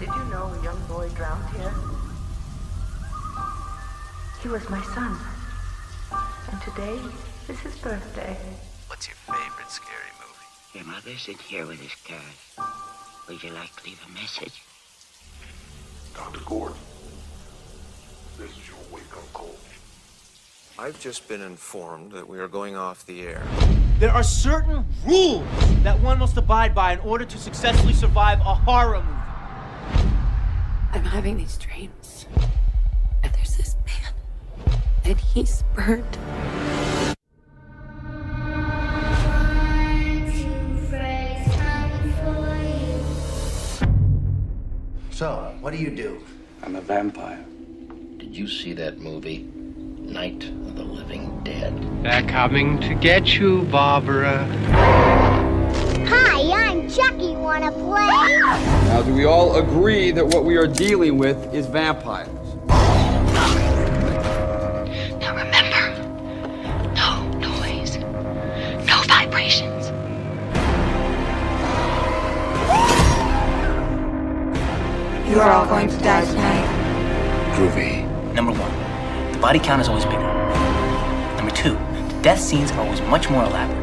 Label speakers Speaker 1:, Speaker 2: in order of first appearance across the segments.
Speaker 1: Did you know a young boy drowned here? He was my son. And today is his birthday.
Speaker 2: What's your favorite scary movie?
Speaker 3: Your mother's in here with his parents. Would you like to leave a message?
Speaker 4: Dr. Gordon, this is your wake-up call.
Speaker 2: I've just been informed that we are going off the air.
Speaker 5: There are certain rules that one must abide by in order to successfully survive a horror movie.
Speaker 6: I'm having these dreams. And there's this man. And he's burned.
Speaker 7: So, what do?
Speaker 3: I'm a vampire.
Speaker 8: Did you see that movie, Night of the Living Dead?
Speaker 9: They're coming to get you, Barbara.
Speaker 10: Hi, I'm Chucky. Wanna play?
Speaker 11: Now, do we all agree that what we are dealing with is vampires?
Speaker 6: Now remember, no noise, no vibrations. You are all going to die tonight.
Speaker 8: Groovy.
Speaker 12: Number 1, the body count is always bigger. Number 2, the death scenes are always much more elaborate.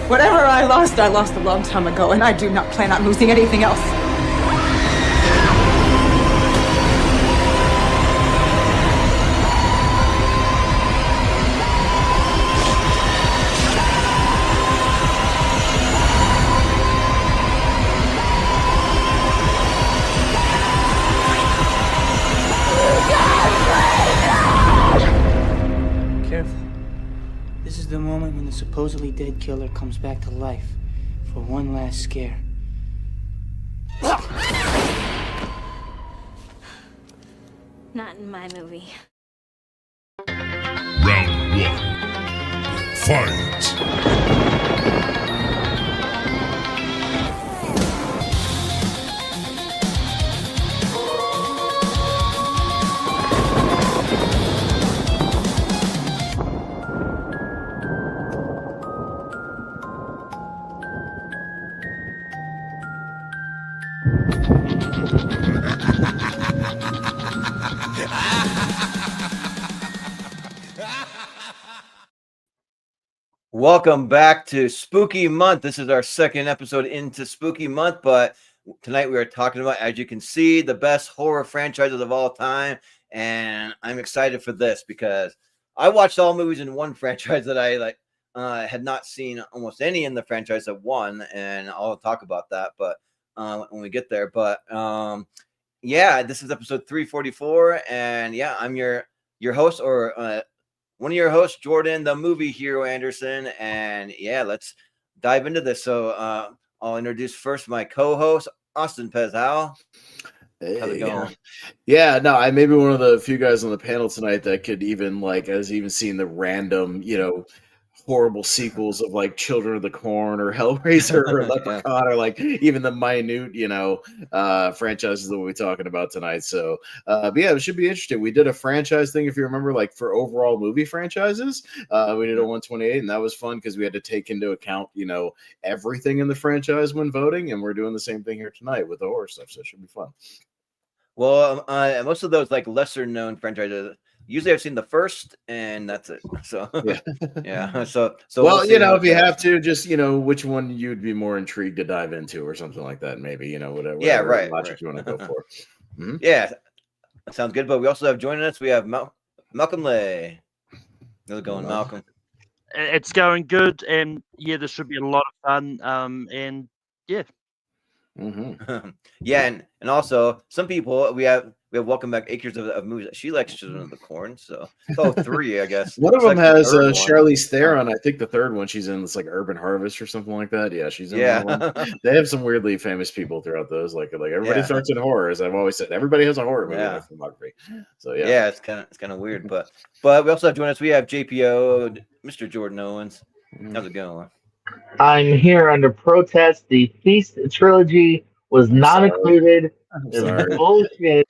Speaker 13: Whatever I lost a long time ago, and I do not plan on losing anything else.
Speaker 5: Careful. This is the moment when the supposedly dead killer comes back to life for one last scare.
Speaker 6: Not in my movie.
Speaker 4: Round 1. Fight!
Speaker 14: Welcome back to Spooky Month. This is our second episode into Spooky Month, but tonight we are talking about, as you can see, the best horror franchises of all time, and I'm excited for this because I watched all movies in one franchise that I had not seen almost any in the franchise of one, and I'll talk about that, but when we get there. But yeah, this is episode 344, and yeah, I'm your host, or one of your hosts, Jordan, the movie hero Anderson, and yeah, let's dive into this. So I'll introduce first my co-host, Austin Pez. Howell. How's it going?
Speaker 15: Yeah, no, I may be one of the few guys on the panel tonight that could even has even seen the random, horrible sequels of like Children of the Corn or Hellraiser or Leprechaun or like even the minute, franchises that we'll be talking about tonight. So, but yeah, it should be interesting. We did a franchise thing, if you remember, like for overall movie franchises. We did a 128, and that was fun because we had to take into account, everything in the franchise when voting, and we're doing the same thing here tonight with the horror stuff. So it should be fun.
Speaker 14: Well, most of those like lesser known franchises, usually I've seen the first, and that's it. So yeah. So
Speaker 15: well, if you have to, just which one you'd be more intrigued to dive into, or something like that. Maybe whatever.
Speaker 14: Yeah, right.
Speaker 15: Logic you want to go for. Mm-hmm.
Speaker 14: Yeah, that sounds good. But we also have joining us. We have Malcolm Lay. How's it going, Malcolm?
Speaker 16: It's going good, and yeah, this should be a lot of fun. And yeah.
Speaker 15: Mm-hmm.
Speaker 14: Yeah, and also some people we have Welcome Back Acres of movies. She likes Children of the Corn, so 3, I guess.
Speaker 15: One of them has Charlize Theron. I think the third one she's in, it's like Urban Harvest or something like that. Yeah, she's in that one. They have some weirdly famous people throughout those. Like everybody starts in horror, as I've always said. Everybody has a horror movie in their filmography. So yeah,
Speaker 14: it's kind of weird, but we also have joining us. We have JPO, Mr. Jordan Owens. How's it going?
Speaker 17: I'm here under protest. The Feast trilogy was not included.
Speaker 15: I'm
Speaker 17: It's
Speaker 15: sorry.
Speaker 17: bullshit.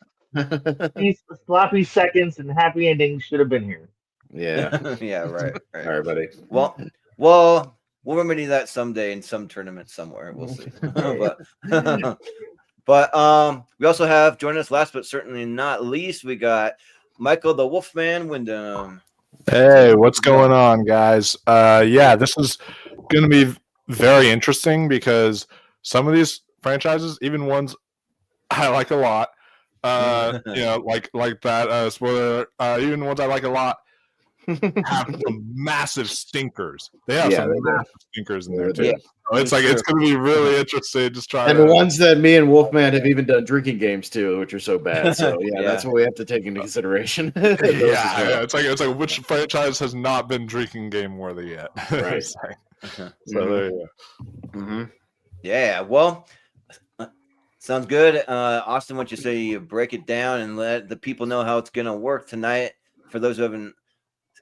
Speaker 17: These sloppy seconds and happy endings should have been here.
Speaker 15: Yeah.
Speaker 14: Yeah, right.
Speaker 15: All right, buddy.
Speaker 14: Well, we'll remedy that someday in some tournament somewhere. We'll see. but we also have joining us last but certainly not least, we got Michael the Wolfman Wyndham.
Speaker 18: Hey, what's going on, guys? Yeah, this is going to be very interesting because some of these franchises, even ones I like a lot, like that spoiler, even ones I like a lot, have some massive stinkers. They have some massive stinkers in there too.
Speaker 15: Yeah.
Speaker 18: So it's like it's going to be really interesting. Just trying
Speaker 15: and the ones that me and Wolfman have even done drinking games too, which are so bad. So that's what we have to take into consideration.
Speaker 18: It's like which franchise has not been drinking game worthy yet?
Speaker 15: Right.
Speaker 18: So there you go.
Speaker 14: Mm-hmm. Yeah. Well. Sounds good. Austin, why don't you say you break it down and let the people know how it's going to work tonight for those who haven't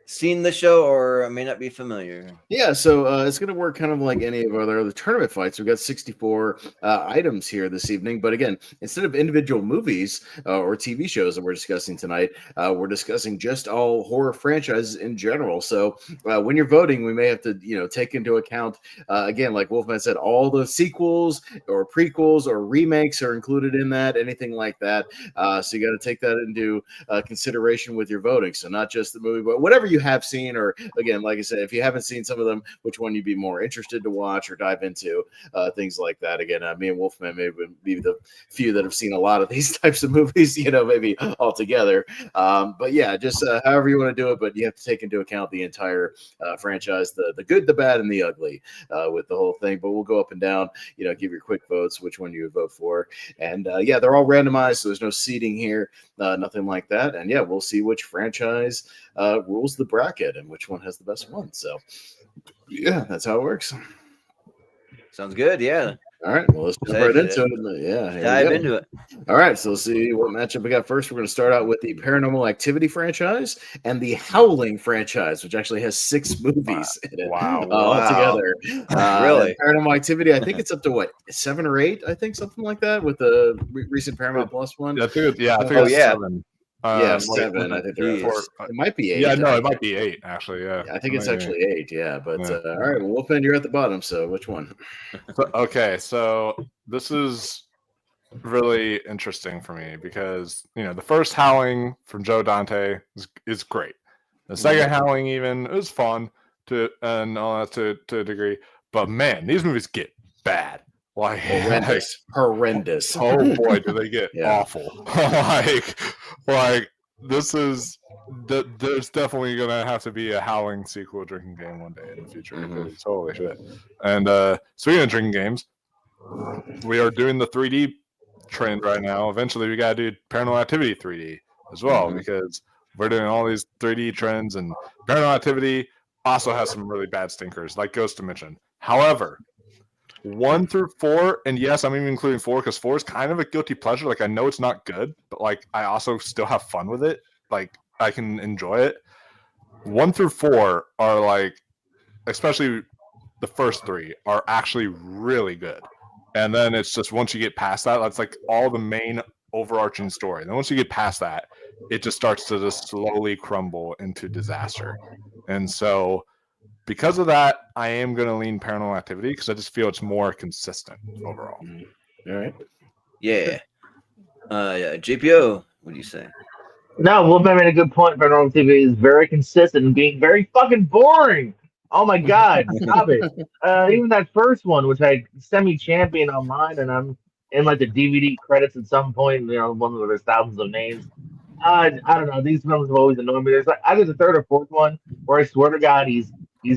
Speaker 14: seen the show or may not be familiar?
Speaker 15: Yeah, so it's going to work kind of like any of our other tournament fights. We've got 64 items here this evening. But again, instead of individual movies or TV shows that we're discussing tonight, we're discussing just all horror franchises in general. So when you're voting, we may have to, take into account, again, like Wolfman said, all the sequels or prequels or remakes are included in that, anything like that. So you got to take that into consideration with your voting. So not just the movie, but whatever you have seen, or again, like I said, if you haven't seen some of them, which one you'd be more interested to watch or dive into, things like that. Again, me and Wolfman may be the few that have seen a lot of these types of movies, maybe all together. But yeah, just however you want to do it, but you have to take into account the entire franchise, the good, the bad, and the ugly with the whole thing. But we'll go up and down, give your quick votes, which one you would vote for. And yeah, they're all randomized, so there's no seating here, nothing like that. And yeah, we'll see which franchise rules the bracket and which one has the best one. So yeah, that's how it works.
Speaker 14: Sounds good. Yeah.
Speaker 15: All right, well, let's jump right into it. Yeah,
Speaker 14: dive into it.
Speaker 15: All right, so let's see what matchup we got first. We're going to start out with the Paranormal Activity franchise and the Howling franchise, which actually has 6 movies in it altogether.
Speaker 14: Really?
Speaker 15: Paranormal Activity, I think it's up to what, 7 or 8? I think something like that with the recent Paramount Plus one.
Speaker 18: I think it's 7.
Speaker 15: Yeah, 7. I think it might be 8.
Speaker 18: Yeah, no, it might be 8 actually. Yeah,
Speaker 15: I think it's actually 8. Yeah, but all right, well, Wolfman, you're at the bottom. So which one?
Speaker 18: So this is really interesting for me because the first Howling from Joe Dante is great. The second Howling even is fun to a degree, but man, these movies get bad. Like
Speaker 15: horrendous.
Speaker 18: Oh boy, do they get awful! like this is there's definitely gonna have to be a Howling sequel drinking game one day in the future. Because holy shit! And speaking of drinking games, we are doing the 3D trend right now. Eventually, we gotta do Paranormal Activity 3D as well because we're doing all these 3D trends, and Paranormal Activity also has some really bad stinkers, like Ghost Dimension. However, 1 through 4, and yes, I'm even including 4 because 4 is kind of a guilty pleasure. Like I know it's not good, but like I also still have fun with it. Like I can enjoy it. 1 through 4 are like, especially the first 3 are actually really good. And then it's just once you get past that, that's like all the main overarching story. And then once you get past that, it just starts to just slowly crumble into disaster. And so because of that, I am going to lean Paranormal Activity because I just feel it's more consistent overall.
Speaker 15: All right.
Speaker 14: Yeah. JPO, what do you say?
Speaker 17: No, Wolfman made a good point. Paranormal Activity is very consistent and being very fucking boring. Oh my god, stop it. Even that first one, which I semi-champion online, and I'm in like the DVD credits at some point, one where there's thousands of names. I don't know. These films have always annoyed me. There's like either the third or fourth one where I swear to God, he's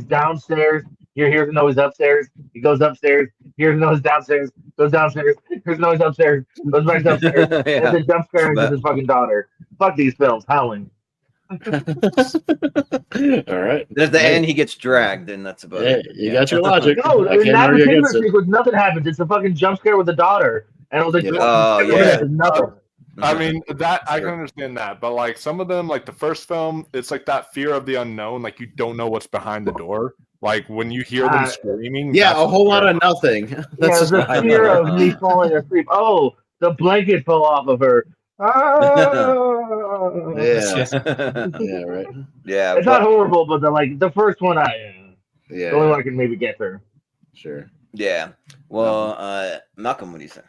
Speaker 17: downstairs. He hears a noise upstairs. He goes upstairs. Hears a noise downstairs. Goes downstairs. Hears a noise upstairs. Goes back upstairs. And then jump scares with his fucking daughter. Fuck these films. Howling.
Speaker 15: All right.
Speaker 14: There's the end. He gets dragged, and that's about it.
Speaker 15: You got your logic.
Speaker 17: No, in that particular sequence, nothing happens. It's a fucking jump scare with the daughter, and I was like, nothing.
Speaker 18: I mean, that I can understand that, but like some of them, like the first film, it's like that fear of the unknown, like you don't know what's behind the door. Like when you hear them screaming.
Speaker 15: Yeah,
Speaker 18: that's
Speaker 15: a whole
Speaker 18: what
Speaker 15: lot of nothing. That's
Speaker 17: Yeah, the fear of me falling asleep. Oh, the blanket fell off of her. Ah!
Speaker 15: Yeah. Yeah, right.
Speaker 14: Yeah,
Speaker 17: It's not horrible, but the first one, the only one I can maybe get there.
Speaker 15: Sure.
Speaker 14: Yeah. Well, Malcolm, what do you say?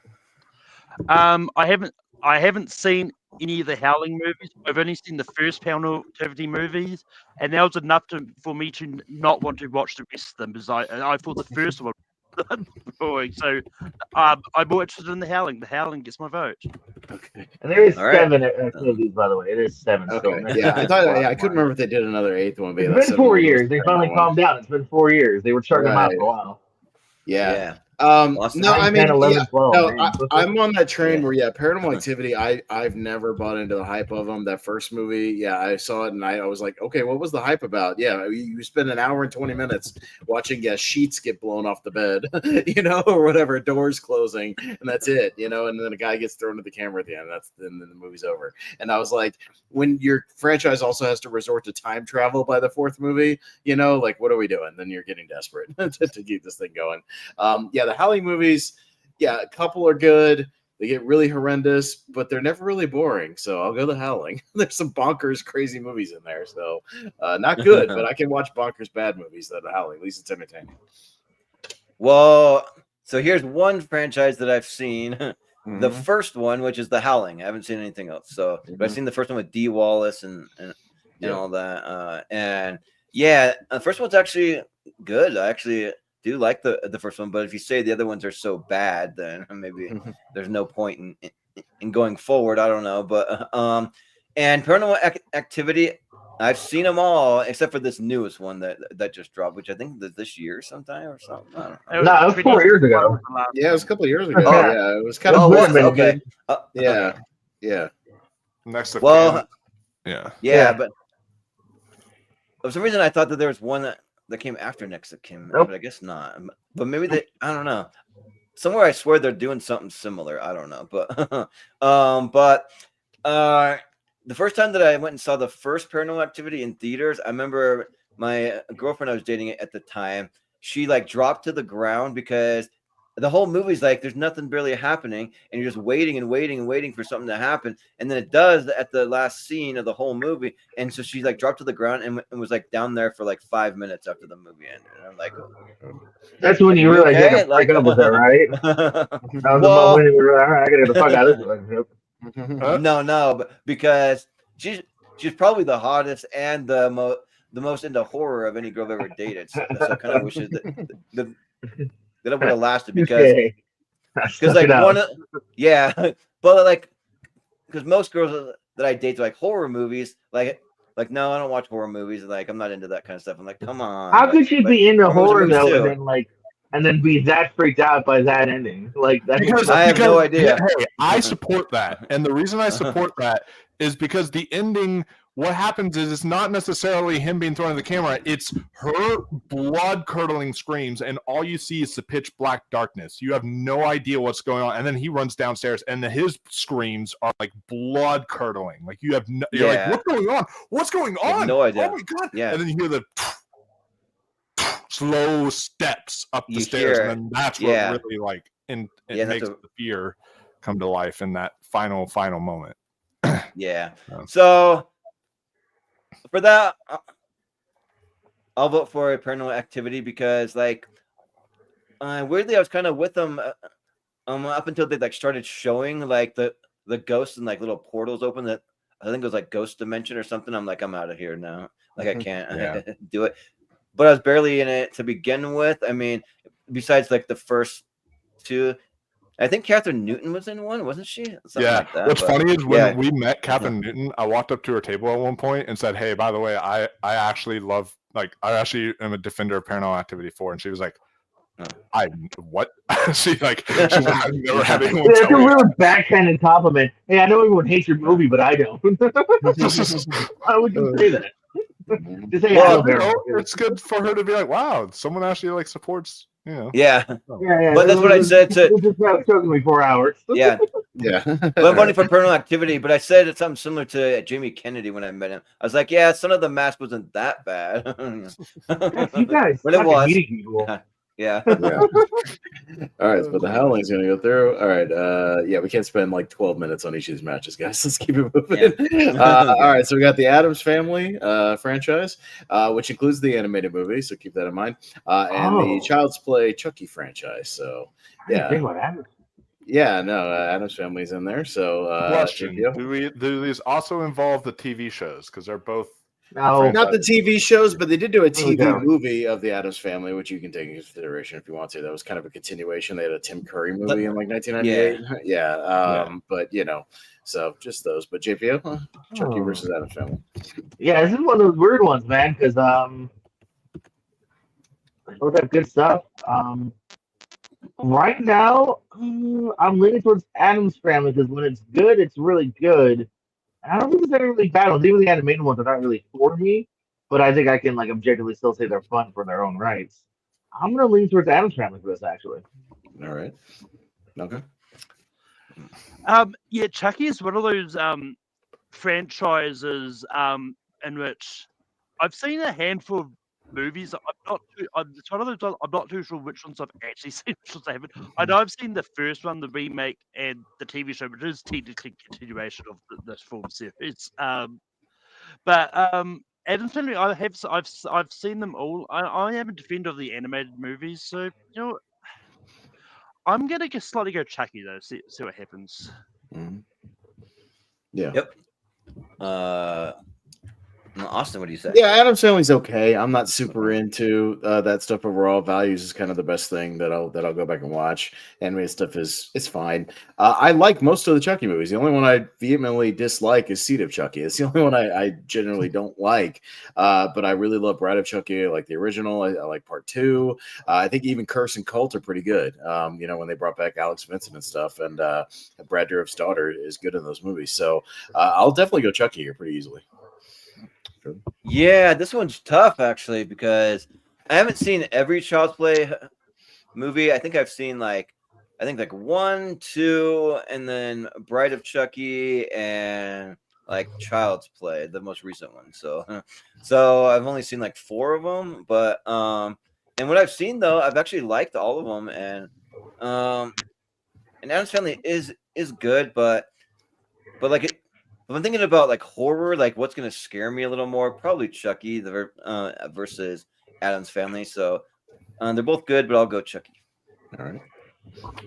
Speaker 16: I haven't seen any of the Howling movies. I've only seen the first Paranormal Activity movies, and that was enough for me to not want to watch the rest of them because I thought the first one was boring. So I'm more interested in the Howling. The Howling gets my vote.
Speaker 15: Okay.
Speaker 17: And there is 7 activities, by the way. It is 7.
Speaker 15: Okay.
Speaker 17: So
Speaker 15: Yeah, I thought. Yeah, I couldn't remember if they did another 8th one. But
Speaker 17: it's been 4 years. They finally calmed down. It's been 4 years. They were chugging them out for a while.
Speaker 15: Yeah.
Speaker 14: Yeah.
Speaker 15: No, I mean,
Speaker 17: 10, 11, 12,
Speaker 15: no,
Speaker 17: man.
Speaker 15: I'm on that train where, Paranormal Activity. I've never bought into the hype of them. That first movie, yeah, I saw it and I was like, okay, what was the hype about? Yeah, you spend an hour and 20 minutes watching sheets get blown off the bed, or whatever, doors closing, and that's it, and then a guy gets thrown to the camera at the end. Then the movie's over. And I was like, when your franchise also has to resort to time travel by the 4th movie, like, what are we doing? Then you're getting desperate to keep this thing going. The Howling movies, a couple are good. They get really horrendous, but they're never really boring. So I'll go The Howling. There's some bonkers, crazy movies in there. So not good, but I can watch bonkers, bad movies. The Howling, at least it's entertaining.
Speaker 14: Well, so here's one franchise that I've seen. The first one, which is The Howling. I haven't seen anything else. So but I've seen the first one with Dee Wallace and all that. And the first one's actually good. I actually do like the first one, but if you say the other ones are so bad, then maybe there's no point in going forward. I don't know, but and Paranormal Activity, I've seen them all except for this newest one that just dropped, which I think is this year sometime or something. I don't know.
Speaker 17: No, it was 4 years ago.
Speaker 15: Yeah, it was a couple of years ago.
Speaker 14: Oh.
Speaker 15: Yeah, it was kind of
Speaker 14: okay.
Speaker 15: Yeah.
Speaker 18: Next to
Speaker 14: yeah, but for some reason I thought that there was one that came after Next of Kin, but I guess not. But maybe I don't know. Somewhere I swear they're doing something similar. I don't know, but the first time that I went and saw the first Paranormal Activity in theaters, I remember my girlfriend I was dating at the time. She dropped to the ground because the whole movie's there's nothing barely happening, and you're just waiting and waiting and waiting for something to happen, and then it does at the last scene of the whole movie, and so she dropped to the ground and was down there for 5 minutes after the movie ended. And I'm like,
Speaker 17: that's when you realize you have to break up with her, right? That was the moment you were all right, I gotta get the fuck out of this relationship.
Speaker 14: No, but because she's probably the hottest and the most into horror of any girl I've ever dated. So I kind of wish that it would have lasted because but because most girls that I date are horror movies, no, I don't watch horror movies, I'm not into that kind of stuff. I'm like, come on.
Speaker 17: How could you be into horror though, and then be that freaked out by that ending?
Speaker 18: Because
Speaker 14: I have no idea.
Speaker 18: Hey, I support that, and the reason I support that is because the ending. What happens is it's not necessarily him being thrown in the camera. It's her blood-curdling screams, and all you see is the pitch black darkness. You have no idea what's going on, and then he runs downstairs, and his screams are blood-curdling. You're like, what's going on? What's going on?
Speaker 14: No idea.
Speaker 18: Oh my god!
Speaker 14: Yeah.
Speaker 18: And then you hear the slow steps up the stairs, and then that's what really makes the fear come to life in that final moment.
Speaker 14: Yeah. So. For that, I'll vote for Paranormal Activity because, weirdly, I was kind of with them up until they started showing the ghosts and little portals open that I think it was Ghost Dimension or something. I'm I'm out of here now. I can't do it. But I was barely in it to begin with. I mean, besides the first two. I think Catherine Newton was in one, wasn't she? Something
Speaker 18: What's funny is when we met Catherine Newton, I walked up to her table at one point and said, "Hey, by the way, I actually love I actually am a defender of Paranormal Activity 4," and she was like, "I what?" she's like, "I've never had anyone."
Speaker 17: It's a real backhanded compliment. Hey, I know everyone hates your movie, but I don't. Why would you say that? Just say,
Speaker 18: it's good for her to be like, "Wow, someone actually supports."
Speaker 14: Yeah.
Speaker 17: But
Speaker 14: that's what I said to.
Speaker 17: It just took me 4 hours.
Speaker 14: Yeah,
Speaker 15: Yeah.
Speaker 14: Well, I'm voting for Paranormal Activity, but I said it's something similar to Jamie Kennedy when I met him. I was like, yeah, Son of the Mask wasn't that bad.
Speaker 17: You guys
Speaker 14: But it
Speaker 17: suck at
Speaker 14: was.
Speaker 17: meeting people.
Speaker 14: Yeah.
Speaker 15: Yeah. All right, but the Howling's gonna go through. All right, yeah, we can't spend like 12 minutes on each of these matches, guys. Let's keep it moving. All right, so we got the Addams Family franchise, which includes the animated movie, so keep that in mind, and the Child's Play Chucky franchise. So yeah, yeah, no, Addams Family's in there. So
Speaker 18: Question:
Speaker 15: JPO?
Speaker 18: Do these also involve the TV shows? Because they're both
Speaker 15: Not the TV shows, but they did do a TV
Speaker 17: go.
Speaker 15: movie of the Addams Family, which you can take into consideration if you want to. That was kind of a continuation. They had a Tim Curry movie in like 1998. Yeah. But you know, so just those. But JPO, Chucky versus Addams Family.
Speaker 17: Yeah, this is one of those weird ones, man, because they both have good stuff. Right now, I'm leaning towards Addams Family because when it's good, it's really good. I don't think there's any really bad ones. Even the animated ones are not really for me, but I think I can like objectively still say they're fun for their own rights. I'm gonna lean towards Addams Family for this, actually.
Speaker 15: All right. Okay.
Speaker 16: Yeah, Chucky is one of those franchises in which I've seen a handful of movies. It's one of those. I'm not too sure which ones I've actually seen, which ones I haven't. I know I've seen the first one, the remake, and the TV show, which is technically a continuation of this film series. But Addams Family, I've seen them all. I am a defender of the animated movies, so you know, I'm gonna slightly go Chucky though. See what happens.
Speaker 15: Mm-hmm. Yeah.
Speaker 14: Yep. Austin, what do you say?
Speaker 15: Yeah, Addams Family's okay. I'm not super into that stuff overall. Values is kind of the best thing that I'll go back and watch. Animated stuff it's fine. I like most of the Chucky movies. The only one I vehemently dislike is Seed of Chucky. It's the only one I generally don't like. But I really love Bride of Chucky. I like the original. I like part 2. I think even Curse and Cult are pretty good. You know, when they brought back Alex Vincent and stuff, and Brad Dourif's daughter is good in those movies. So I'll definitely go Chucky here pretty easily.
Speaker 14: Yeah, this one's tough actually because I haven't seen every Child's Play movie. I think I've seen like 1, 2, and then Bride of Chucky and like Child's Play, the most recent one. So I've only seen like 4 of them, but and what I've seen though, I've actually liked all of them, and Addams Family is good, but like if I'm thinking about like horror, like what's gonna scare me a little more, probably Chucky versus Addams Family. So they're both good, but I'll go Chucky.
Speaker 15: All right.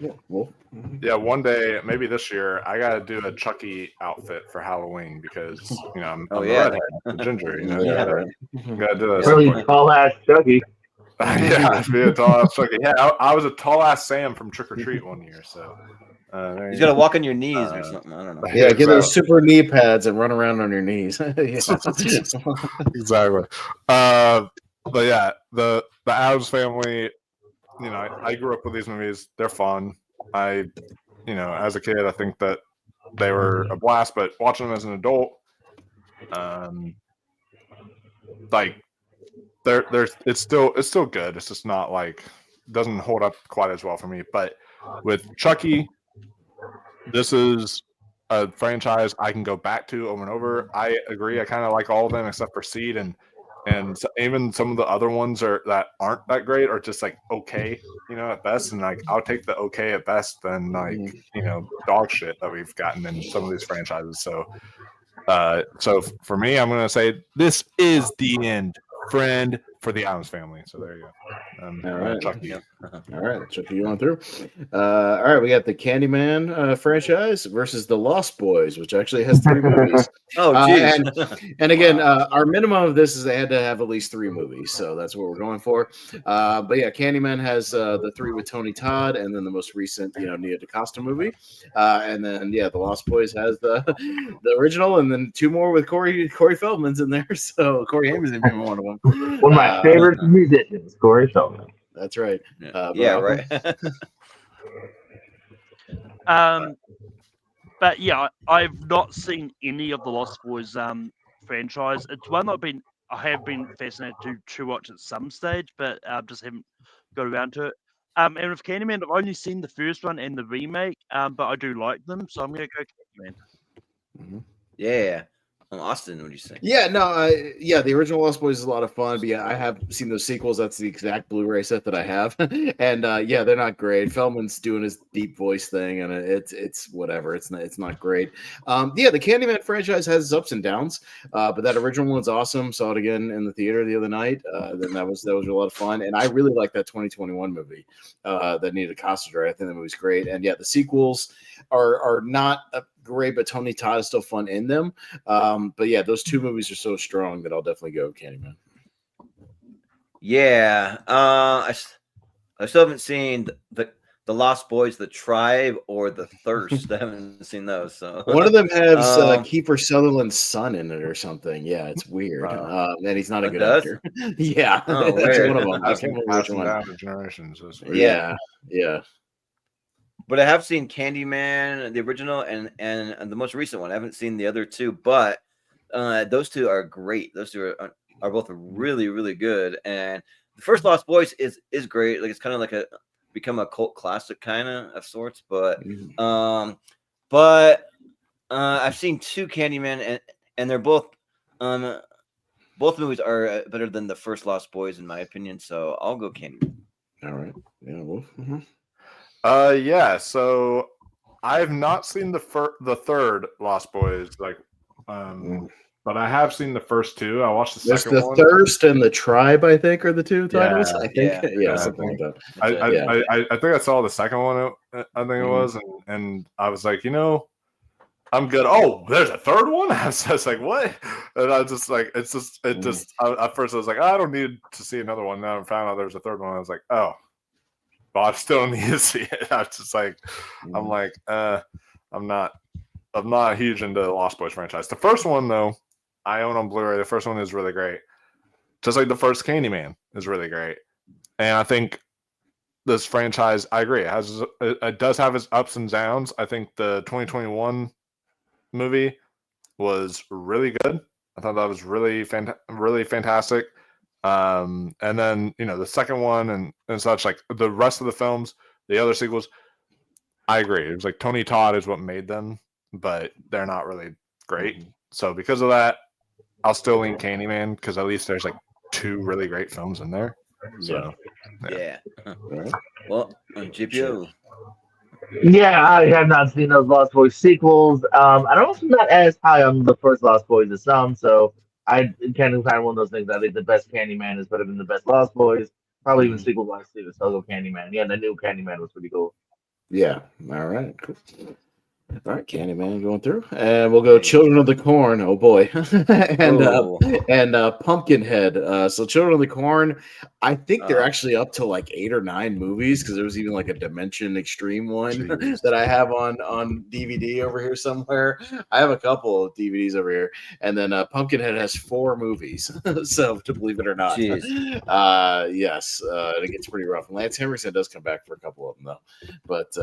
Speaker 15: Yeah, well,
Speaker 18: yeah, one day, maybe this year, I gotta do a Chucky outfit for Halloween because you know I'm the redhead, the ginger. You know, gotta do that.
Speaker 17: Really tall ass Chucky.
Speaker 18: Yeah, be a tall ass Chucky. Yeah, I was a tall ass Sam from Trick or Treat one year, so.
Speaker 14: You gotta walk on your knees or something. I don't know.
Speaker 15: Yeah, get those super knee pads and run around on your knees.
Speaker 18: Exactly. But yeah, the Addams Family. You know, I grew up with these movies. They're fun. You know, as a kid, I think that they were a blast. But watching them as an adult, like it's still good. It's just not like doesn't hold up quite as well for me. But with Chucky, this is a franchise I can go back to over and over. I agree. I kind of like all of them except for Seed and even some of the other ones that aren't that great are just like okay, you know, at best. And like I'll take the okay at best than like you know dog shit that we've gotten in some of these franchises. So for me, I'm gonna say this is the end, friend, for the Addams Family. So there you go.
Speaker 15: All right,
Speaker 18: Chucky.
Speaker 15: All right, Chucky, you on through? All right, we got the Candyman franchise versus the Lost Boys, which actually has 3 movies.
Speaker 14: Oh, geez.
Speaker 15: And again, our minimum of this is they had to have at least 3 movies, so that's what we're going for. But yeah, Candyman has the 3 with Tony Todd, and then the most recent, you know, Nia DaCosta movie, and then yeah, the Lost Boys has the original, and then 2 more with Corey Feldman's in there. So Corey Haim's in one of them.
Speaker 17: One of my favorite musicians, Corey Feldman.
Speaker 15: That's right.
Speaker 14: Yeah, right.
Speaker 16: But yeah, I've not seen any of the Lost Boys franchise. It's one that I have been fascinated to watch at some stage, but just haven't got around to it. And with Candyman, I've only seen the first one and the remake, but I do like them, so I'm going to go Candyman.
Speaker 14: Mm-hmm. Yeah. Austin, what do you say?
Speaker 15: Yeah, no, yeah, the original Lost Boys is a lot of fun, but yeah, I have seen those sequels. That's the exact Blu-ray set that I have, and yeah, they're not great. Feldman's doing his deep voice thing, and it's whatever. It's not great. Yeah, the Candyman franchise has its ups and downs, but that original one's awesome. Saw it again in the theater the other night. Then that was a lot of fun, and I really like that 2021 movie that needed a Costa. I think the movie's great, and yeah, the sequels are not great, but Tony Todd is still fun in them. But yeah, those two movies are so strong that I'll definitely go with Candyman.
Speaker 14: Yeah, I still haven't seen the Lost Boys, the Tribe, or the Thirst. I haven't seen those. So
Speaker 15: one of them has Kiefer Sutherland's son in it or something. Yeah, it's weird. And he's not a good actor. Yeah,
Speaker 14: oh,
Speaker 15: that's one of them. I
Speaker 18: That's
Speaker 15: can't remember which one.
Speaker 18: down to generations.
Speaker 15: Yeah, yeah.
Speaker 14: But I have seen Candyman, the original, and the most recent one. I haven't seen the other two, but those two are great. Those two are both really, really good. And the first Lost Boys is great. Like it's kind of like become a cult classic kind of sorts. But I've seen two Candyman, and they're both movies are better than the first Lost Boys in my opinion. So I'll go Candyman.
Speaker 15: All right. Yeah. Well. Mm-hmm.
Speaker 18: Yeah. So I've not seen the third Lost Boys, but I have seen the first two. I watched the second one.
Speaker 15: The Thirst and the Tribe, I think, are the two titles. I think, something like that.
Speaker 18: I think I saw the second one. I think it was, and I was like, I'm good. Oh, there's a third one. I was just like, what? And I just like, at first I was like, I don't need to see another one. Now I found out there's a third one. I was like, oh. But I still need to see it. I'm just like, I'm not huge into the Lost Boys franchise. The first one though, I own on Blu-ray. The first one is really great. Just like the first Candyman is really great. And I think this franchise, I agree, it does have its ups and downs. I think the 2021 movie was really good. I thought that was really fantastic. And then the second one and such, like the rest of the films, the other sequels, I agree. It was like Tony Todd is what made them, but they're not really great. So because of that, I'll still lean Candyman because at least there's like two really great films in there. So
Speaker 14: yeah. Well, GPO.
Speaker 17: Yeah, I have not seen those Lost Boys sequels. I'm also not as high on the first Lost Boys as some, so I kind of one of those things. I think the best Candyman is better than the best Lost Boys. Probably even sequel wise too. So I'll go Candyman. Yeah, the new Candyman was pretty cool.
Speaker 15: Yeah. All right. Cool. All right, Candyman going through, and we'll go Children of the Corn. Oh boy, and Pumpkinhead. So Children of the Corn, I think they're actually up to like 8 or 9 movies because there was even like a Dimension Extreme one that I have on DVD over here somewhere. I have a couple of DVDs over here, and then Pumpkinhead has 4 movies. So to believe it or not, yes, it gets pretty rough. And Lance Henriksen does come back for a couple of them though, but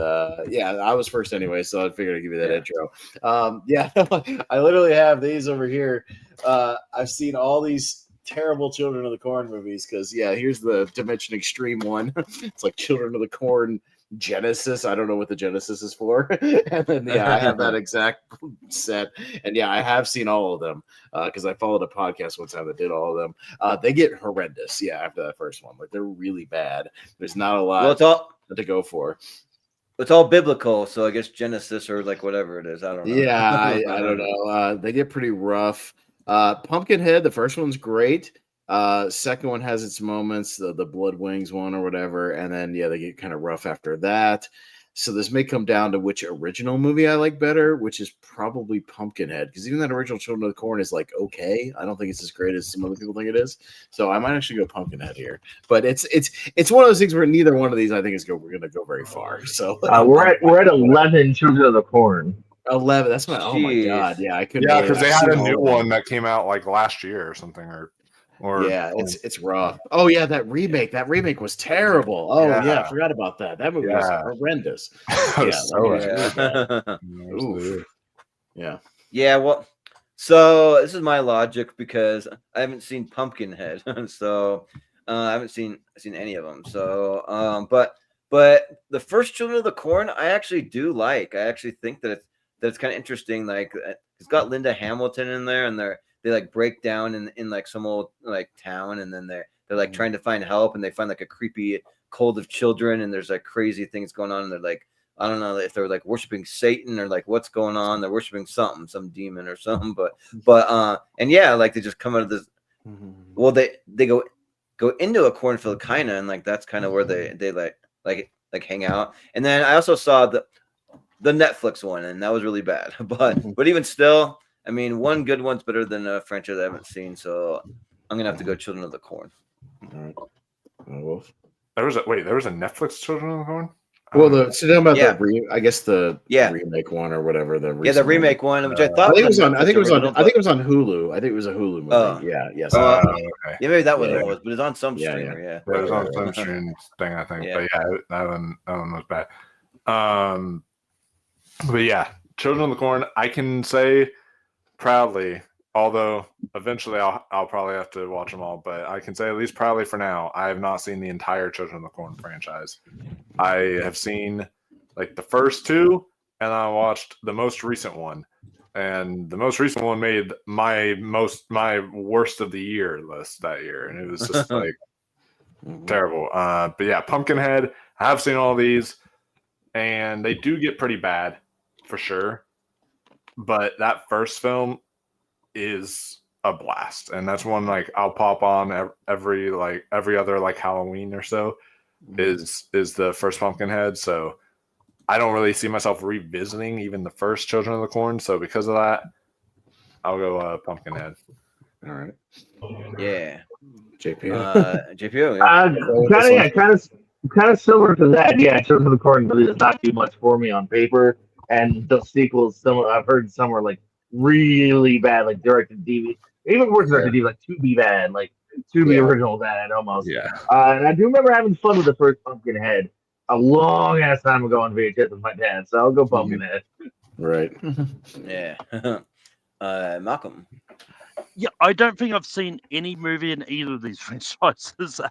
Speaker 15: yeah, I was first anyway, so I figured I'd give you that intro. I literally have these over here. I've seen all these terrible Children of the Corn movies because here's the Dimension Extreme one. It's like Children of the Corn Genesis. I don't know what the Genesis is for. And then I have that exact set. And I have seen all of them because I followed a podcast one time that did all of them. They get horrendous. After that first one, like they're really bad. There's not a lot to go for.
Speaker 14: It's all biblical, so I guess Genesis or like whatever it is. I don't know.
Speaker 15: Yeah, I don't know. They get pretty rough. Pumpkinhead, the first one's great. Second one has its moments, the Blood Wings one or whatever, and then they get kind of rough after that. So this may come down to which original movie I like better, which is probably Pumpkinhead, because even that original Children of the Corn is like okay. I don't think it's as great as some other people think it is. So I might actually go Pumpkinhead here. But it's one of those things where neither one of these I think we're going to go very far. So
Speaker 17: we're at 11 Children of the Corn.
Speaker 15: 11. That's my oh my god. Yeah, I couldn't.
Speaker 18: Yeah, because they had a new one that came out like last year or something, or
Speaker 15: it's rough. Oh yeah, that remake was terrible. Oh yeah, I forgot about that. That movie was horrendous.
Speaker 14: Well, so this is my logic because I haven't seen Pumpkinhead, so I haven't seen any of them. So but But the first Children of the Corn, I actually do like. I actually think that it's kind of interesting. Like it's got Linda Hamilton in there, and they like break down in like some old like town, and then they're like trying to find help, and they find like a creepy cult of children, and there's like crazy things going on, and they're like, I don't know if they're like worshiping Satan or like what's going on. They're worshiping something, some demon or something. But and yeah, like they just come out of this. Well, they go into a cornfield kind of, and like that's kind of where they like hang out. And then I also saw the Netflix one, and that was really bad. But even still, I mean, one good one's better than a franchise I haven't seen. So I'm gonna have to go Children of the Corn.
Speaker 15: All right. Wolf.
Speaker 18: There was a Netflix Children of the Corn.
Speaker 15: Well, talking about the remake one or whatever. The
Speaker 14: remake one, which I thought
Speaker 15: I think it was on Hulu. I think it was a Hulu movie.
Speaker 18: Okay.
Speaker 14: Yeah, maybe that was it was, but it's on some streamer. Yeah,
Speaker 18: it was on some stream thing, I think.
Speaker 14: Yeah.
Speaker 18: But yeah, that one was bad. But yeah, Children of the Corn, I can say proudly, although eventually I'll probably have to watch them all, but I can say at least proudly for now, I have not seen the entire Children of the Corn franchise. I have seen like the first two, and I watched the most recent one. And the most recent one made my worst of the year list that year, and it was just like terrible. But yeah, Pumpkinhead, I have seen all these, and they do get pretty bad for sure. But that first film is a blast, and that's one like I'll pop on every other like Halloween or so. Is the first Pumpkinhead, so I don't really see myself revisiting even the first Children of the Corn. So because of that, I'll go Pumpkinhead.
Speaker 15: All right.
Speaker 14: Yeah.
Speaker 15: JPO.
Speaker 17: Kind of similar to that. Yeah, Children of the Corn really does not do much for me on paper, and the sequels. I've heard some are like really bad, like directed DVD. Even worse than directed DVD, like to be bad, like to be original bad almost.
Speaker 18: Yeah.
Speaker 17: And I do remember having fun with the first Pumpkinhead a long ass time ago on VHS with my dad, so I'll go Pumpkinhead.
Speaker 15: Right.
Speaker 14: Yeah. Malcolm.
Speaker 16: Yeah, I don't think I've seen any movie in either of these franchises.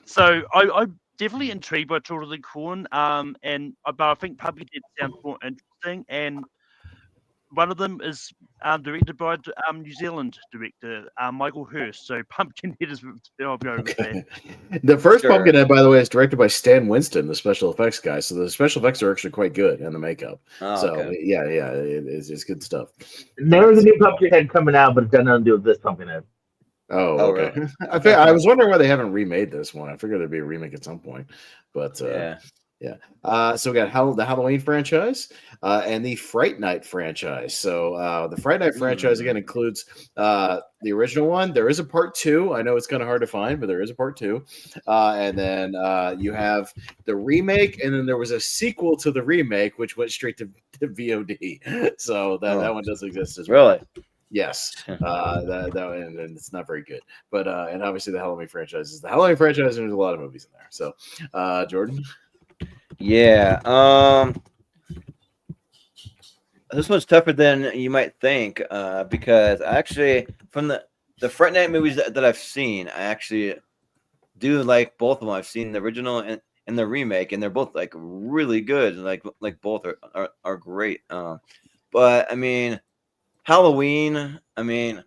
Speaker 16: So I'm definitely intrigued by Children of the Corn. But I think Pumpkinhead sounds more interesting, and one of them is directed by New Zealand director Michael Hurst. So Pumpkinhead is I'll go with that.
Speaker 15: The first Pumpkinhead, by the way, is directed by Stan Winston, the special effects guy. So the special effects are actually quite good, and the makeup. It's good stuff.
Speaker 17: There's a new Pumpkinhead coming out, but it's got nothing to do with this Pumpkinhead.
Speaker 15: Oh, okay. Really? I was wondering why they haven't remade this one. I figured there'd be a remake at some point, but yeah. So we got the Halloween franchise and the Fright Night franchise. So the Fright Night franchise again includes the original one. There is a part 2. I know it's kind of hard to find, but there is a part 2. And then you have the remake, and then there was a sequel to the remake, which went straight to VOD. So that one does exist as well.
Speaker 14: Really?
Speaker 15: Yes, that and it's not very good. But and obviously the Halloween franchise is the Halloween franchise, and there's a lot of movies in there. So Jordan.
Speaker 14: Yeah. This one's tougher than you might think because actually from the Fright Night movies that I've seen, I actually do like both of them. I've seen the original and the remake, and they're both like really good. Like both are great. But I mean, Halloween, I mean,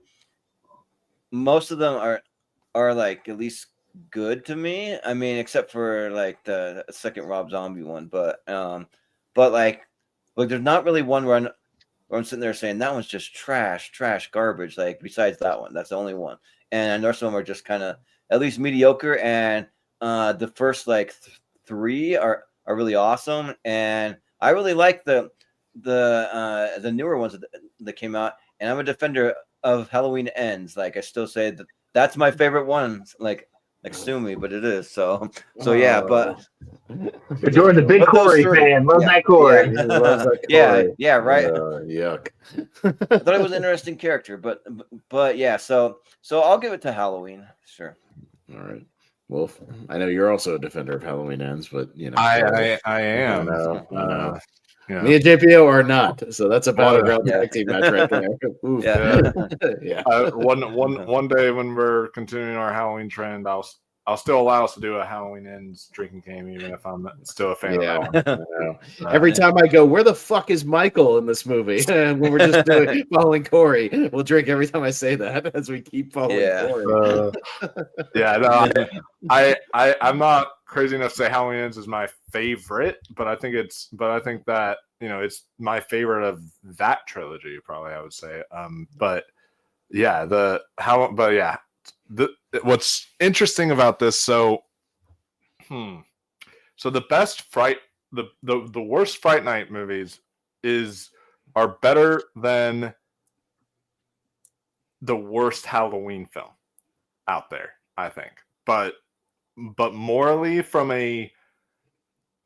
Speaker 14: most of them are like at least good to me. I mean, except for like the second Rob Zombie one, but like there's not really one where I'm sitting there saying that one's just trash, garbage. Like besides that one, that's the only one. And the rest of them are just kind of at least mediocre. And the first like 3 are really awesome. And I really like the newer ones that came out. And I'm a defender of Halloween Ends. Like I still say that's my favorite one. Like sue me, but it is so yeah. But
Speaker 17: Jordan, the big Corey fan, loves that Corey.
Speaker 14: Yeah, right.
Speaker 15: Yuck.
Speaker 14: I thought it was an interesting character, but yeah. So I'll give it to Halloween. Sure.
Speaker 15: All right, Wolf. I know you're also a defender of Halloween Ends, but you know
Speaker 18: I am.
Speaker 15: Yeah. Me and JPO are not, so that's a battleground tag team match right there.
Speaker 18: One day when we're continuing our Halloween trend, I'll I'll still allow us to do a Halloween Ends drinking game, even if I'm still a fan of that one.
Speaker 15: Every time I go, where the fuck is Michael in this movie? When we're just following Corey, we'll drink every time I say that as we keep following Corey.
Speaker 18: I'm not crazy enough to say Halloween Ends is my favorite, but I think that it's my favorite of that trilogy, probably I would say. What's interesting about this, so the best fright, the worst Fright Night movies are better than the worst Halloween film out there, I think. But morally, from a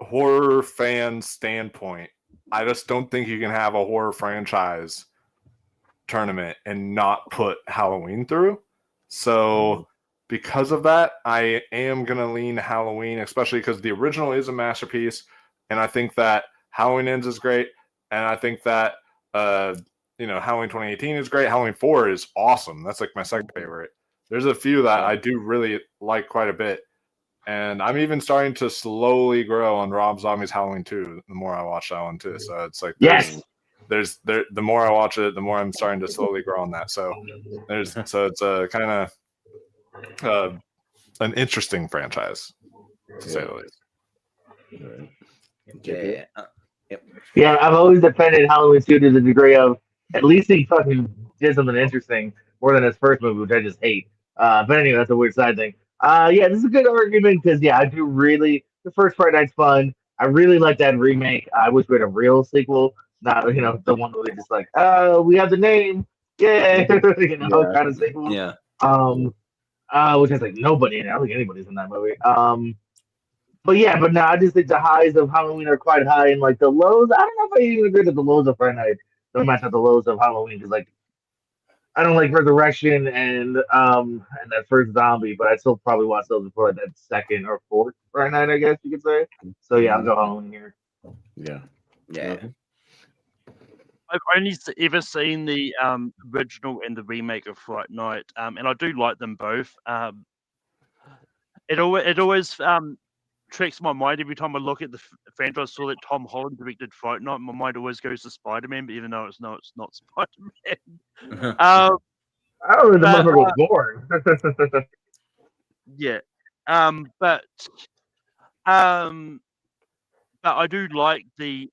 Speaker 18: horror fan standpoint, I just don't think you can have a horror franchise tournament and not put Halloween through. So because of that, I am going to lean Halloween, especially because the original is a masterpiece. And I think that Halloween Ends is great. And I think that, Halloween 2018 is great. Halloween 4 is awesome. That's like my second favorite. There's a few that I do really like quite a bit. And I'm even starting to slowly grow on Rob Zombie's Halloween 2 the more I watch that one too. So it's like, the more I watch it, the more I'm starting to slowly grow on that. So it's a kind of an interesting franchise, to say the least.
Speaker 17: Yeah, I've always defended Halloween 2 to the degree of at least he fucking did something interesting more than his first movie, which I just hate. But anyway, that's a weird side thing. This is a good argument because I do really the first Friday Night's fun. I really like that remake. I wish we had a real sequel, not the one where they just like, we have the name, yay, kind of sequel.
Speaker 14: Yeah.
Speaker 17: Which has like nobody in it. I don't think anybody's in that movie. But no, I just think the highs of Halloween are quite high, and like the lows, I don't know if I even agree that the lows of Friday Night don't match up the lows of Halloween because like I don't like Resurrection and that first Zombie, but I still probably watch those before like that second or fourth Friday Night, I guess you could say. So yeah, I'll go Halloween here.
Speaker 15: Yeah.
Speaker 16: I've only ever seen the original and the remake of Fright Night, and I do like them both. It always tricks my mind every time I look at the franchise. Saw that Tom Holland directed Fright Night. My mind always goes to Spider-Man, but even though it's not Spider-Man.
Speaker 17: I don't know if the motherfucker was born.
Speaker 16: Yeah, but I do like the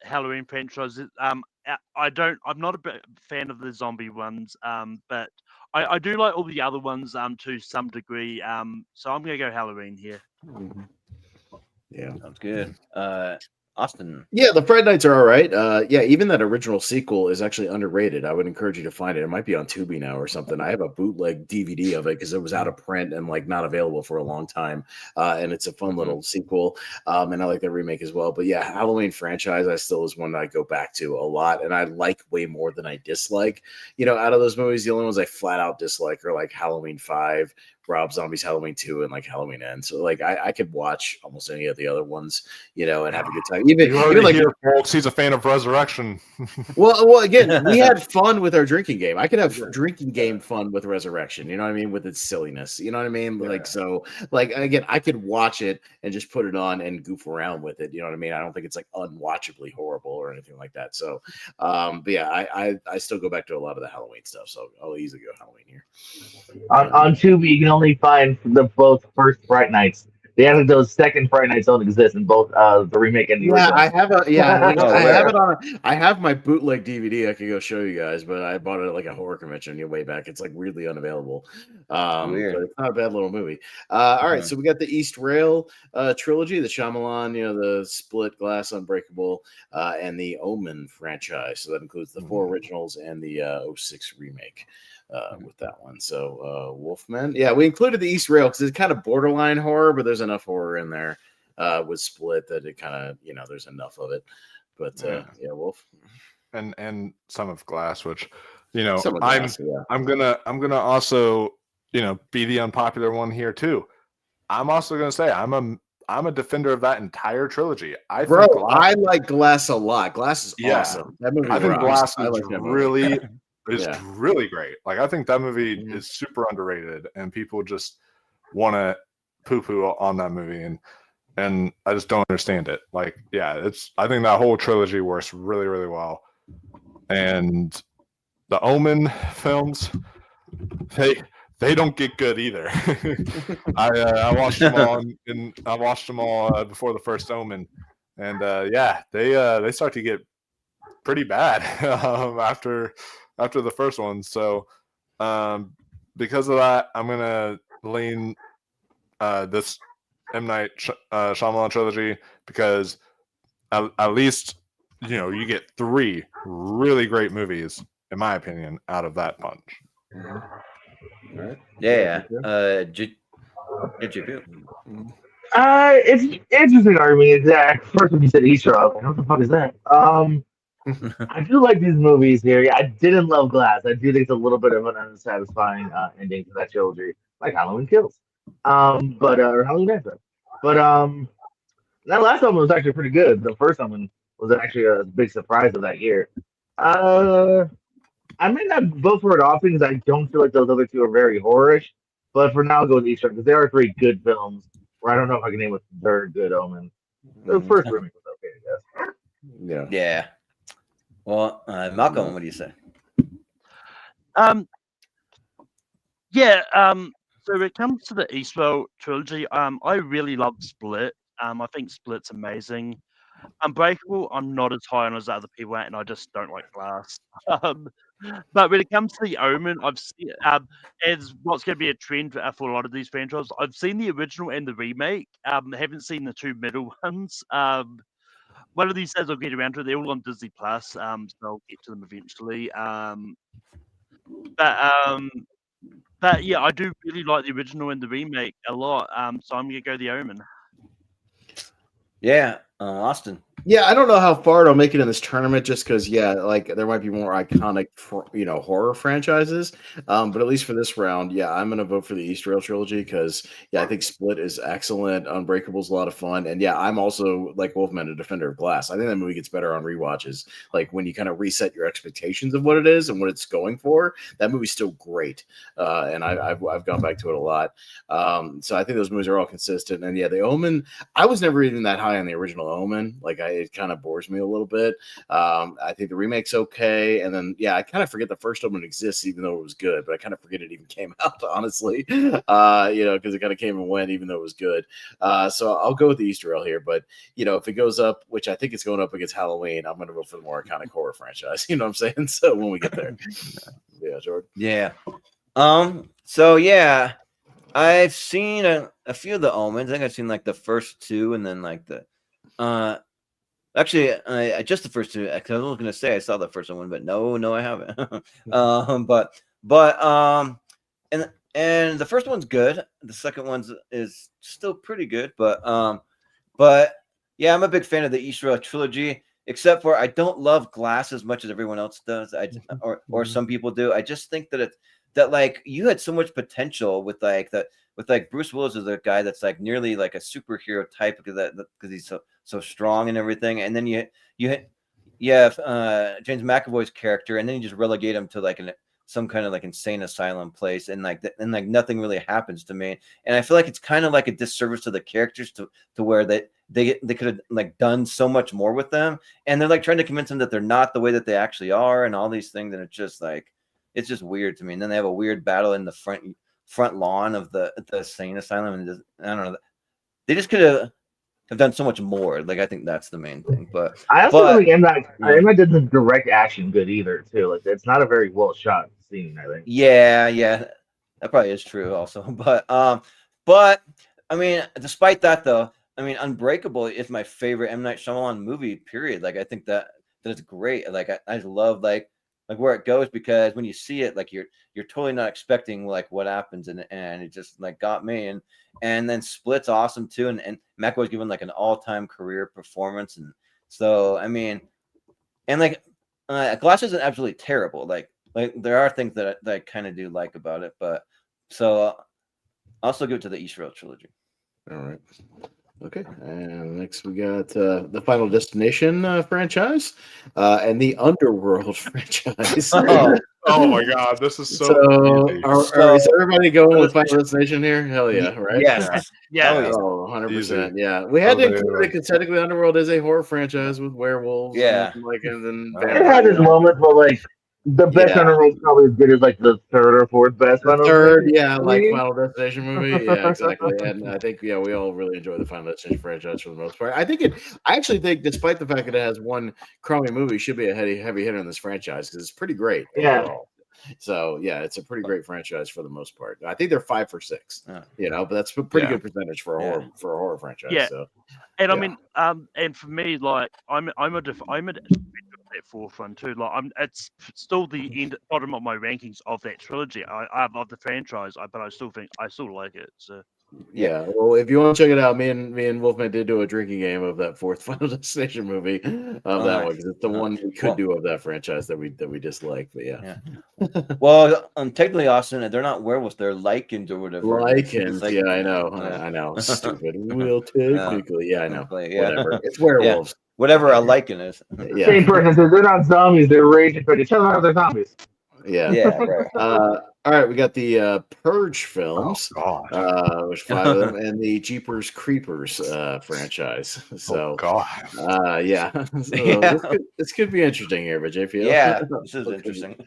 Speaker 16: Halloween franchise. I'm not a big fan of the zombie ones, but I do like all the other ones to some degree. So I'm gonna go Halloween here.
Speaker 15: Yeah,
Speaker 14: sounds good. Austin.
Speaker 15: Yeah, the Friday Nights are all right. Even that original sequel is actually underrated. I would encourage you to find it. It might be on Tubi now or something. I have a bootleg DVD of it because it was out of print and like not available for a long time. And it's a fun little sequel. And I like the remake as well. But yeah, Halloween franchise, I still is one that I go back to a lot, and I like way more than I dislike. Out of those movies, the only ones I flat out dislike are like Halloween 5, Rob Zombie's Halloween 2, and like Halloween Ends. So like I could watch almost any of the other ones, and have a good time. Even like
Speaker 18: here, folks, he's a fan of Resurrection.
Speaker 15: well, again, we had fun with our drinking game. I could have drinking game fun with Resurrection. You know what I mean? With its silliness. You know what I mean? Like so, like again, I could watch it and just put it on and goof around with it. You know what I mean? I don't think it's like unwatchably horrible or anything like that. So, but yeah, I still go back to a lot of the Halloween stuff. So I'll easily go Halloween here.
Speaker 17: On Tubi, you can only find both first Fright Nights. The other those second Friday Nights don't exist in both the remake and the original.
Speaker 15: I have my bootleg DVD. I could go show you guys, but I bought it at like a horror convention way back. It's like weirdly unavailable. But it's not a bad little movie. All right, so we got the East Rail trilogy, the Shyamalan, the Split, Glass, Unbreakable, and the Omen franchise. So that includes the 4 originals and the 06 remake. With that one. So Wolfman. Yeah, we included the East Rail because it's kind of borderline horror, but there's enough horror in there with Split that it kind of, there's enough of it. But Wolf.
Speaker 18: And some of Glass, which, I'm gonna also, be the unpopular one here too. I'm also gonna say I'm a defender of that entire trilogy. I
Speaker 15: like Glass a lot. Glass is awesome. That movie
Speaker 18: I think Glass is
Speaker 15: really
Speaker 18: really great. Like I think that movie is super underrated, and people just want to poo-poo on that movie, and I just don't understand it. Like, yeah, I think that whole trilogy works really, really well. And the Omen films, they don't get good either. I watched them all, and I watched them all before the first Omen, and yeah, they start to get pretty bad after the first one. So because of that, I'm gonna lean this M. Night Shyamalan trilogy, because at least you get 3 really great movies, in my opinion, out of that bunch.
Speaker 15: All right.
Speaker 14: Yeah.
Speaker 17: It's interesting argument. Exact. First when you said Easter, I was like, what the fuck is that? I do like these movies here. I didn't love Glass. I do think it's a little bit of an unsatisfying ending to that trilogy, like Halloween Kills, or Halloween Vampire. But that last one was actually pretty good. The first one was actually a big surprise of that year. I may not vote for it often because I don't feel like those other 2 are very horrorish. But for now, I'll go with Easter because there are 3 good films. Where I don't know if I can name a third good Omen. The first remake was okay, I guess.
Speaker 15: Yeah.
Speaker 14: Yeah. Well, Malcolm, what do you say?
Speaker 16: Yeah. So when it comes to the Eastwell trilogy, I really love Split. I think Split's amazing. Unbreakable, I'm not as high on as other people, and I just don't like Glass. But when it comes to the Omen, I've seen as what's going to be a trend for a lot of these franchises. I've seen the original and the remake. Haven't seen the 2 middle ones. One of these days I'll get around to it. They're all on Disney Plus, so I'll get to them eventually. But yeah, I do really like the original and the remake a lot. So I'm gonna go the Omen.
Speaker 14: Yeah, Austin.
Speaker 15: Yeah, I don't know how far it'll make it in this tournament, just because, yeah, like there might be more iconic, horror franchises. But at least for this round, yeah, I'm gonna vote for the Eastrail trilogy because, yeah, I think Split is excellent. Unbreakable's a lot of fun, and yeah, I'm also like Wolfman, a defender of Glass. I think that movie gets better on rewatches. Like when you kind of reset your expectations of what it is and what it's going for, that movie's still great. And I've gone back to it a lot. So I think those movies are all consistent. And yeah, the Omen, I was never even that high on the original Omen. Like it kind of bores me a little bit. I think the remake's okay, and then yeah, I kind of forget the first Omen exists, even though it was good. But I kind of forget it even came out, honestly. Because it kind of came and went, even though it was good. So I'll go with the Easter egg here. But if it goes up, which I think it's going up against Halloween, I'm going to vote for the more iconic horror franchise. You know what I'm saying? So when we get there, yeah, Jordan.
Speaker 14: Yeah. So yeah, I've seen a few of the Omens. I think I've seen like the first 2, and then like the actually, I just the first 2. I was going to say I saw the first one, but no, I haven't. And the first one's good. The second one's is still pretty good, but yeah, I'm a big fan of the Eastrail trilogy. Except for I don't love Glass as much as everyone else does. Or some people do. I just think that like you had so much potential with like that. With like Bruce Willis is a guy that's like nearly like a superhero type because he's so strong and everything, and then you have James McAvoy's character, and then you just relegate him to like some kind of like insane asylum place, and like nothing really happens to me, and I feel like it's kind of like a disservice to the characters to where they could have like done so much more with them, and they're like trying to convince them that they're not the way that they actually are, and all these things, and it's just weird to me. And then they have a weird battle in the front lawn of the insane asylum, and I don't know, they just could have done so much more. Like I think that's the main thing. But
Speaker 17: I also think M. Night didn't direct action good either, too. Like it's not a very well shot scene, I think.
Speaker 14: Yeah, that probably is true also. But I mean, despite that though, I mean, Unbreakable is my favorite M. Night Shyamalan movie. Period. Like I think that it's great. Like I love like where it goes, because when you see it, like you're totally not expecting like what happens, and it just like got me. And then Split's awesome too, and McAvoy's given like an all-time career performance, and so I mean, and like Glass isn't absolutely terrible. Like there are things that I kind of do like about it, but so I'll also give it to the Eastrail trilogy.
Speaker 15: All right. Okay, and next we got the Final Destination franchise and the Underworld franchise.
Speaker 18: Oh my god, this is so.
Speaker 15: Is everybody going with Final Destination here? Hell yeah, right?
Speaker 14: Yes.
Speaker 16: Yeah.
Speaker 15: Oh, 100%.
Speaker 18: Easy.
Speaker 15: Yeah. We had to
Speaker 18: Totally
Speaker 15: include it because technically Underworld is a horror franchise with werewolves.
Speaker 14: Yeah.
Speaker 15: And then
Speaker 17: It had its moments, but like the best
Speaker 15: Yeah.
Speaker 17: Underworld's probably as good as like the third or fourth best.
Speaker 15: The
Speaker 17: Final
Speaker 15: third,
Speaker 17: Destination
Speaker 15: like
Speaker 17: movie.
Speaker 15: Final Destination movie. Yeah, exactly. And I think, we all really enjoy the Final Destination franchise for the most part. I actually think, despite the fact that it has one crummy movie, should be a heavy hitter in this franchise because it's pretty great overall. So yeah, it's a pretty great franchise for the most part. I think they're 5 for 6, but that's a pretty good percentage for a horror franchise.
Speaker 16: Yeah.
Speaker 15: So,
Speaker 16: and I mean, and for me, like I'm a that fourth one too. Like it's still the bottom of my rankings of that trilogy. I love the franchise, but I still like it. So.
Speaker 15: Yeah, well, if you want to check it out, me and Wolfman did do a drinking game of that fourth Final Destination movie of that one because it's the one we could do of that franchise that we dislike. But yeah.
Speaker 14: Well, technically, Austin, they're not werewolves; they're lichens or whatever.
Speaker 15: Lichens, I know, stupid. Well, technically, I know. Whatever, it's werewolves.
Speaker 14: Whatever a lichen is.
Speaker 15: Yeah.
Speaker 17: Same person says they're not zombies; they're raging for each other. They're zombies.
Speaker 15: Yeah.
Speaker 14: Right.
Speaker 15: All right, we got the Purge films, which 5 of them, and the Jeepers Creepers franchise. So, this could be interesting here, but JP.
Speaker 14: Yeah, this is interesting.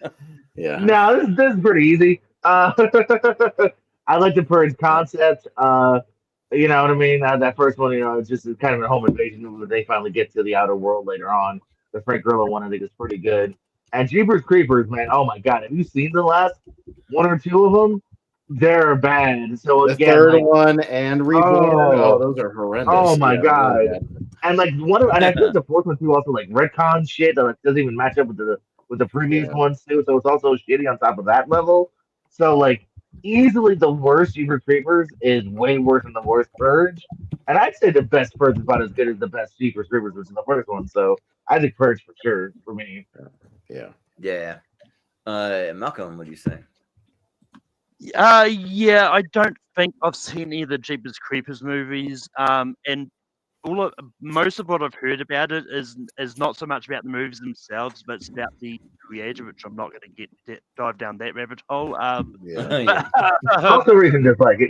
Speaker 15: Yeah.
Speaker 17: No, this is pretty easy. I like the Purge concept. You know what I mean? That first one, it's just kind of a home invasion where they finally get to the outer world later on. The Frank Grillo one, I think, is pretty good. And Jeepers Creepers, man, oh my god, have you seen the last 1 or 2 of them? They're bad. So
Speaker 15: the
Speaker 17: again,
Speaker 15: third one and Reborn, those are horrendous.
Speaker 17: Oh my god! And like and I think the fourth one too also like retcon shit that doesn't even match up with the previous ones too. So it's also shitty on top of that level. So like easily the worst Jeepers Creepers is way worse than the worst Purge. And I'd say the best Purge is about as good as the best Jeepers Creepers, which is the first one. So I think Purge for sure for me.
Speaker 14: Yeah. Malcolm, what do you say?
Speaker 16: Yeah, I don't think I've seen any of the Jeepers Creepers movies. And most of what I've heard about it is not so much about the movies themselves, but it's about the creator, which I'm not going to dive down that rabbit hole.
Speaker 17: That's the reason to like it,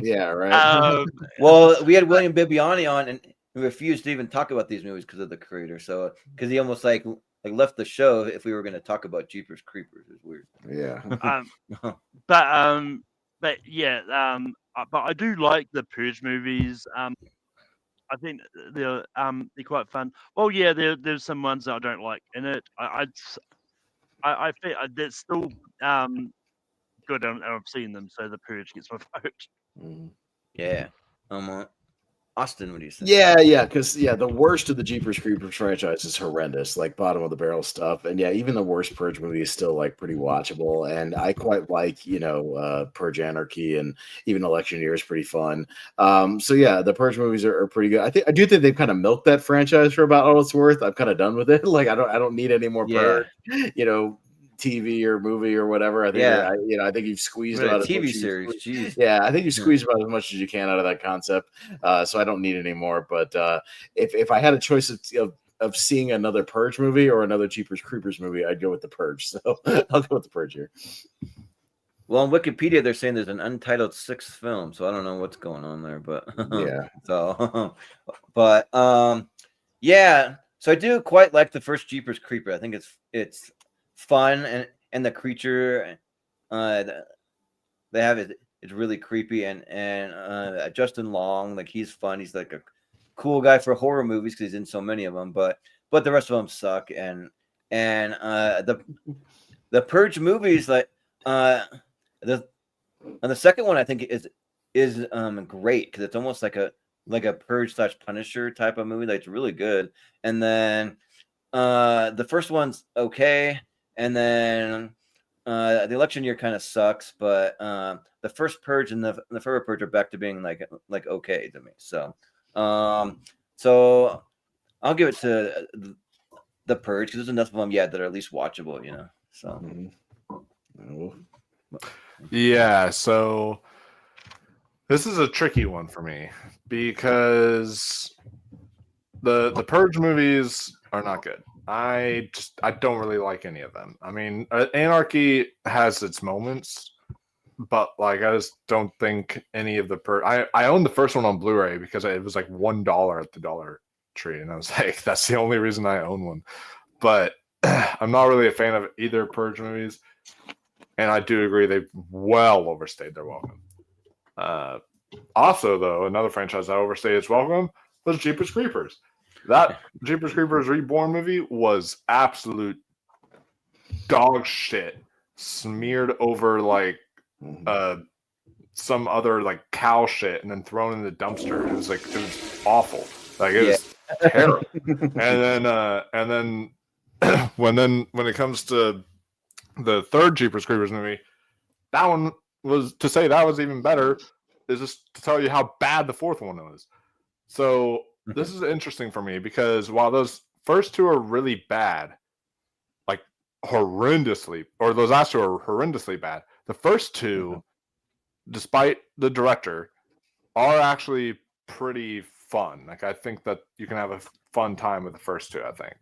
Speaker 15: yeah, right.
Speaker 14: Well, we had William Bibiani on, and he refused to even talk about these movies because of the creator. So, because he almost like left the show if we were going to talk about Jeepers Creepers. It's weird.
Speaker 15: Yeah.
Speaker 16: But I do like the Purge movies. I think they're quite fun. Well, yeah, there's some ones that I don't like in it. I think that's still good. I've seen them, so the Purge gets my vote.
Speaker 14: Yeah. Austin, what do you say?
Speaker 15: Yeah, because the worst of the Jeepers Creepers franchise is horrendous, like bottom of the barrel stuff, and even the worst Purge movie is still like pretty watchable, and I quite like Purge Anarchy, and even Election Year is pretty fun. The Purge movies are pretty good. I do think they've kind of milked that franchise for about all it's worth. I'm kind of done with it. Like I don't need any more Purge. TV or movie or whatever. I think I think you've squeezed about a
Speaker 14: TV series. Jeez.
Speaker 15: Yeah, I think you squeezed about as much as you can out of that concept. So I don't need any more. But if I had a choice of seeing another Purge movie or another Jeepers Creepers movie, I'd go with the Purge. So I'll go with the Purge here.
Speaker 14: Well, on Wikipedia, they're saying there's an untitled 6th film, so I don't know what's going on there, but
Speaker 15: yeah.
Speaker 14: So, but so I do quite like the first Jeepers Creeper. I think it's fun and the creature they have it's really creepy and Justin Long, like he's fun. He's like a cool guy for horror movies because he's in so many of them, but the rest of them suck. And the Purge movies, like the second one I think is great because it's almost like a Purge / Punisher type of movie. Like it's really good. And then the first one's okay. And then the Election Year kind of sucks, but the first Purge and the third Purge are back to being like okay to me. So so I'll give it to the Purge because there's enough of them that are at least watchable, So
Speaker 18: yeah, so this is a tricky one for me because the Purge movies are not good. I don't really like any of them. I mean, Anarchy has its moments, but like I just don't think any of the I owned the first one on Blu-ray because it was like $1 at the Dollar Tree, and I was like, that's the only reason I own one. But I'm not really a fan of either Purge movies, and I do agree they've well overstayed their welcome. Also, though, another franchise that overstayed its welcome was Jeepers Creepers. That Jeepers Creepers Reborn movie was absolute dog shit, smeared over like some other like cow shit and then thrown in the dumpster. It was awful. Like it was terrible. And then when it comes to the third Jeepers Creepers movie, that one was to say that was even better is just to tell you how bad the fourth one was. So this is interesting for me because while those first two are really bad, like horrendously, or those last two are horrendously bad, the first two, despite the director, are actually pretty fun. Like I think that you can have a fun time with the first two, I think.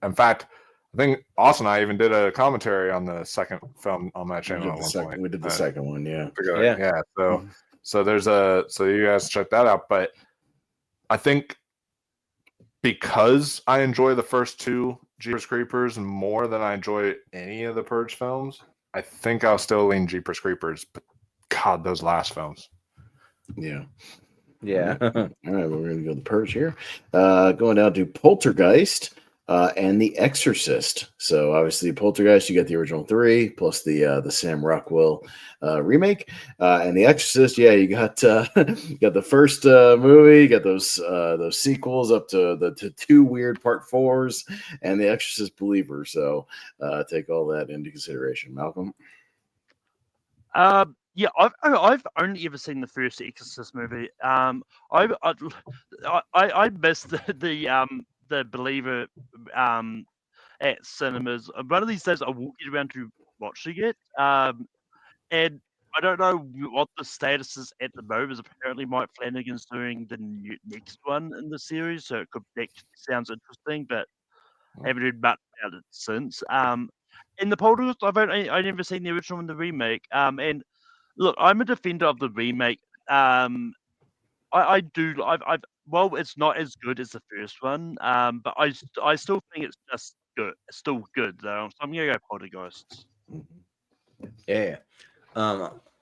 Speaker 18: In fact, I think Austin and I even did a commentary on the second film on that channel at one point.
Speaker 15: We did the second one, yeah.
Speaker 18: So you guys check that out. But I think because I enjoy the first two Jeepers Creepers more than I enjoy any of the Purge films, I think I'll still lean Jeepers Creepers. But God, those last films.
Speaker 15: Yeah.
Speaker 14: Yeah.
Speaker 15: All right, well, we're going to go to the Purge here. Going down to Poltergeist and The Exorcist. So obviously Poltergeist, you got the original three plus the Sam Rockwell remake, and The Exorcist. Yeah, you got the first movie, you got those sequels up to the two weird part fours, and The Exorcist Believer. So take all that into consideration, Malcolm.
Speaker 16: Yeah, I've only ever seen the first Exorcist movie. I missed the Believer at cinemas. One of these days I will get around to watching it. And I don't know what the status is at the moment. Apparently Mike Flanagan's doing the next one in the series, so that sounds interesting, but I haven't heard much about it since. In the Poltergeist, I've never seen the original and the remake. And look, I'm a defender of the remake. Well, it's not as good as the first one, but I still think it's just good. It's still good though. So I'm gonna go Poltergeists.
Speaker 14: Yeah.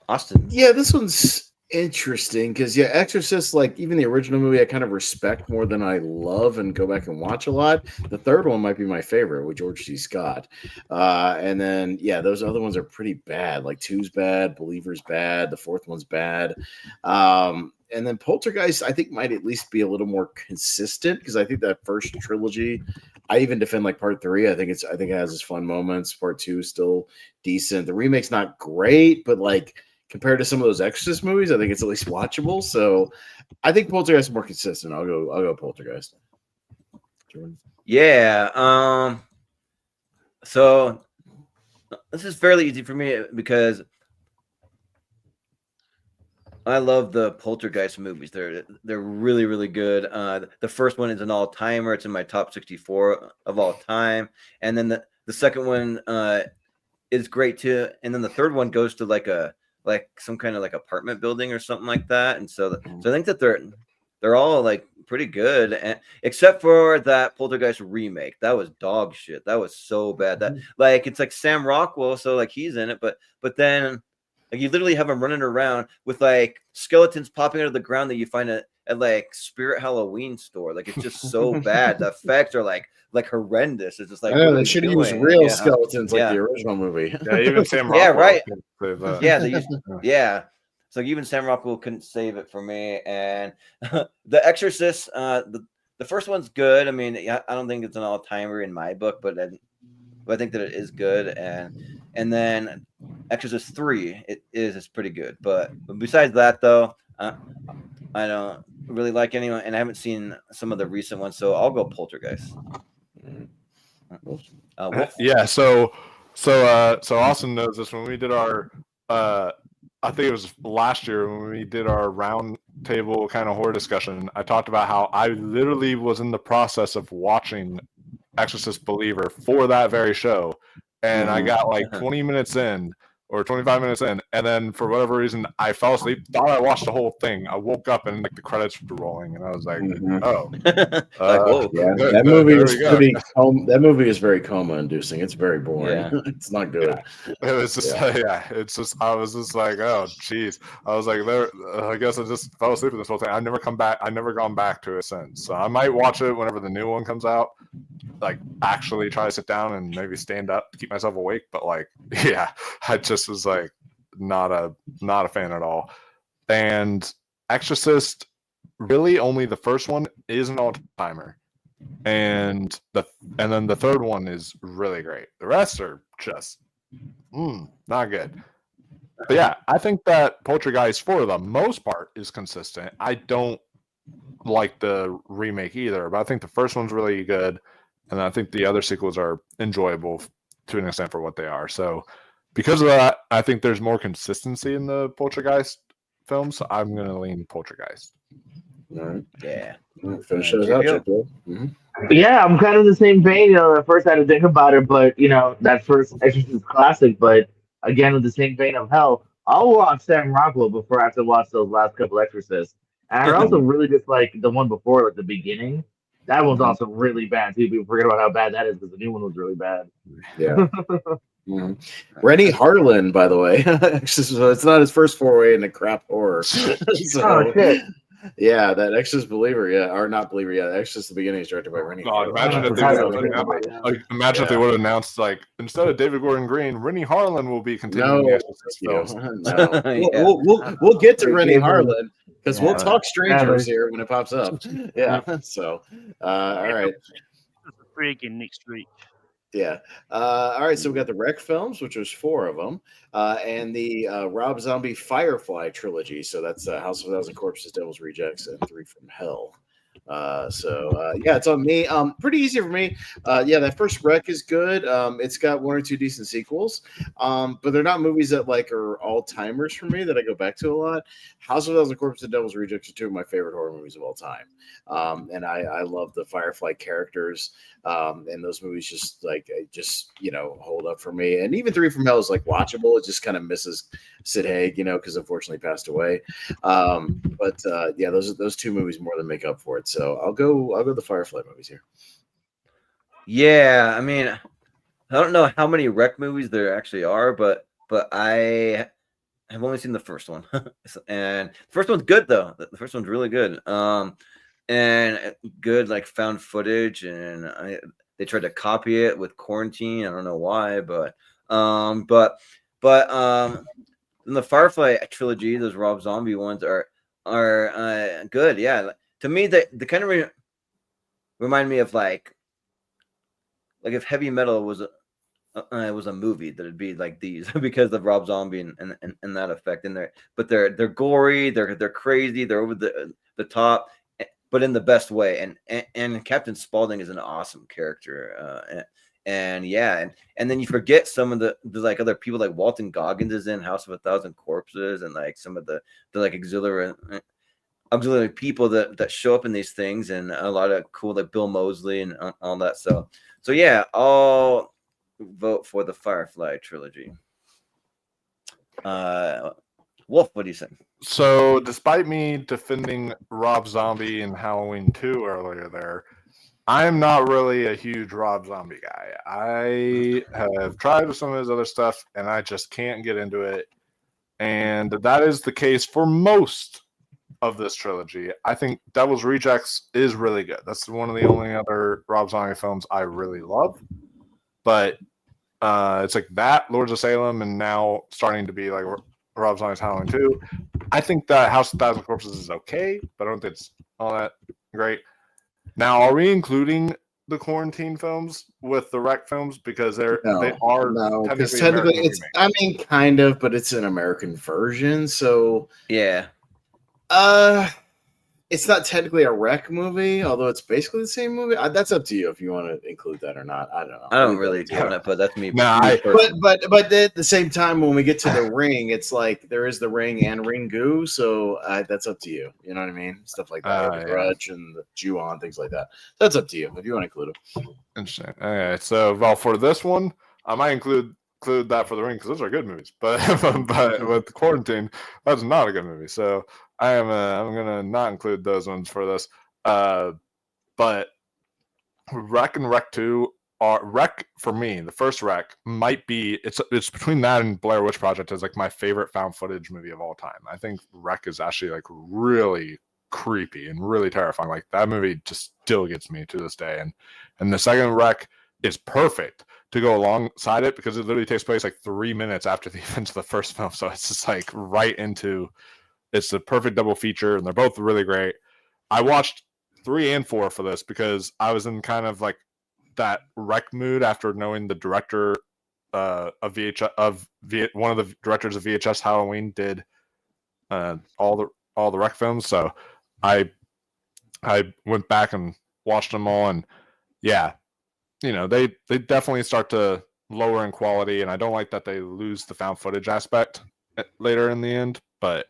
Speaker 14: Austin.
Speaker 15: Yeah, this one's interesting because Exorcist, like even the original movie, I kind of respect more than I love and go back and watch a lot. The third one might be my favorite with George C. Scott, and then those other ones are pretty bad. Like two's bad, Believer's bad, the fourth one's bad, and then Poltergeist I think might at least be a little more consistent because I think that first trilogy, I even defend like part three. I think it has its fun moments. Part two is still decent. The remake's not great, but like compared to some of those Exorcist movies, I think it's at least watchable. So I think Poltergeist is more consistent. I'll go Poltergeist. Jordan?
Speaker 14: Yeah. So this is fairly easy for me because I love the Poltergeist movies. They're really, really good. The first one is an all-timer. It's in my top 64 of all time. And then the second one is great too. And then the third one goes to like some kind of like apartment building or something like that. And so I think that they're all like pretty good, and except for that Poltergeist remake. That was dog shit. That was so bad. That like it's like Sam Rockwell, so like he's in it, but then like you literally have him running around with like skeletons popping out of the ground that you find at like Spirit Halloween store. Like it's just so bad. The effects are like horrendous. It's just like,
Speaker 15: I know they should have used real skeletons like the original movie.
Speaker 18: Yeah, even Sam Rockwell.
Speaker 14: Yeah, right.
Speaker 18: Yeah,
Speaker 14: they used, So even Sam Rockwell couldn't save it for me. And The Exorcist, the first one's good. I mean, I don't think it's an all-timer in my book, but I think that it is good. And then Exorcist 3, it's pretty good. But besides that, though, I don't really like anyone, and I haven't seen some of the recent ones, so I'll go Poltergeist.
Speaker 18: Yeah. So Austin knows this. When we did our, I think it was last year when we did our round table kind of horror discussion, I talked about how I literally was in the process of watching Exorcist Believer for that very show, and I got like 20 minutes in or 25 minutes in, and then for whatever reason I fell asleep. Thought I watched the whole thing. I woke up and like the credits were rolling, and I was like, "Oh,
Speaker 14: whoa."
Speaker 15: Yeah, that movie is pretty. That movie is very coma-inducing. It's very boring.
Speaker 14: Yeah.
Speaker 15: It's not good.
Speaker 18: It was just it's just I was just like, oh geez. I was like, I guess I just fell asleep in this whole thing. I've never come back. I've never gone back to it since. So I might watch it whenever the new one comes out. Like actually try to sit down and maybe stand up to keep myself awake. But like, yeah, I just was like not a fan at all. And Exorcist, really only the first one is an all-timer. And then the third one is really great. The rest are just not good. But yeah, I think that Poltergeist for the most part is consistent. I don't like the remake either, but I think the first one's really good, and I think the other sequels are enjoyable to an extent for what they are. So because of that, I think there's more consistency in the Poltergeist films. So I'm going to lean Poltergeist.
Speaker 15: All right.
Speaker 14: Yeah.
Speaker 15: Finish those out, Jeff.
Speaker 17: Yeah, I'm kind of in the same vein. At first I had to think about it, but that first Exorcist classic. But again, with the same vein of hell, I'll watch Sam Rockwell before I have to watch those last couple Exorcists. And I also really dislike the one before, like the beginning. That one's also really bad too. People forget about how bad that is because the new one was really bad.
Speaker 15: Yeah. Rennie Harlan, by the way. So it's not his first foray into crap horror.
Speaker 17: Oh shit.
Speaker 15: Yeah, that Exorcist Believer, or not Believer, the Exorcist the Beginning is directed by Rennie.
Speaker 18: Imagine if they would have announced like instead of David Gordon Green, Rennie Harlan will be continuing the Exorcist films.
Speaker 15: No. We'll get to Rennie Harlan because we'll talk Strangers here when it pops up. Yeah. So all right.
Speaker 16: Free again next week.
Speaker 15: Yeah. All right. So we got the Wreck films, which was 4 of them, and the Rob Zombie Firefly trilogy. So that's House of a Thousand Corpses, Devil's Rejects, and 3 from Hell. Yeah, it's on me. Pretty easy for me. Yeah, that first Wreck is good. It's got 1 or 2 decent sequels, but they're not movies that like are all timers for me that I go back to a lot. House of a Thousand Corpses and Devil's Rejects are 2 of my favorite horror movies of all time, and I love the Firefly characters. And those movies just hold up for me. And even 3 from Hell is like watchable. It just kind of misses Sid Haig, because unfortunately passed away. But yeah, those 2 movies more than make up for it. So I'll go the Firefly movies here.
Speaker 14: Yeah, I mean, I don't know how many Wreck movies there actually are, but I have only seen the first one, and the first one's good though. The first one's really good. And good like found footage, and they tried to copy it with Quarantine. I don't know why, but in the Firefly trilogy, those Rob Zombie ones are good. Yeah, to me they kind of remind me of like if Heavy Metal was a movie, that it'd be like these because of Rob Zombie and that effect in there. But they're gory, they're crazy, they're over the top, but in the best way. And Captain Spaulding is an awesome character. And then you forget some of the like other people, like Walton Goggins is in House of a Thousand Corpses, and like some of the like auxiliary people that show up in these things, and a lot of cool like Bill Moseley and all that. So yeah, I'll vote for the Firefly trilogy. Wolf, what do you think?
Speaker 18: So, despite me defending Rob Zombie in Halloween 2 earlier there, I'm not really a huge Rob Zombie guy. I have tried some of his other stuff, and I just can't get into it. And that is the case for most of this trilogy. I think Devil's Rejects is really good. That's one of the only other Rob Zombie films I really love. But it's like that, Lords of Salem, and now starting to be like Rob Zombie's Halloween 2. I think that House of 1,000 Corpses is okay, but I don't think it's all that great. Now, are we including the Quarantine films with the Wreck films? Because they are
Speaker 15: technically it's kind of, but it's an American version. So
Speaker 14: yeah.
Speaker 15: it's not technically a Wreck movie, although it's basically the same movie. That's up to you if you want to include that or not. I don't know.
Speaker 14: I don't really count it, but that's me.
Speaker 15: But at the same time, when we get to the ring, it's like there is the ring and Ringu, so that's up to you. You know what I mean? Stuff like that, the Grudge and the Ju-on, things like that. That's up to you if you want to include them.
Speaker 18: Interesting. Okay, so well, for this one, I might include that for the ring because those are good movies. But with Quarantine, that's not a good movie. So I'm gonna not include those ones for this. But Wreck and Wreck 2 are Wreck for me. The first Wreck might be it's between that and Blair Witch Project is like my favorite found footage movie of all time. I think Wreck is actually like really creepy and really terrifying. Like that movie just still gets me to this day. And the second Wreck is perfect to go alongside it because it literally takes place like 3 minutes after the events of the first film. So it's just like right into it's the perfect double feature, and they're both really great. I watched 3 and 4 for this because I was in kind of like that Wreck mood after knowing the director one of the directors of VHS Halloween did all the Wreck films. So I went back and watched them all, and yeah, you know, they definitely start to lower in quality, and I don't like that they lose the found footage aspect later in the end, but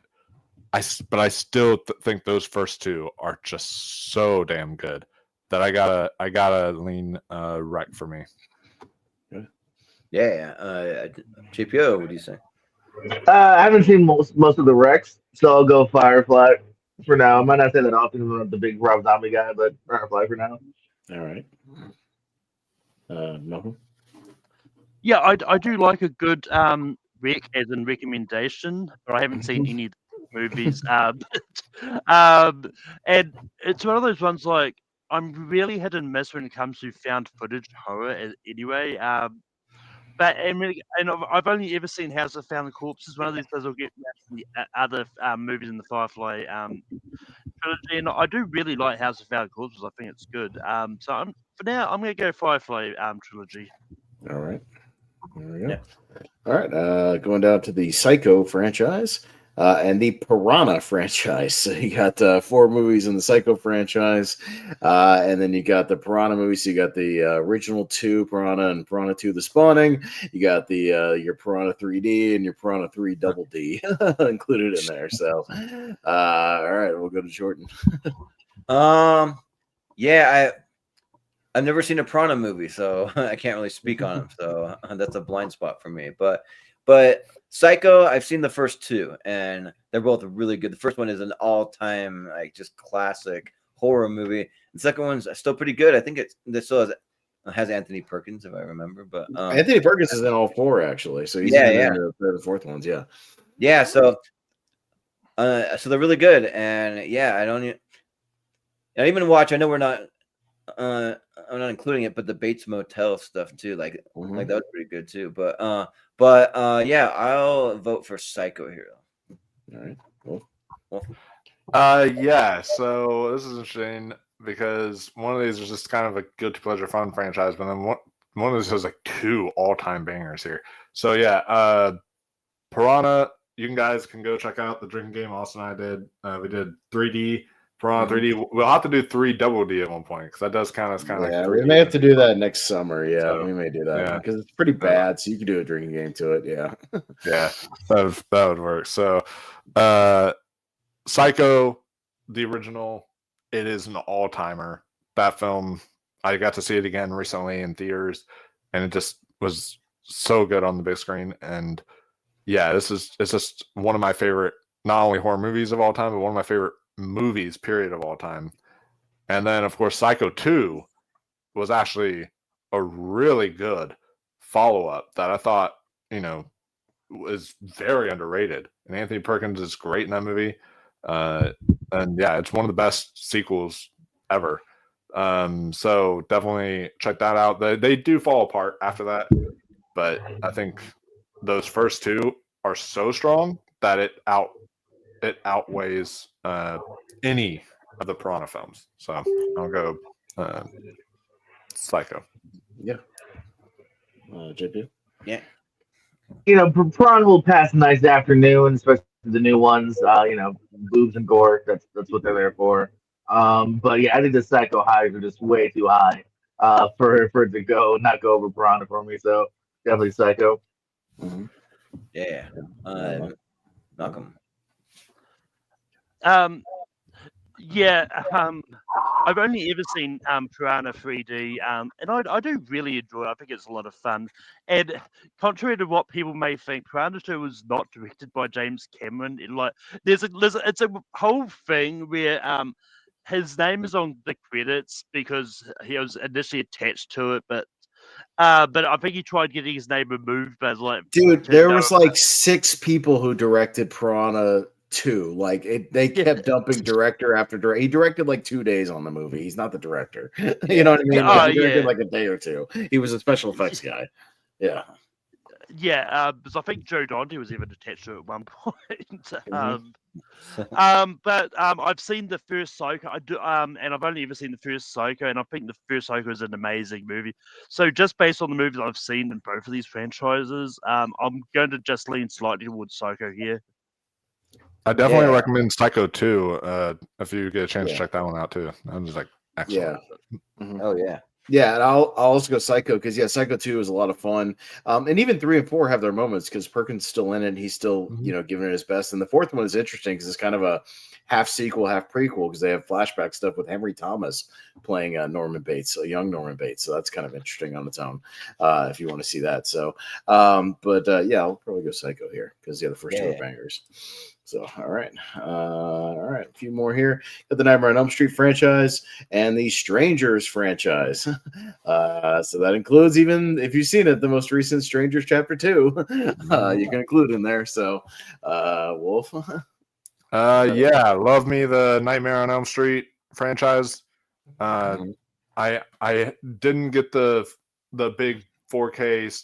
Speaker 18: I still think those first 2 are just so damn good that I gotta lean Wreck for me.
Speaker 14: Yeah. JPO, what do you say?
Speaker 17: I haven't seen most of the Wrecks, so I'll go Firefly for now. I might not say that often because I'm not the big Rob Zombie guy, but Firefly for now.
Speaker 15: All right. No.
Speaker 16: Yeah, I do like a good rec as in recommendation, but I haven't seen any of the movies. And it's one of those ones like I'm really hit and miss when it comes to found footage horror anyway. But I've only ever seen House of Found Corpses. One of these days I'll get the other movies in the Firefly trilogy, and I do really like House of Found Corpses. I think it's good. So for now, I'm going to go Firefly trilogy.
Speaker 15: All right. There we go. Yeah. All right. Going down to the Psycho franchise and the Piranha franchise. So you got 4 movies in the Psycho franchise, and then you got the Piranha movies. So you got the original 2 Piranha and Piranha 2 The Spawning. You got the your Piranha 3D and your Piranha 3 Double D included in there. So all right, we'll go to Jordan.
Speaker 14: Yeah, I've never seen a Piranha movie, so I can't really speak on them. So that's a blind spot for me. But Psycho, I've seen the first 2, and they're both really good. The first one is an all-time, like, just classic horror movie. The second one's still pretty good. I think it still has Anthony Perkins, if I remember. But
Speaker 15: Anthony Perkins is in all 4 actually. So he's in the 3rd and 4th ones. Yeah.
Speaker 14: Yeah. So they're really good, and yeah, I even watch. I know we're not. I'm not including it, but the Bates Motel stuff too, like that was pretty good too. But yeah, I'll vote for Psycho here.
Speaker 15: All right, cool.
Speaker 18: Yeah. So this is interesting because one of these is just kind of a guilty pleasure fun franchise, but then one of these has like 2 all-time bangers here. So yeah, Piranha. You guys can go check out the drinking game Austin and I did. We did 3D. Piranha 3D. We'll have to do 3 double D at one point because that does count as kind of like 3D.
Speaker 15: We may have to do that next summer. Yeah,
Speaker 18: so,
Speaker 15: we may do that because it's pretty bad. So you can do a drinking game to it. Yeah,
Speaker 18: yeah, that would work. So, Psycho, the original, it is an all timer. That film, I got to see it again recently in theaters, and it just was so good on the big screen. And yeah, it's just one of my favorite, not only horror movies of all time, but one of my favorite movies period of all time. And then of course Psycho 2 was actually a really good follow-up that I thought, you know, was very underrated, and Anthony Perkins is great in that movie. And yeah, it's one of the best sequels ever. So definitely check that out. They do fall apart after that, but I think those first 2 are so strong that it outweighs any of the Piranha films. So I'll go Psycho.
Speaker 15: Yeah. JP?
Speaker 14: Yeah.
Speaker 17: You know, Piranha will pass a nice afternoon, especially the new ones. Boobs and gore. That's what they're there for. But yeah, I think the Psycho highs are just way too high for it to not go over Piranha for me. So definitely Psycho.
Speaker 14: Mm-hmm. Yeah. Malcolm.
Speaker 16: Yeah, I've only ever seen Piranha 3D, and I do really enjoy it. I think it's a lot of fun. And contrary to what people may think, Piranha 2 was not directed by James Cameron. It's a whole thing where his name is on the credits because he was initially attached to it, but I think he tried getting his name removed. But
Speaker 15: dude, there was like 6 people who directed Piranha 2. They kept dumping director after director. He directed like 2 days on the movie. He's not the director. You know what I mean? He directed like a day or two. He was a special effects guy. Yeah.
Speaker 16: Yeah, because I think Joe Dante was even attached to it at one point. But I've seen the first Psycho. And I've only ever seen the first Psycho, and I think the first Psycho is an amazing movie. So just based on the movies I've seen in both of these franchises, I'm going to just lean slightly towards Psycho here.
Speaker 18: I definitely recommend Psycho 2 if you get a chance to check that one out too. I'm just like, excellent.
Speaker 15: Yeah. Mm-hmm.
Speaker 14: Oh yeah.
Speaker 15: Yeah, and I'll also go Psycho because Psycho 2 is a lot of fun. And even 3 and 4 have their moments because Perkins still in it. And he's still, giving it his best. And the 4th one is interesting because it's kind of a half sequel, half prequel because they have flashback stuff with Henry Thomas playing Norman Bates, a young Norman Bates. So that's kind of interesting on its own if you want to see that. So, I'll probably go Psycho here because the first 2 are bangers. So, all right. A few more here. Got the Nightmare on Elm Street franchise and the Strangers franchise. So that includes, even if you've seen it, the most recent Strangers Chapter 2. You can include in there. So, Wolf.
Speaker 18: Love me the Nightmare on Elm Street franchise. I didn't get the big 4K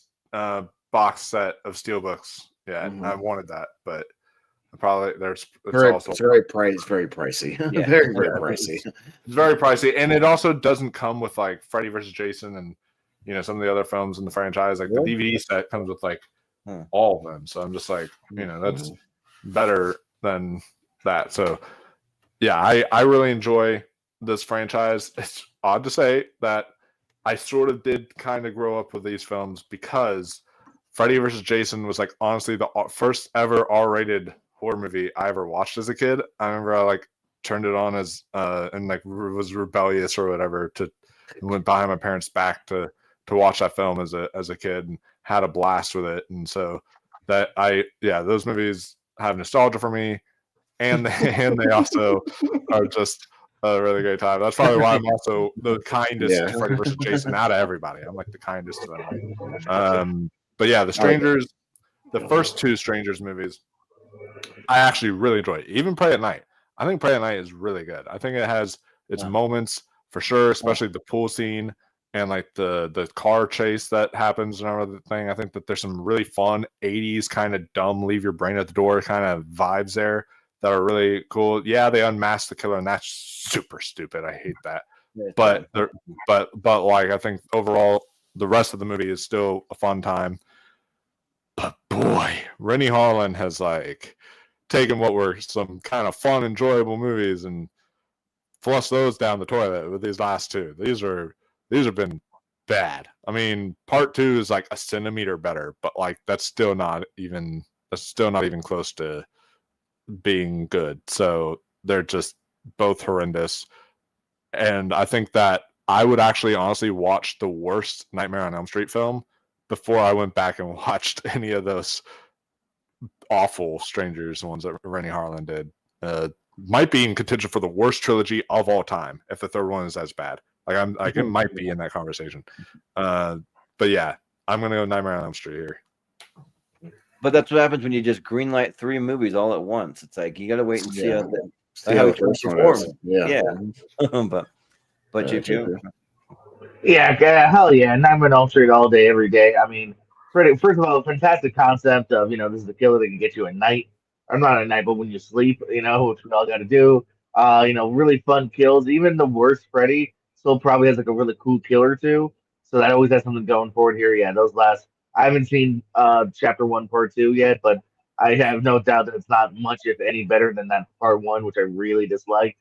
Speaker 18: box set of steelbooks yet. I wanted that, but probably it's very
Speaker 15: pricey.
Speaker 18: Yeah.
Speaker 15: very pricey.
Speaker 18: It's very pricey, and it also doesn't come with like Freddy vs. Jason and some of the other films in the franchise. Like the DVD set comes with like all of them. So I'm just like, that's better than that. So yeah, I really enjoy this franchise. It's odd to say that I sort of did kind of grow up with these films because Freddy vs. Jason was like honestly the first ever R-rated horror movie I ever watched as a kid. I remember I like turned it on as and like was rebellious or whatever and went behind my parents' back to watch that film as a kid and had a blast with it. And so that those movies have nostalgia for me, and they also are just a really great time. That's probably why I'm also the kindest Freddy vs. Jason out of everybody. I'm like the kindest to them. But yeah, the Strangers, the first 2 Strangers movies, I actually really enjoy it. Even Pray at Night. I think Pray at Night is really good. I think it has its moments for sure, especially the pool scene and like the car chase that happens and everything. I think that there's some really fun 80s kind of dumb, leave your brain at the door kind of vibes there that are really cool. Yeah, they unmask the killer, and that's super stupid. I hate that. But like I think overall the rest of the movie is still a fun time. But boy, Rennie Harlan has like taken what were some kind of fun, enjoyable movies and flushed those down the toilet with these last 2. These have been bad. I mean, part 2 is like a centimeter better, but like that's still not even close to being good. So they're just both horrendous. And I think that I would actually honestly watch the worst Nightmare on Elm Street film before I went back and watched any of those awful Strangers, the ones that Rennie Harlan did. Might be in contention for the worst trilogy of all time if the third one is as bad. Like it might be in that conversation. But yeah, I'm gonna go Nightmare on Elm Street here.
Speaker 14: But that's what happens when you just greenlight 3 movies all at once. It's like you gotta wait and see how it performs. Yeah. But you too.
Speaker 17: Yeah, hell yeah. Nightmare on Elm Street all day, every day. I mean, first of all, fantastic concept of, this is a killer that can get you at night. Or not at night, but when you sleep, which we all got to do. Really fun kills. Even the worst Freddy still probably has like a really cool kill or two. So that always has something going for it here. Yeah, those last, I haven't seen Chapter 1, Part 2 yet, but I have no doubt that it's not much, if any, better than that part one, which I really disliked.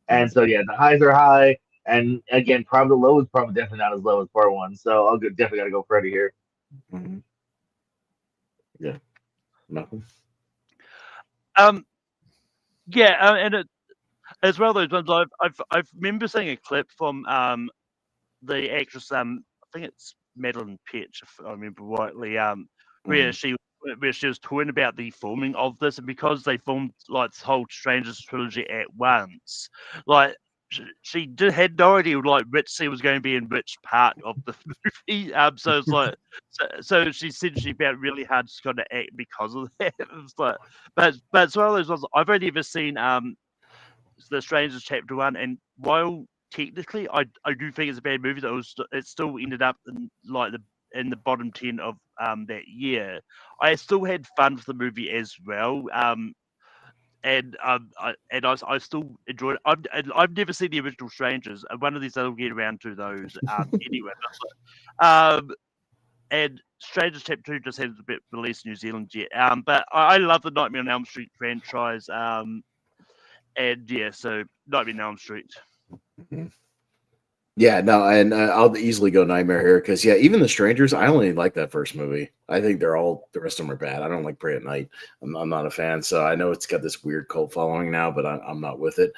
Speaker 17: And so yeah, the highs are high, and again, probably the low is probably definitely not as low as part one. So definitely got to go Freddy here.
Speaker 15: Mm-hmm. Yeah, nothing.
Speaker 16: Yeah, and it, as well those ones I remember seeing a clip from the actress I think it's Madeline Petch, if I remember rightly, where she was talking about the filming of this, and because they filmed like this whole Strangers trilogy at once, like she had no idea like which scene was going to be in which part of the movie. So it's like, so she said she found it really hard to kind of act because of that. It's like, but it's one of those ones I've only ever seen The Strangers Chapter 1, and while technically I do think it's a bad movie, that it still ended up in like in the bottom 10 of that year. I still had fun with the movie as well. And I still enjoyed it. I've never seen the original Strangers. One of these I'll get around to those anyway. And Strangers Chapter 2 just hasn't been released in New Zealand yet. But I love the Nightmare on Elm Street franchise. And yeah, so Nightmare on Elm Street.
Speaker 15: Yeah, no, and I'll easily go Nightmare here because even The Strangers, I only like that first movie. I think the rest of them are bad. I don't like Pray at Night. I'm not a fan, so I know it's got this weird cult following now, but I'm not with it.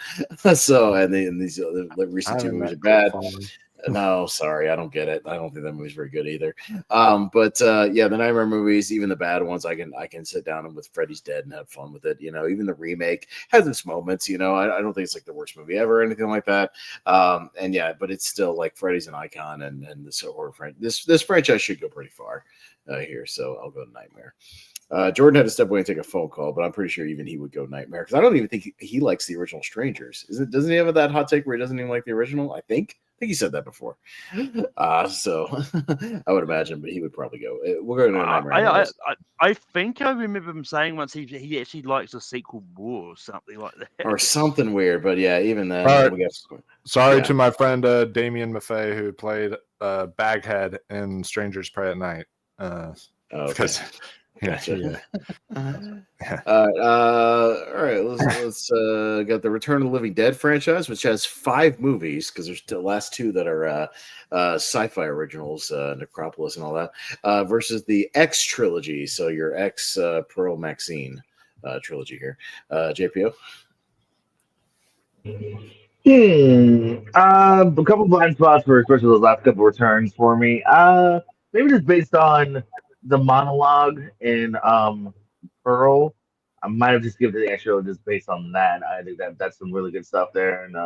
Speaker 15: So and these recent two movies are bad. No, sorry, I don't get it. I don't think that movie's very good either. But the Nightmare movies, even the bad ones, I can sit down and with Freddy's Dead and have fun with it. Even the remake has its moments. I don't think it's like the worst movie ever or anything like that. But it's still like Freddy's an icon, and this horror franchise. This franchise should go pretty far here. So I'll go Nightmare. Jordan had to step away and take a phone call, but I'm pretty sure even he would go Nightmare because I don't even think he likes the original Strangers. Doesn't he have that hot take where he doesn't even like the original? I think he said that before. So I would imagine, but he would probably go. We're going to Nightmare.
Speaker 16: I think I remember him saying once he actually likes a sequel more or something like that,
Speaker 15: or something weird. But yeah, even then.
Speaker 18: Sorry to my friend Damien Maffei who played Baghead in Strangers Pray at Night. Because.
Speaker 15: Gotcha. All right. Let's got the Return of the Living Dead franchise, which has 5 movies because there's the last 2 that are sci-fi originals, Necropolis and all that, versus the X trilogy. So your X Pearl Maxine trilogy here, JPO.
Speaker 17: A couple blind spots for especially those last couple returns for me. Maybe just based on the monologue in Pearl, I might have just given the extra just based on that. I think that's some really good stuff there. And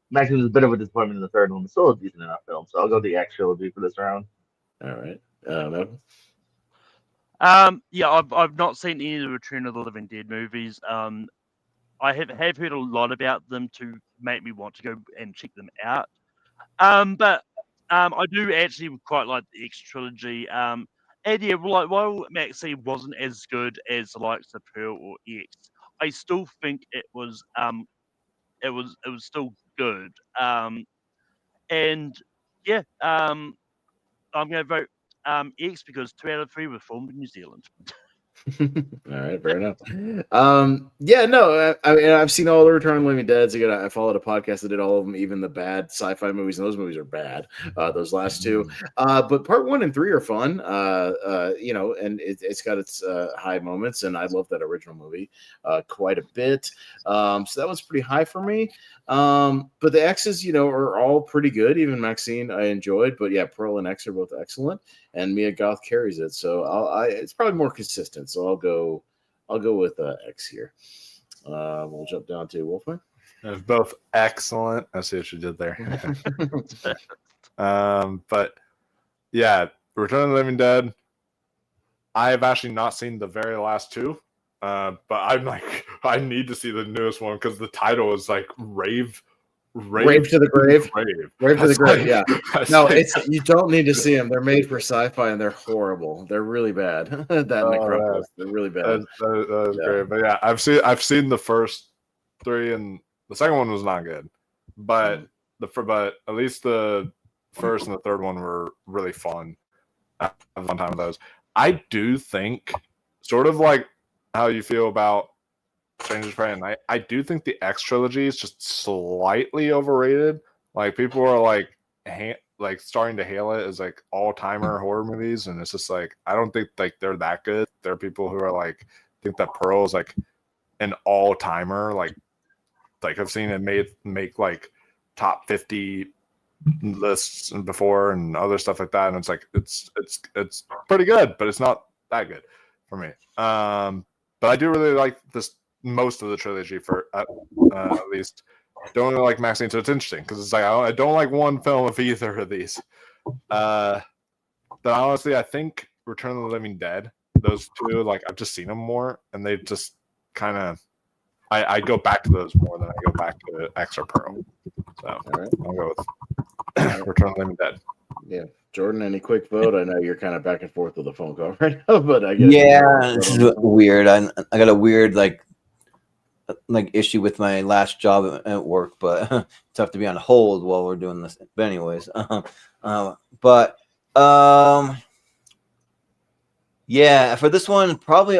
Speaker 17: Maxine was a bit of a disappointment in the third one, but still a decent enough film. So I'll go the X trilogy for this round.
Speaker 15: All right.
Speaker 16: I've not seen any of the Return of the Living Dead movies. I have heard a lot about them to make me want to go and check them out. But I do actually quite like the X trilogy. And yeah, like while Maxine wasn't as good as the likes of Pearl or X, I still think it was still good. I'm gonna vote X because 2 out of 3 were filmed in New Zealand.
Speaker 15: All right, fair enough. I mean, I've seen all the Return of the Living Deads. Again, I followed a podcast that did all of them, even the bad sci-fi movies, and those movies are bad. Those last 2, but part 1 and 3 are fun. And it's got its high moments, and I love that original movie quite a bit. So that was pretty high for me. But the X's, are all pretty good. Even Maxine, I enjoyed, but yeah, Pearl and X are both excellent, and Mia Goth carries it. So it's probably more consistent. So I'll go with X here. We'll jump down to Wolfman.
Speaker 18: They're both excellent. I see what you did there. But yeah, Return of the Living Dead. I have actually not seen the very last 2. But I'm like, I need to see the newest one because the title is like Rave
Speaker 15: to the Grave. Rave to the Grave. Yeah. No, you don't need to see them. They're made for sci-fi and they're horrible. They're really bad. Necropolis. They're really bad.
Speaker 18: That was great. But yeah, I've seen the first 3, and the second one was not good. But but at least the first and the third one were really fun. I had a fun time with those. I do think sort of like how you feel about Strangers Prey, and I do think the X trilogy is just slightly overrated. Like people are like starting to hail it as like all-timer horror movies, and it's just like I don't think like they're that good. There are people who are like think that Pearl is like an all-timer. Like I've seen it make like top 50 lists before and other stuff like that, and it's like it's pretty good, but it's not that good for me. But I do really like this most of the trilogy for at least. Don't really like Maxine, so it's interesting because it's like I don't like one film of either of these. But honestly, I think Return of the Living Dead, those two, like I've just seen them more, and they just kind of I go back to those more than I go back to X or Pearl. So I'll go with Return of the Living Dead.
Speaker 15: Yeah, Jordan, any quick vote? I know you're kind of back and forth with the phone call right now, but I guess
Speaker 14: this is weird. I got a weird like issue with my last job at work, but it's tough to be on hold while we're doing this. But anyways, yeah, for this one, probably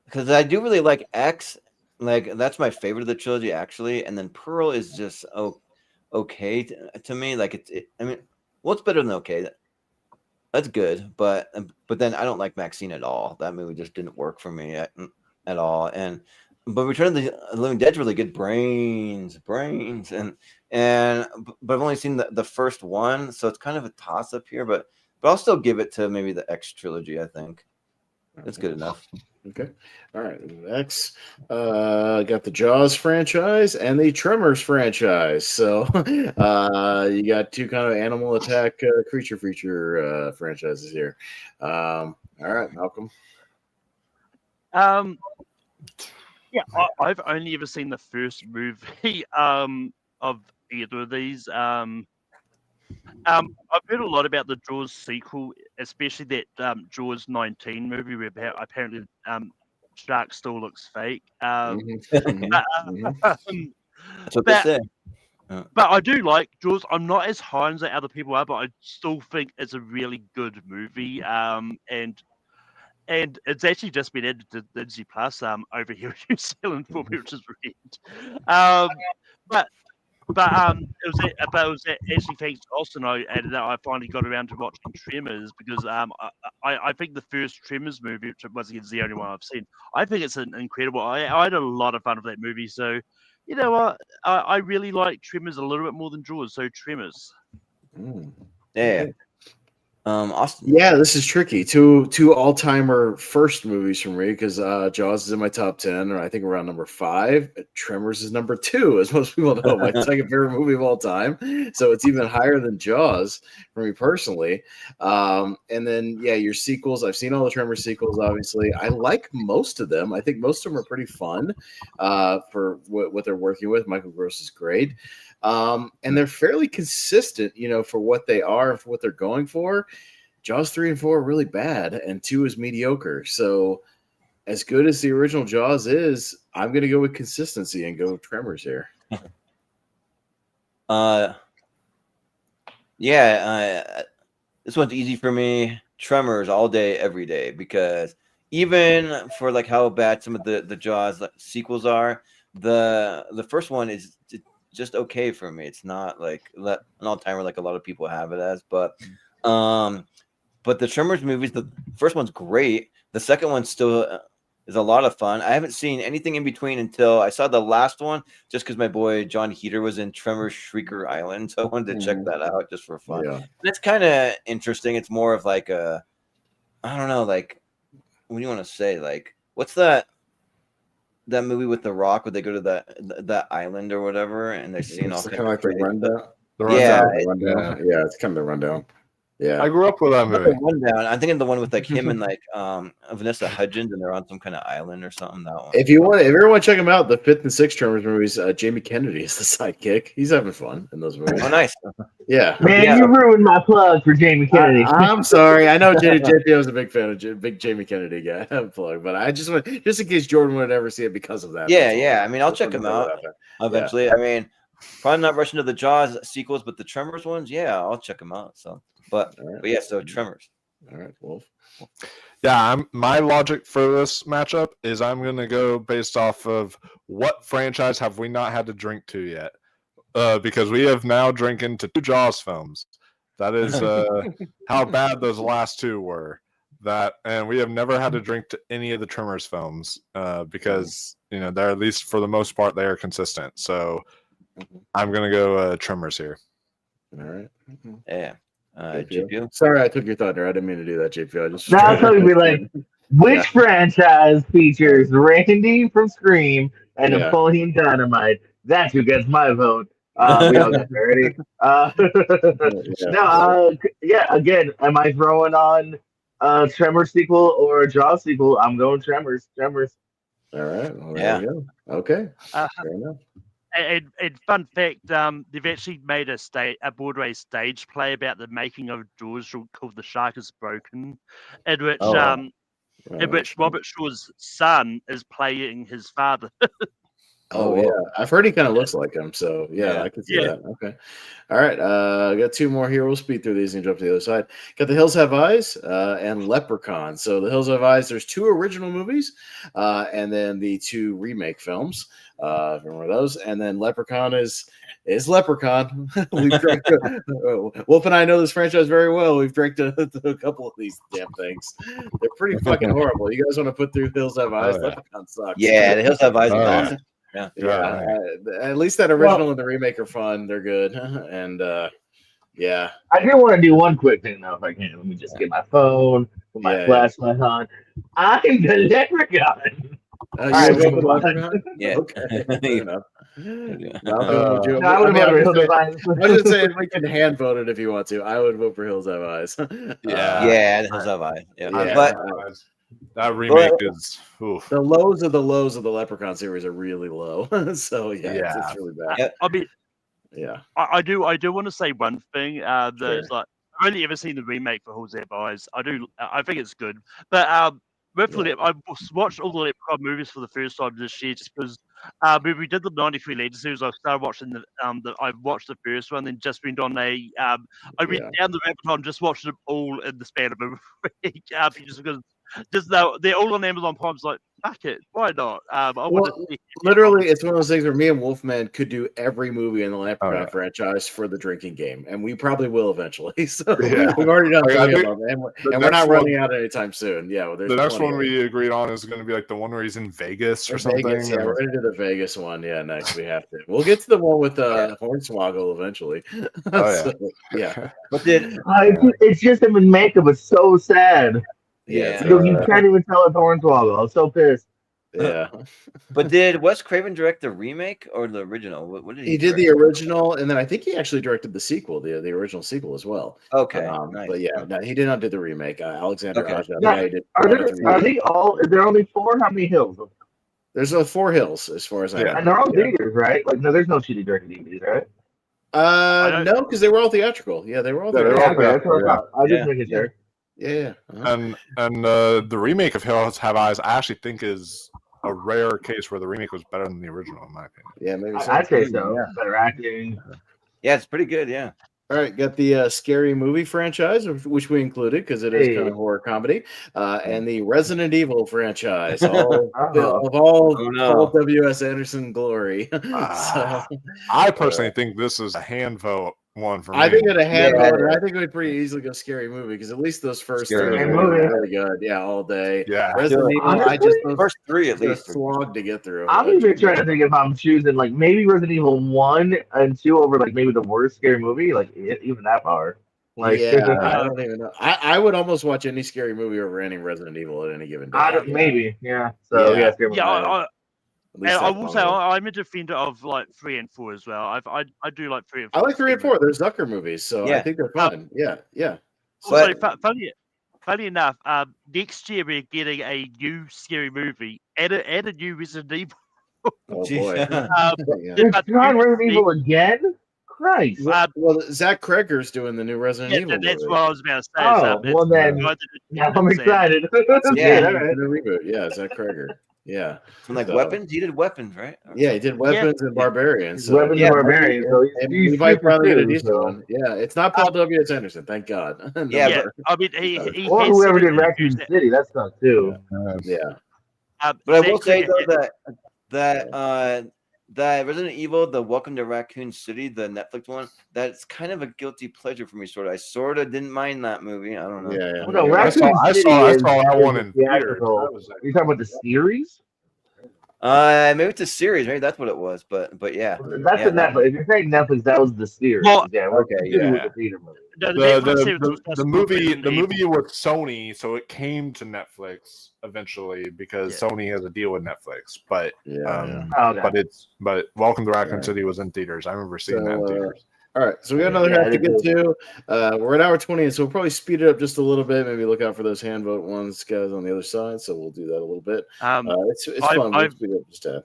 Speaker 14: because I do really like X. Like that's my favorite of the trilogy actually, and then Pearl is just okay to me. Like I mean, what's better than okay? That's good, but then I don't like Maxine at all. That movie just didn't work for me at all. But Return of the Living Dead's really good. Brains, but I've only seen the first one, so it's kind of a toss up here. But I'll still give it to maybe the X trilogy. I think it's good enough.
Speaker 15: Okay. All right. X got the Jaws franchise and the Tremors franchise. So you got two kind of animal attack creature feature franchises here. All right, Malcolm.
Speaker 16: Yeah, I've only ever seen the first movie of either of these. I've heard a lot about the Jaws sequel, especially that Jaws 19 movie where apparently shark still looks fake.
Speaker 14: That's what they say.
Speaker 16: But I do like Jaws. I'm not as high as other people are, but I still think it's a really good movie. And it's actually just been added to Disney Plus over here in New Zealand for me, which is weird. But it was actually thanks to Austin I finally got around to watching Tremors because I think the first Tremors movie, which once again is the only one I've seen, I think it's an incredible. I had a lot of fun with that movie. So, you know what, I really like Tremors a little bit more than Jaws. So Tremors.
Speaker 14: Yeah. Austin.
Speaker 15: Yeah, this is tricky. Two all-timer first movies for me because Jaws is in my top 10, or I think around number 5. Tremors is number 2, as most people know, my second favorite movie of all time. So it's even higher than Jaws for me personally. And then your sequels. I've seen all the Tremors sequels. Obviously, I like most of them. I think most of them are pretty fun for what they're working with. Michael Gross is great. And they're fairly consistent, for what they are and for what they're going for. Jaws 3 and 4 are really bad, and 2 is mediocre. So, as good as the original Jaws is, I'm going to go with consistency and go Tremors here.
Speaker 14: This one's easy for me. Tremors all day, every day, because even for like how bad some of the Jaws sequels are, the first one is just okay for me. It's not like an all-timer like a lot of people have it as, but the Tremors movies, the first one's great. The second one still is a lot of fun. I haven't seen anything in between until I saw the last one, just because my boy John Heater was in Tremors Shrieker Island, so I wanted to check that out just for fun. Yeah. It's kind of interesting. It's more of like I don't know, like what do you want to say? Like what's that movie with The Rock where they go to that island or whatever, and they're seeing all
Speaker 15: kind of like the rundown.
Speaker 14: Yeah,
Speaker 15: it's kind of the rundown. Yeah,
Speaker 18: I grew up with that movie.
Speaker 14: Rundown. I'm thinking the one with like him and like Vanessa Hudgens, and they're on some kind of island or something. That one.
Speaker 15: If you want to check them out, the 5th and 6th Tremors movies, Jamie Kennedy is the sidekick. He's having fun in those movies.
Speaker 14: Oh, nice.
Speaker 15: Yeah,
Speaker 17: man, you ruined my plug for Jamie Kennedy.
Speaker 15: I'm sorry. I know JP was a big fan of big Jamie Kennedy guy plug, but I just want just in case Jordan would ever see it because of that.
Speaker 14: Yeah. I mean, I'll check him out eventually. Yeah. I mean, probably not rushing to the Jaws sequels, but the Tremors ones, yeah, I'll check them out. So. But yeah, so Tremors.
Speaker 15: All right, Wolf.
Speaker 18: Yeah, my logic for this matchup is I'm going to go based off of what franchise have we not had to drink to yet, because we have now drinking to 2 Jaws films. That is how bad those last 2 were. And we have never had to drink to any of the Tremors films because they're, at least for the most part, they are consistent. So I'm going to go Tremors here.
Speaker 15: All right.
Speaker 14: Yeah. JPO?
Speaker 15: Sorry, I took your thunder. I didn't mean to do that, JPO. I just
Speaker 17: Now I'll tell you, be like, which franchise features Randy from Scream and Napoleon Dynamite? That's who gets my vote. We all got there already. Again, am I throwing on a Tremors sequel or a Jaws sequel? I'm going Tremors.
Speaker 15: All right. Well, there you go. Okay. Fair enough.
Speaker 16: And fun fact, they've actually made a Broadway stage play about the making of Jaws called "The Shark Is Broken," in which Robert Shaw's son is playing his father.
Speaker 15: Yeah, I've heard he kind of looks like him, so I can see that. Okay, all right. I got 2 more here. We'll speed through these and jump to the other side. Got The Hills Have Eyes and Leprechaun. So The Hills Have Eyes. There's 2 original movies, and then the 2 remake films. Remember those? And then Leprechaun is Leprechaun. We've drank Wolf and I know this franchise very well. We've drank a couple of these damn things. They're pretty fucking horrible. You guys want to put through Hills Have Eyes? Leprechaun sucks.
Speaker 14: Yeah, The Hills Have Eyes is awesome.
Speaker 15: Yeah. At least that original and the remake are fun. They're good, and
Speaker 17: I do want to do one quick thing though, if I can. Let me just get my phone, put my flashlight on. I'm the Leprechaun.
Speaker 14: Yeah.
Speaker 15: Okay. Fair enough.
Speaker 17: I was
Speaker 15: just saying we can hand vote it if you want to. I would vote for Hills Have Eyes.
Speaker 14: The Hills Have Eyes.
Speaker 18: But that remake is
Speaker 15: the lows of the lows of the Leprechaun series are really low. So it's really bad.
Speaker 16: I do want to say one thing. There's I've only ever seen the remake for Hills Have Eyes. I think it's good, but I watched all the Leprechaun movies for the first time this year just because when we did the 93 Legend series, I started watching I watched the first one, then just went on I went down the rabbit hole and just watched them all in the span of a week just because they're all on Amazon Prime. It's like, fuck it, why not?
Speaker 15: Literally, it's one of those things where me and Wolfman could do every movie in the Leprechaun franchise for the drinking game, and we probably will eventually. So we've already done 3 of them, and we're not running out anytime soon. The
Speaker 18: next one we agreed on is going to be like the one where he's in Vegas or something.
Speaker 15: Vegas, we're going to do the Vegas one. Next we have to. We'll get to the one with Hornswoggle eventually. But
Speaker 17: it's just him in makeup. It's so sad. You can't even tell it's Hornswoggle. I was so pissed.
Speaker 14: But did Wes Craven direct the remake or the original? What did
Speaker 15: he did the original, and then I think he actually directed the sequel, the original sequel as well.
Speaker 14: Okay,
Speaker 15: nice. But no, he did not do the remake. Alexander Aja.
Speaker 17: Did. Are they all? Is there only 4? How many hills?
Speaker 15: There's 4 hills as far as I know.
Speaker 17: And they're all theaters, right? Like, no, there's no shitty directed DVDs, right?
Speaker 15: No, because they were all theatrical. Yeah, they were all
Speaker 17: theatrical. I just make it sure.
Speaker 15: Uh-huh.
Speaker 18: And the remake of Hills Have Eyes, I actually think is a rare case where the remake was better than the original, in my opinion.
Speaker 15: Yeah, maybe so.
Speaker 17: I'd say so. Better acting.
Speaker 14: Yeah, it's pretty good. Yeah.
Speaker 15: All right, got the Scary Movie franchise, which we included because it is kind of horror comedy, and the Resident Evil franchise, of all Paul W.S. Anderson glory.
Speaker 18: I personally think this is a hand vote one for me.
Speaker 15: I think it a hand vote, and I think it would pretty easily go Scary Movie because at least those first 3 are really good. Yeah, all day.
Speaker 18: Yeah,
Speaker 15: Resident Evil.
Speaker 14: First 3 at least
Speaker 15: slog to get through.
Speaker 17: I'm even trying to think if I'm choosing like maybe Resident Evil 1 and 2 over like maybe the worst scary movie, like even that far. Like,
Speaker 15: I don't even know. I would almost watch any scary movie over any Resident Evil at any given day.
Speaker 17: Maybe, So
Speaker 16: I will say I'm a defender of like 3 and 4 as well. I do like 3 and 4.
Speaker 15: I like 3 and 4. They're Zucker movies, so I think they're fun.
Speaker 16: Also, funny enough, next year we're getting a new scary movie and a new Resident Evil.
Speaker 15: Oh boy!
Speaker 17: Trying Resident Evil again? Christ!
Speaker 15: Well, Zach Kreger's doing the new Resident Evil.
Speaker 16: That's what I was about to say.
Speaker 17: I'm excited.
Speaker 15: The reboot. Yeah, Zach Kreger. Yeah.
Speaker 14: From like Weapons, he did Weapons, right?
Speaker 15: Yeah, he did Weapons and Barbarians. So
Speaker 17: Weapons and Barbarians. So he's
Speaker 15: we might
Speaker 17: super
Speaker 15: probably get a
Speaker 17: too,
Speaker 15: decent
Speaker 17: so.
Speaker 15: one. Yeah, it's not Paul W.S. Anderson, thank God. No
Speaker 14: Yeah,
Speaker 15: more.
Speaker 16: I mean, he
Speaker 17: Or
Speaker 16: has
Speaker 17: whoever
Speaker 16: said
Speaker 17: did
Speaker 16: in
Speaker 17: Raccoon
Speaker 16: interviews
Speaker 17: City. That's not too.
Speaker 15: Yeah.
Speaker 14: But I will
Speaker 16: Zack
Speaker 14: say
Speaker 16: Snyder-
Speaker 14: though that Resident Evil, the Welcome to Raccoon City, the Netflix one, that's kind of a guilty pleasure for me. I sort of didn't mind that movie. I don't know.
Speaker 15: Yeah.
Speaker 17: Well, no, Raccoon City
Speaker 18: I
Speaker 17: is
Speaker 18: saw that one
Speaker 17: a
Speaker 18: in theaters.
Speaker 17: theatrical.
Speaker 18: That was
Speaker 17: Are you talking about the series?
Speaker 14: Maybe it's a series. Maybe that's what it was. But yeah,
Speaker 17: That's a Netflix. If you're saying Netflix, that was the series.
Speaker 16: Well,
Speaker 17: yeah.
Speaker 14: okay,
Speaker 17: City
Speaker 14: yeah.
Speaker 17: was the theater movie.
Speaker 18: The movie was Sony, so it came to Netflix eventually because Sony has a deal with Netflix. But but Welcome to Raccoon City was in theaters. I remember seeing that in theaters.
Speaker 15: All right, so we got another half to get to. We're at hour 20, so we'll probably speed it up just a little bit. Maybe look out for those hand vote ones, guys, on the other side. So we'll do that a little bit. It's fun. We'll speed it up just a tad.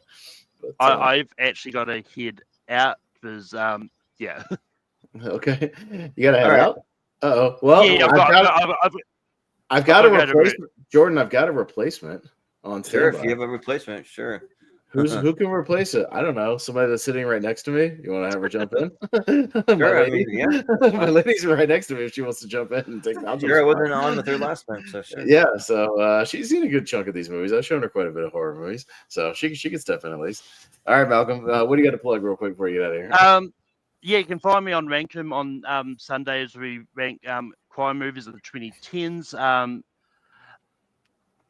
Speaker 15: But,
Speaker 16: I've actually got to head out because yeah.
Speaker 15: Okay, you gotta head out. Uh-oh. Well,
Speaker 16: yeah,
Speaker 15: I've got a replacement. Jordan, I've got a replacement on
Speaker 14: Sure,
Speaker 15: standby.
Speaker 14: if you have a replacement, sure.
Speaker 15: Who can replace it? I don't know. Somebody that's sitting right next to me. You want to have her jump in?
Speaker 14: Sure, I mean, yeah.
Speaker 15: My lady's right next to me if she wants to jump in and take the
Speaker 14: Sure, I wasn't on with her last time, so sure.
Speaker 15: Yeah, so she's seen a good chunk of these movies. I've shown her quite a bit of horror movies, so she can step in at least. All right, Malcolm, what do you got to plug real quick before you get out of here?
Speaker 16: Yeah, you can find me on Rankum on Sundays. We rank crime movies of the 2010s.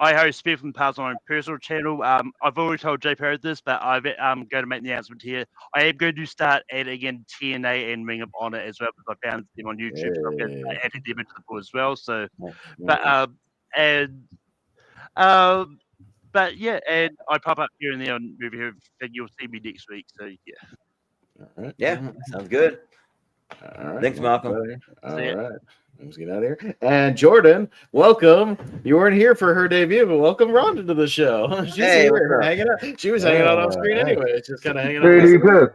Speaker 16: I host Spare from Pals on my personal channel. I've already told Jay Parrott this, but I'm going to make the announcement here. I am going to start adding in TNA and Ring of Honor as well because I found them on YouTube. So I'm going to add them into the pool as well. So, but yeah, and I pop up here and there on Movie Hero, and you'll see me next week. So yeah.
Speaker 15: All right.
Speaker 14: Yeah, sounds good.
Speaker 15: All right.
Speaker 14: Thanks, Malcolm.
Speaker 15: All right. Let's get out of here. And Jordan, welcome. You weren't here for her debut, but welcome Rhonda to the show. She's here hanging out. She was hanging out on screen anyway. It's just kind of hanging out.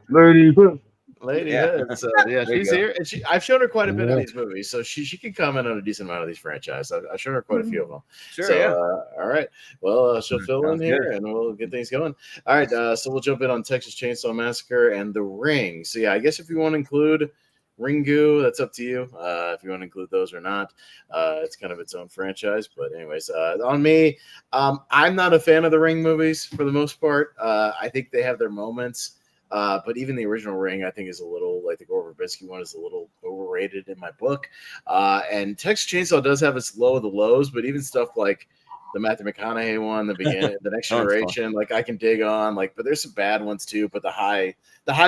Speaker 15: Lady Hood. So yeah, she's here, and I've shown her quite a bit of these movies, so she can comment on a decent amount of these franchises. I've shown her quite a few of them.
Speaker 14: Sure.
Speaker 15: So, all right. Well, she'll fill in here, and we'll get things going. All right. So we'll jump in on Texas Chainsaw Massacre and The Ring. So yeah, I guess if you want to include Ringu, that's up to you. If you want to include those or not, it's kind of its own franchise. But anyways, on me, I'm not a fan of the Ring movies for the most part. I think they have their moments. But even the original Ring, I think, is a little, like the Gore Verbinski one, is a little overrated in my book. And Texas Chainsaw does have its low of the lows, but even stuff like the Matthew McConaughey one, the beginning, the Next Generation, like I can dig on, like, but there's some bad ones too. But the highs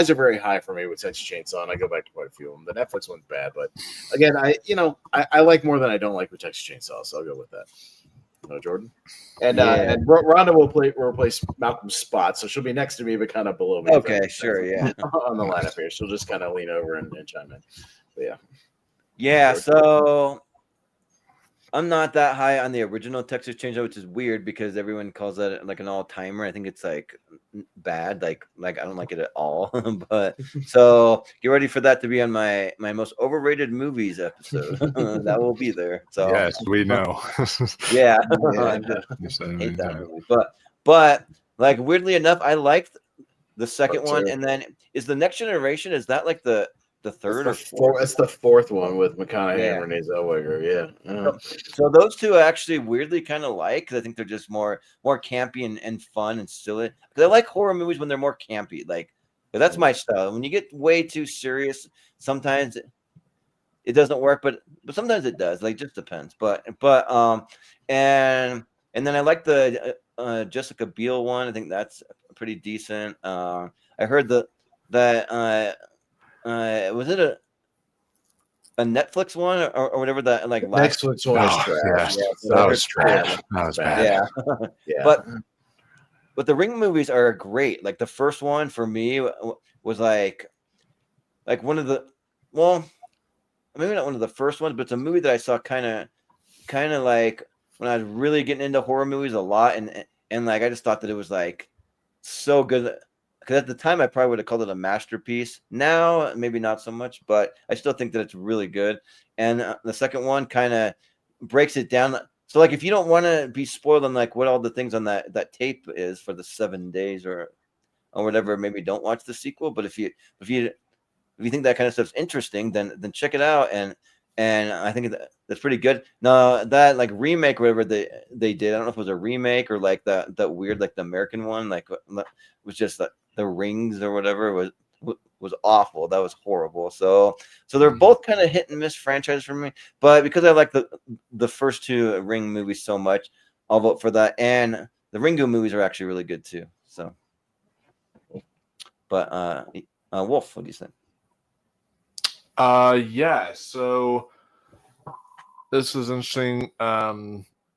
Speaker 15: are very high for me with Texas Chainsaw, and I go back to quite a few of them. The Netflix one's bad, but again, I like more than I don't like with Texas Chainsaw, so I'll go with that. No, Jordan. And Rhonda will replace Malcolm's spot, so she'll be next to me, but kind of below me.
Speaker 14: Okay, sure, yeah.
Speaker 15: On the lineup here, she'll just kind of lean over and chime in. But yeah.
Speaker 14: Yeah, so I'm not that high on the original Texas Chainsaw, which is weird because everyone calls that like an all-timer. I think it's like bad, like I don't like it at all. But so get ready for that to be on my most overrated movies episode. That will be there. So
Speaker 18: yes, we know.
Speaker 14: Yeah, I hate that movie. But like weirdly enough, I liked the second one. And then is the Next Generation? Is that like the third or fourth?
Speaker 15: That's the fourth one with McConaughey and Renee Zellweger. Yeah.
Speaker 14: So those two I actually weirdly kind of like because I think they're just more campy and fun and silly. Because I like horror movies when they're more campy. Like that's my style. When you get way too serious, sometimes it doesn't work, but sometimes it does. Like just depends. But and then I like the Jessica Biel one. I think that's pretty decent. I heard that was it a Netflix one or whatever that like last
Speaker 15: Netflix one was trash.
Speaker 18: That was trash. That was bad.
Speaker 14: Yeah. But the Ring movies are great. Like the first one for me was like one of the maybe not one of the first ones, but it's a movie that I saw kind of like when I was really getting into horror movies a lot, and like I just thought that it was like so good. Because at the time, I probably would have called it a masterpiece. Now, maybe not so much, but I still think that it's really good. And the second one kind of breaks it down So like if you don't want to be spoiled on like what all the things on that tape is for the 7 days or whatever, maybe don't watch the sequel. But if you think that kind of stuff's interesting, then check it out. And I think that's pretty good. Now that like remake, whatever they did, I don't know if it was a remake or like that weird like the American one, like was just the Rings or whatever was awful. That was horrible. So they're both kind of hit and miss franchises for me. But because I like the first two Ring movies so much, I'll vote for that. And the Ringo movies are actually really good too. So, but Wolf, what do you think?
Speaker 18: Yeah. So this is interesting.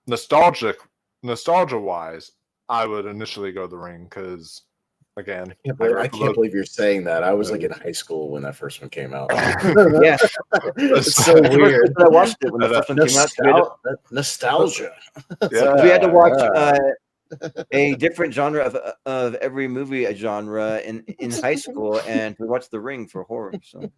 Speaker 18: Nostalgia wise, I would initially go The Ring because, again,
Speaker 15: I can't believe you're saying that. I was like in high school when that first one came out.
Speaker 14: Yeah,
Speaker 15: it's so weird.
Speaker 14: I watched it when the first one came out.
Speaker 15: Nostalgia.
Speaker 14: So we had to watch a different genre of every movie, a genre in high school, and we watched The Ring for horror. So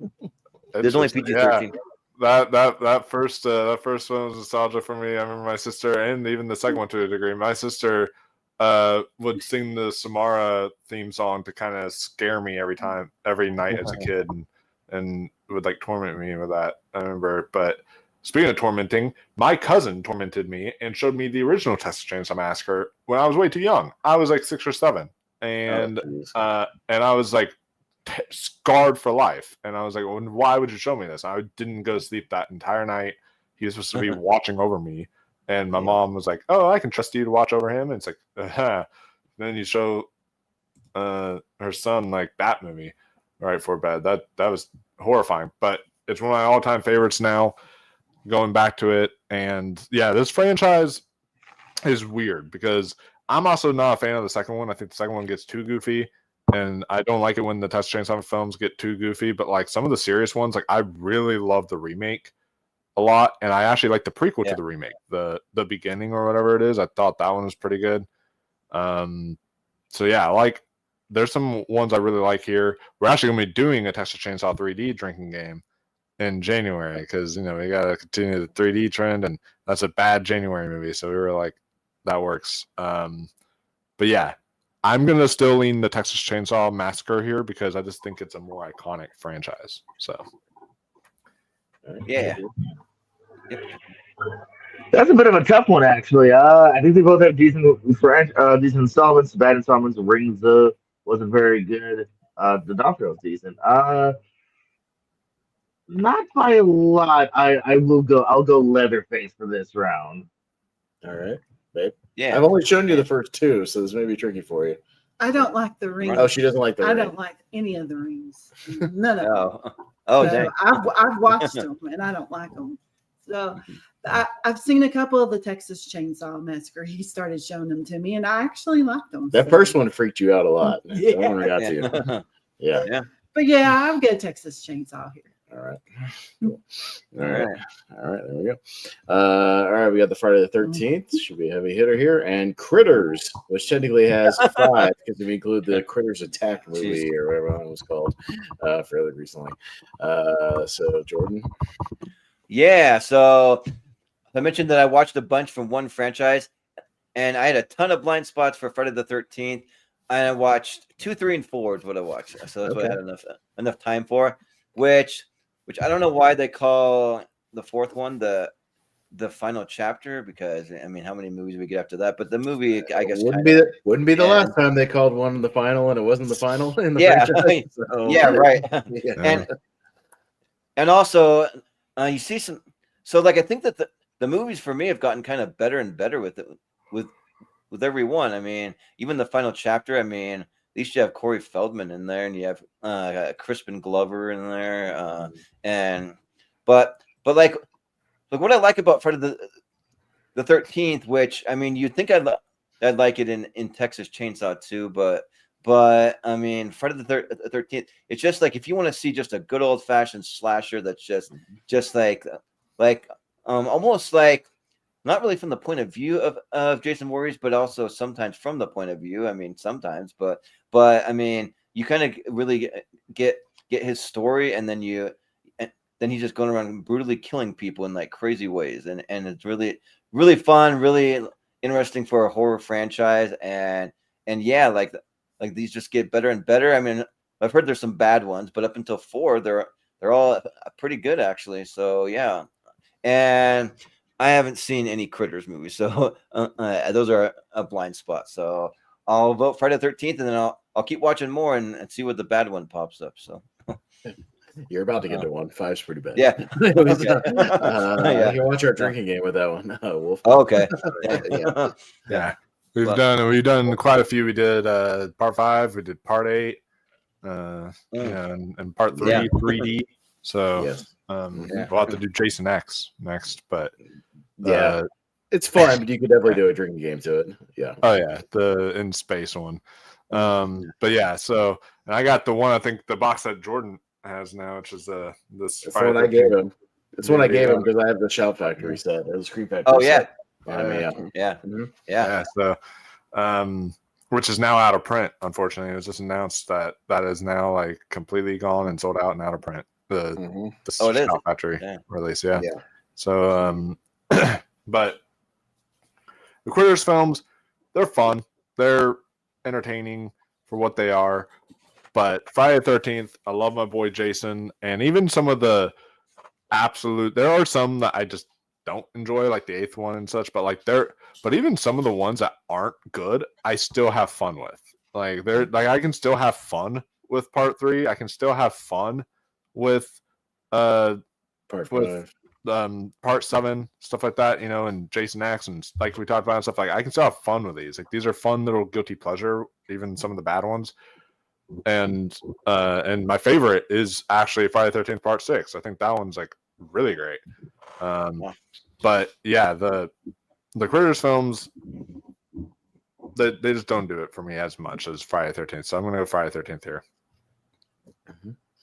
Speaker 14: there's only PG-13.
Speaker 18: That first one was nostalgia for me. I remember my sister, and even the second one to a degree. My sister would sing the Samara theme song to kind of scare me every night as a kid, and would like torment me with that. I remember. But speaking of tormenting, my cousin tormented me and showed me the original Texas Chainsaw Massacre when I was way too young. I was like 6 or 7, and I was like scarred for life. And I was like, well, why would you show me this? I didn't go to sleep that entire night. He was supposed to be watching over me. And my mom was like, oh, I can trust you to watch over him. And it's like, then you show her son like that movie right before bed. That was horrifying. But it's one of my all-time favorites now, going back to it. And yeah, this franchise is weird because I'm also not a fan of the second one. I think the second one gets too goofy. And I don't like it when the Texas Chainsaw films get too goofy, but like some of the serious ones, like I really love the remake a lot, and I actually like the prequel to the remake, the beginning or whatever it is. I thought that one was pretty good. So yeah, like there's some ones I really like here. We're actually gonna be doing a Texas Chainsaw 3D drinking game in January because we gotta continue the 3D trend, and that's a bad January movie, so we were like, that works. But yeah. I'm going to still lean the Texas Chainsaw Massacre here because I just think it's a more iconic franchise. So,
Speaker 14: yeah.
Speaker 17: That's a bit of a tough one, actually. I think they both have decent installments. Bad installments. Rings wasn't very good. The Doctor was decent. Not by a lot. I'll go Leatherface for this round.
Speaker 15: All right, babe.
Speaker 14: Yeah,
Speaker 15: I've only shown you the first two, so this may be tricky for you.
Speaker 13: I don't like the Rings.
Speaker 15: Oh, she doesn't like the Rings.
Speaker 13: I don't like any of the Rings. None of them.
Speaker 14: Oh,
Speaker 13: so
Speaker 14: dang.
Speaker 13: I've watched them and I don't like them. So I've seen a couple of the Texas Chainsaw Massacre. He started showing them to me, and I actually liked them.
Speaker 15: That first one freaked you out a lot.
Speaker 13: Yeah.
Speaker 15: That one got to you. Yeah.
Speaker 13: But yeah, I'll get Texas Chainsaw here.
Speaker 15: All right. Cool. All right. There we go. All right. We got the Friday the 13th. Should be a heavy hitter here. And Critters, which technically has 5 because if you include the Critters Attack movie or whatever that was called fairly recently. So, Jordan.
Speaker 14: Yeah. So I mentioned that I watched a bunch from one franchise, and I had a ton of blind spots for Friday the 13th. And I watched 2, 3, and 4 is what I watched. So that's what I had enough time for, which I don't know why they call the fourth one the final chapter, because I mean, how many movies we get after that? But the movie, I guess,
Speaker 15: wouldn't be the last time they called one the final and it wasn't the final in the franchise. So.
Speaker 14: Yeah, right. And also, you see some. So, like, I think that the movies for me have gotten kind of better and better with every one. I mean, even the final chapter. I mean, at least you have Corey Feldman in there, and you have Crispin Glover in there, but like what I like about Friday the 13th, which I mean, you'd think I'd like it in Texas Chainsaw 2, but I mean, Friday the 13th, it's just like if you want to see just a good old fashioned slasher that's just like almost like. Not really from the point of view of Jason Voorhees, but also sometimes from the point of view. I mean, sometimes, but I mean, you kind of really get his story, and then he's just going around brutally killing people in like crazy ways, and it's really really fun, really interesting for a horror franchise, and yeah, like these just get better and better. I mean, I've heard there's some bad ones, but up until 4, they're all pretty good actually. So yeah, and I haven't seen any Critters movies, so those are a blind spot. So I'll vote Friday the 13th, and then I'll keep watching more and see what the bad one pops up. So.
Speaker 15: You're about to get to one. 5's pretty bad.
Speaker 14: Yeah.
Speaker 15: You
Speaker 14: Yeah.
Speaker 15: can watch our drinking game with that one. Wolf.
Speaker 14: Okay.
Speaker 18: Yeah. We've done quite a few. We did part 5. We did part 8. And part 3, 3D. So we'll have to do Jason X next. But
Speaker 15: it's fun. But you could definitely do a drinking game to it. Yeah.
Speaker 18: Oh yeah, the in space one. But yeah, so and I got the one, I think the box that Jordan has now, which is this.
Speaker 15: That's one I gave him. It's one I gave him because I have the Shout Factory set or the Screen Factory.
Speaker 14: Oh yeah.
Speaker 15: Set.
Speaker 18: Yeah. So, which is now out of print. Unfortunately, it was just announced that is now like completely gone and sold out and out of print. The Shout Factory release. Yeah. So, but the Critters films, they're fun. They're entertaining for what they are. But Friday the 13th, I love my boy Jason, and even some of the there are some that I just don't enjoy, like the 8th one and such. But but even some of the ones that aren't good, I still have fun with. I can still have fun with part 3. I can still have fun with
Speaker 15: part 5.
Speaker 18: Part 7, stuff like that, and Jason X, and like we talked about and stuff. Like, I can still have fun with these. Like, these are fun little guilty pleasure, even some of the bad ones. And my favorite is actually Friday the 13th Part 6. I think that one's like really great. But yeah, the Critters films, they just don't do it for me as much as Friday the 13th. So I'm gonna go Friday the 13th here.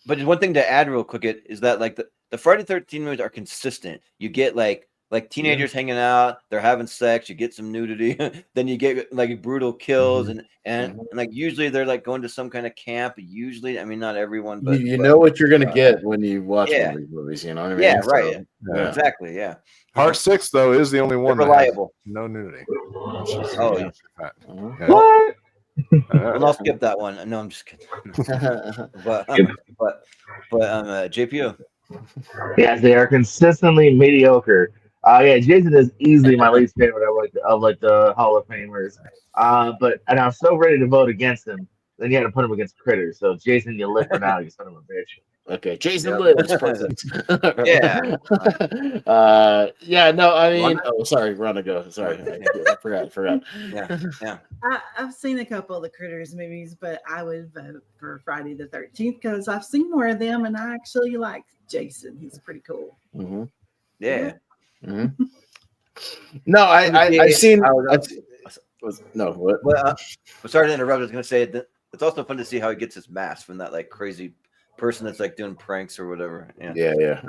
Speaker 14: But one thing to add real quick is that like the Friday the 13th movies are consistent. You get like teenagers hanging out, they're having sex, you get some nudity, then you get like brutal kills, and like usually they're like going to some kind of camp. Usually, I mean, not everyone, but
Speaker 15: you know what you're gonna get when you watch one of these movies. You know what I mean?
Speaker 14: Yeah, right. So, exactly. Yeah.
Speaker 18: Part 6 though is the only one
Speaker 14: reliable.
Speaker 18: No nudity.
Speaker 14: What? And I'll skip that one. No, I'm just kidding. but JPO.
Speaker 17: Yes, they are consistently mediocre. Jason is easily my least favorite of the Hall of Famers. And I'm so ready to vote against him. Then you had to put him against Critters. So Jason, you live for now, you son of a bitch.
Speaker 15: Okay, Jason lives.
Speaker 14: Yeah.
Speaker 15: No, I mean, sorry, Rhonda, go. Sorry, I forgot.
Speaker 14: Yeah.
Speaker 13: I've seen a couple of the Critters movies, but I would vote for Friday the 13th because I've seen more of them, and I actually like Jason. He's pretty cool.
Speaker 15: Mm-hmm.
Speaker 14: Yeah.
Speaker 15: Mm-hmm. No, I've seen. What?
Speaker 14: Well, sorry to interrupt. I was going to say that it's also fun to see how he gets his mask from that like crazy person that's like doing pranks or whatever.
Speaker 15: Yeah.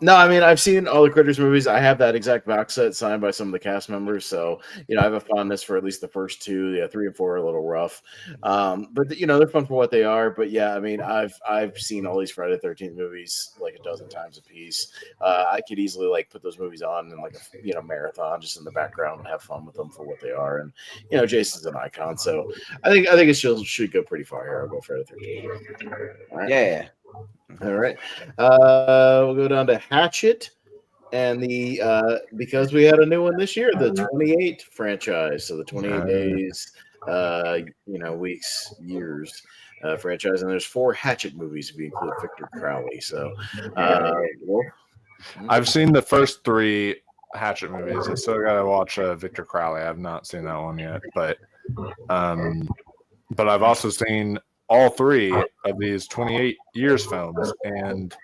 Speaker 15: No, I mean, I've seen all the Critters movies. I have that exact box set signed by some of the cast members, so I have a fondness for at least the first 2. Yeah, 3 and 4 are a little rough, but they're fun for what they are. But yeah, I mean, I've seen all these Friday the 13th movies like a dozen times a piece. I could easily like put those movies on in like a marathon just in the background and have fun with them for what they are. And Jason's an icon, so I think it should go pretty far here. I'll go Friday the 13th. All right.
Speaker 14: Yeah.
Speaker 15: All right. We'll go down to Hatchet and the because we had a new one this year, the 28 franchise. So the 28 days, weeks, years franchise, and there's 4 Hatchet movies if you include Victor Crowley. So
Speaker 18: I've seen the first 3 Hatchet movies. I still gotta watch Victor Crowley. I've not seen that one yet, but I've also seen all 3 of these 28 years films, and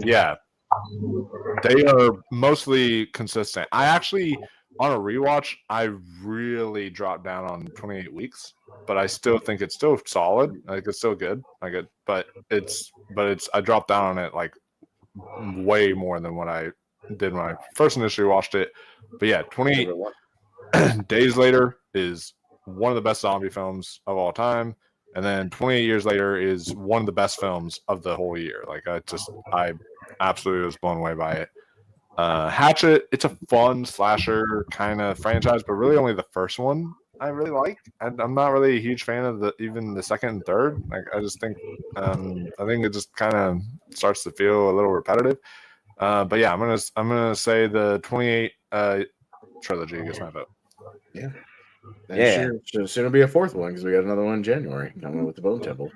Speaker 18: yeah, they are mostly consistent. I actually, on a rewatch, I really dropped down on 28 weeks, but I still think it's still solid. Like, it's still good. But I dropped down on it like way more than what I did when I first initially watched it. But yeah, 28 Days Later is one of the best zombie films of all time, and then 28 Years Later is one of the best films of the whole year. Like, I absolutely was blown away by it. Hatchet, it's a fun slasher kind of franchise, but really only the first one I really like. And I'm not really a huge fan of even the second and third. Like I just think I think it just kind of starts to feel a little repetitive. But yeah, I'm gonna say the 28 trilogy gets my vote.
Speaker 15: Yeah. And soon will be a fourth one because we got another one in January coming with the Bone Temple.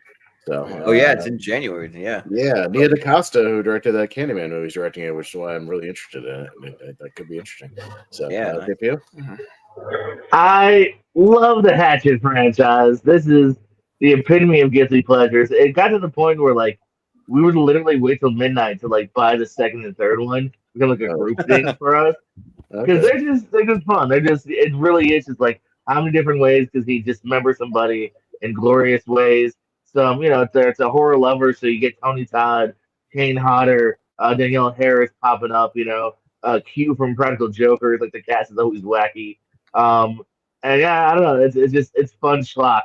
Speaker 15: So
Speaker 14: it's in January. Yeah.
Speaker 15: Nia DaCosta, who directed that Candyman movie, is directing it, which is why I'm really interested in it. That could be interesting. So JPO?
Speaker 17: I love the Hatchet franchise. This is the epitome of guilty pleasures. It got to the point where like we would literally wait till midnight to like buy the second and third one. It's like a group thing for us because they're just fun. It really is just like how many different ways does he dismember somebody in glorious ways? So it's a horror lover. So you get Tony Todd, Kane Hodder, Danielle Harris popping up. Q from Practical Jokers. Like the cast is always wacky. And yeah, I don't know. It's fun schlock.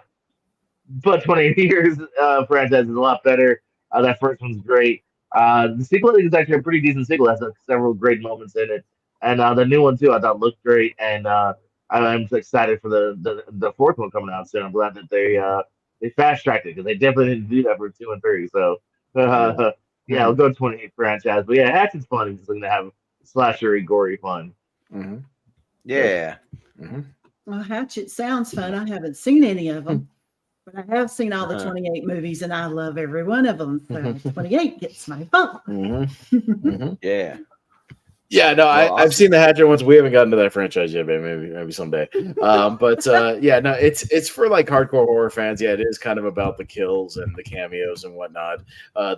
Speaker 17: But 20 years franchise is a lot better. That first one's great. The sequel is actually a pretty decent sequel. It has several great moments in it, and the new one too I thought looked great. And I'm excited for the fourth one coming out soon. I'm glad that they fast tracked it because they definitely didn't do that for 2 and 3. So I'll go 28 franchise. But yeah, Hatchet's fun. It's just going to have slashery, gory fun.
Speaker 15: Mm-hmm.
Speaker 14: Yeah.
Speaker 15: Mm-hmm.
Speaker 13: Well, Hatchet sounds fun. I haven't seen any of them, but I have seen all the 28 movies, and I love every one of them. So 28 gets my vote.
Speaker 14: Yeah.
Speaker 15: Yeah, no,
Speaker 14: Well,
Speaker 15: I've seen the Hatchet ones. We haven't gotten to that franchise yet, but maybe someday. It's for like hardcore horror fans. Yeah, it is kind of about the kills and the cameos and whatnot.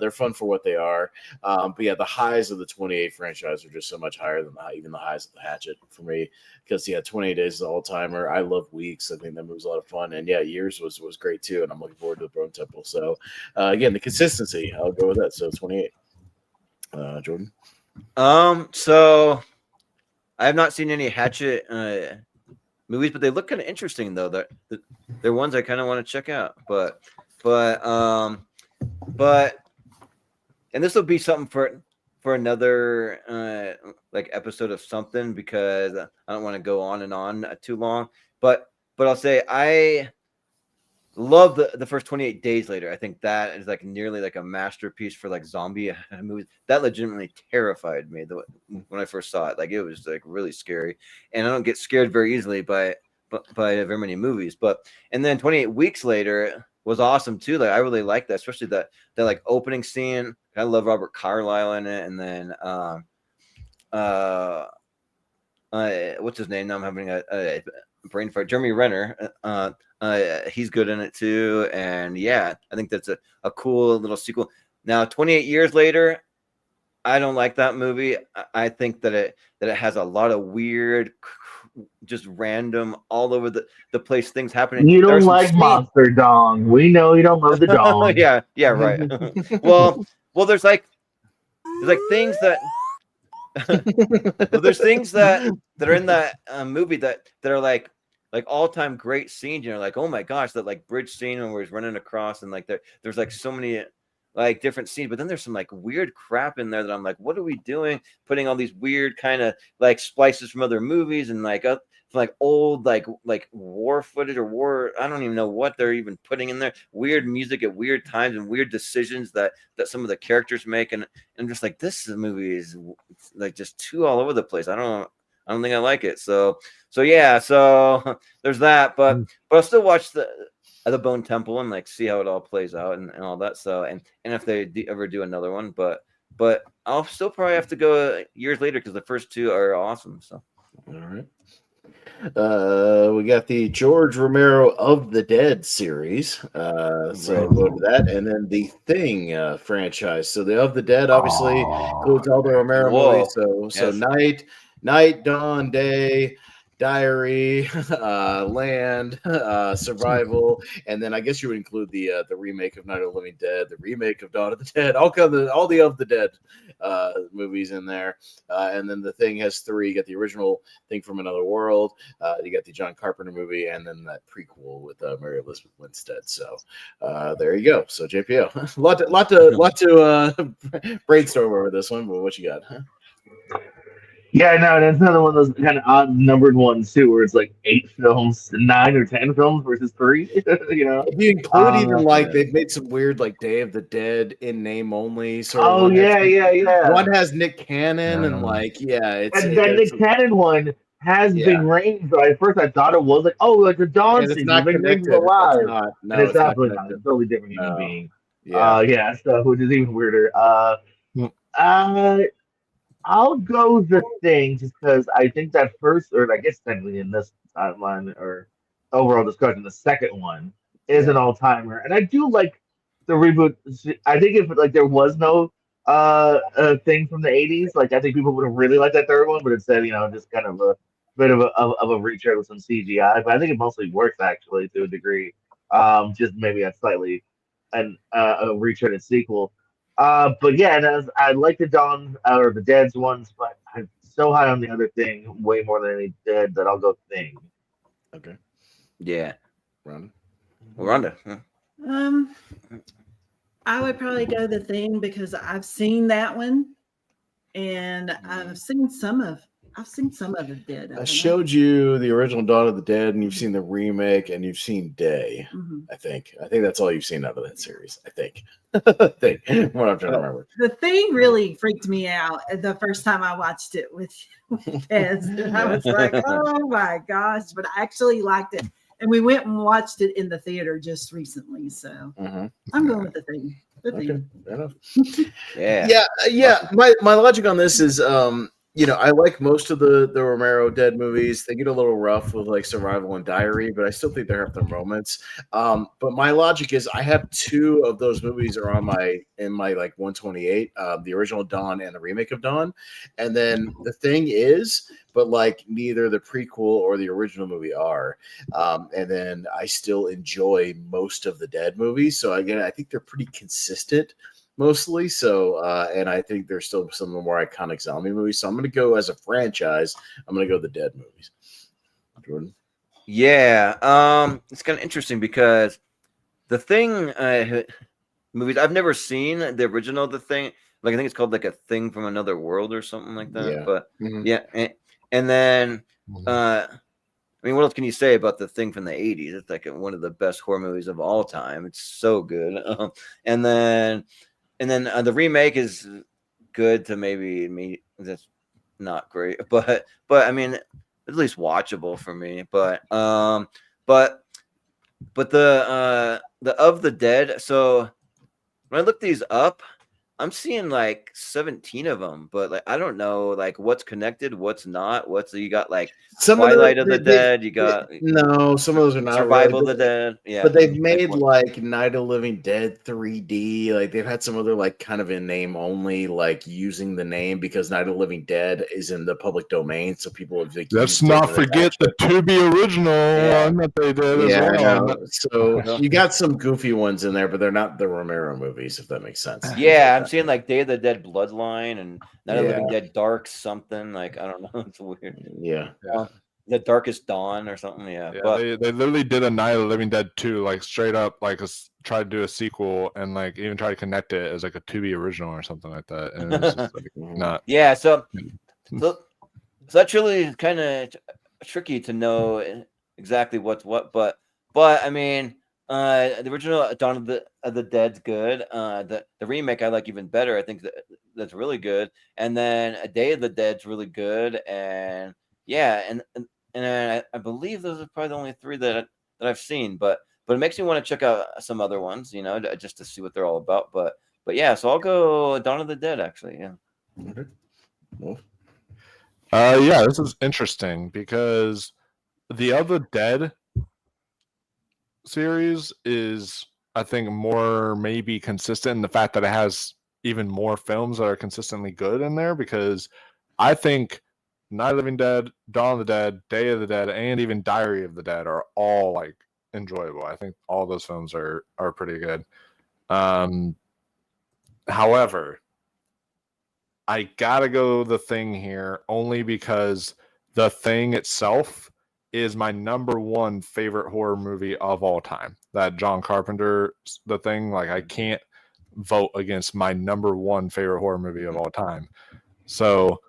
Speaker 15: They're fun for what they are. But yeah, the highs of the 28 franchise are just so much higher than even the highs of the Hatchet for me. Because 28 Days is an all timer. I love Weeks. I think that movie's a lot of fun. And yeah, Years was great too. And I'm looking forward to the Bone Temple. So again, the consistency, I'll go with that. So 28. Jordan.
Speaker 14: So I have not seen any Hatchet movies, but they look kind of interesting though. They're ones I kind of want to check out. But and this will be something for another like episode of something because I don't want to go on and on too long. But I'll say I love the first 28 Days Later. I think that is like nearly like a masterpiece for like zombie movies. That legitimately terrified me when I first saw it. Like it was like really scary, and I don't get scared very easily by very many movies. And then 28 Weeks Later was awesome too. Like I really like that, especially that like opening scene. I love Robert Carlyle in it, and then what's his name? Now I'm having a brain fart. Jeremy Renner. He's good in it too, and yeah, I think that's a cool little sequel. Now 28 years later, I don't like that movie. I think that it has a lot of weird, just random, all over the place things happening.
Speaker 17: You don't like Monster Dong. We know you don't love the dong.
Speaker 14: yeah, right. well, there's things that there's things that are in that movie that are like all-time great scenes. Like, oh my gosh, that like bridge scene when we're running across, and like there's like so many like different scenes, but then there's some like weird crap in there that I'm like, what are we doing? Putting all these weird kind of like splices from other movies and like old like war footage or war. I don't even know what they're even putting in there. Weird music at weird times and weird decisions that some of the characters make, and I'm just like, this movie is like just too all over the place. I don't think I like it. So yeah, so there's that. But I'll still watch the Bone Temple and like see how it all plays out and all that. So and if they ever do another one, but I'll still probably have to go years later because the first two are awesome. So
Speaker 15: all right. We got the George Romero of the Dead series. So go to that, and then the Thing franchise. So the Of the Dead obviously includes all the Romero movies. So yes. Night, Dawn, Day, Diary, Land, Survival, and then I guess you would include the remake of Night of the Living Dead, the remake of Dawn of the Dead, all the Of the Dead movies in there. And then the Thing has 3. You got the original Thing from Another World, you got the John Carpenter movie, and then that prequel with Mary Elizabeth Winstead. So there you go. So JPO, lot to brainstorm over this one. But what you got? Huh?
Speaker 17: Yeah, no, and it's another one of those kind of odd numbered ones too, where it's like 8 films, 9 or 10 films versus 3. You know,
Speaker 15: if you include even like they've made some weird like Day of the Dead in name only. Sort of
Speaker 17: oh yeah.
Speaker 15: One has Nick Cannon and like it's
Speaker 17: And then the Cannon one has Ving Rhames, but at first I thought it was like, oh, like the Dawn
Speaker 15: and it's
Speaker 17: scene,
Speaker 15: not
Speaker 17: Ving Rhames is
Speaker 15: connected.
Speaker 17: alive,
Speaker 15: It's not. No,
Speaker 17: and it's
Speaker 15: not
Speaker 17: absolutely not.
Speaker 15: connected.
Speaker 17: It's a totally different human
Speaker 15: No.
Speaker 17: being.
Speaker 15: Yeah.
Speaker 17: So which is even weirder. I'll go The Thing just because I think that first, or I guess technically in this timeline or overall discussion, the second one is an all timer, and I do like the reboot. I think if like there was no thing from the '80s, like I think people would have really liked that third one, but instead, just kind of a bit of a retread with some CGI. But I think it mostly works actually to a degree. Just maybe a slightly a retreaded sequel. But yeah, and I like the Dawn or the Dead's ones, but I'm so high on the other Thing, way more than any Dead, that I'll go Thing.
Speaker 15: Okay.
Speaker 14: Yeah.
Speaker 15: Rhonda.
Speaker 14: Huh?
Speaker 13: I would probably go The Thing because I've seen that one, and I've seen some of the Dead.
Speaker 15: I showed you the original Dawn of the Dead, and you've seen the remake, and you've seen Day. I think that's all you've seen out of that series. I think. What I'm trying to remember.
Speaker 13: The Thing really freaked me out the first time I watched it with Pez, and I was like, "Oh my gosh!" But I actually liked it, and we went and watched it in the theater just recently. So I'm going with The Thing. The Thing.
Speaker 15: Fair enough.
Speaker 14: Yeah.
Speaker 15: My logic on this is, I like most of the Romero Dead movies. They get a little rough with like Survival and Diary, but I still think they have their moments. But my logic is, I have 2 of those movies are in my like 128, the original Dawn and the remake of Dawn, and then The Thing is, but like neither the prequel or the original movie are. And then I still enjoy most of the Dead movies. So again, I think they're pretty consistent. Mostly so, and I think there's still some of the more iconic zombie movies. So I'm going to go as a franchise. I'm going to go the Dead movies. Jordan?
Speaker 14: Yeah, it's kind of interesting because The Thing movies, I've never seen the original The Thing. Like I think it's called like A Thing from Another World or something like that.
Speaker 15: Yeah.
Speaker 14: But and then I mean, what else can you say about The Thing from the 80s? It's like one of the best horror movies of all time. It's so good. And then the remake is good to maybe me. That's not great, but I mean, at least watchable for me. But the of the Dead. So when I look these up, I'm seeing like 17 of them, but like I don't know like what's connected, what's not. You got like Twilight of the Dead. You got
Speaker 15: some of those are not
Speaker 14: Survival
Speaker 15: really,
Speaker 14: of the Dead. Yeah,
Speaker 15: but they've made like Night of the Living Dead 3D. Like they've had some other like kind of in name only, like using the name because Night of the Living Dead is in the public domain, so people have. Like,
Speaker 18: let's not forget the to be original one that they did as well.
Speaker 15: So you got some goofy ones in there, but they're not the Romero movies, if that makes sense.
Speaker 14: Yeah, I'm seeing like Day of the Dead Bloodline and Night of the Living Dead Dark something. Like I don't know, it's weird.
Speaker 15: Yeah.
Speaker 14: The Darkest Dawn or something. Yeah,
Speaker 18: but they literally did a Night of the Living Dead 2, like straight up, like try to do a sequel and like even try to connect it as like a to be original or something like that. And it was just, like, not.
Speaker 14: Yeah, so that's really kind of tricky to know exactly what's what, but I mean. The original Dawn of the Dead's good. The remake I like even better. I think that's really good. And then A Day of the Dead's really good. And yeah, and I believe those are probably the only 3 that I've seen. But it makes me want to check out some other ones, just to see what they're all about. But yeah, so I'll go Dawn of the Dead actually. Yeah.
Speaker 15: Okay. Well.
Speaker 18: Yeah, this is interesting because the other Dead series is, I think, more maybe consistent in the fact that it has even more films that are consistently good in there, because I think Night of the Living Dead, Dawn of the Dead, Day of the Dead, and even Diary of the Dead are all like enjoyable. I think all those films are pretty good. However, I gotta go The Thing here only because The Thing itself is my number 1 favorite horror movie of all time. That John Carpenter, The Thing, like I can't vote against my number 1 favorite horror movie of all time. So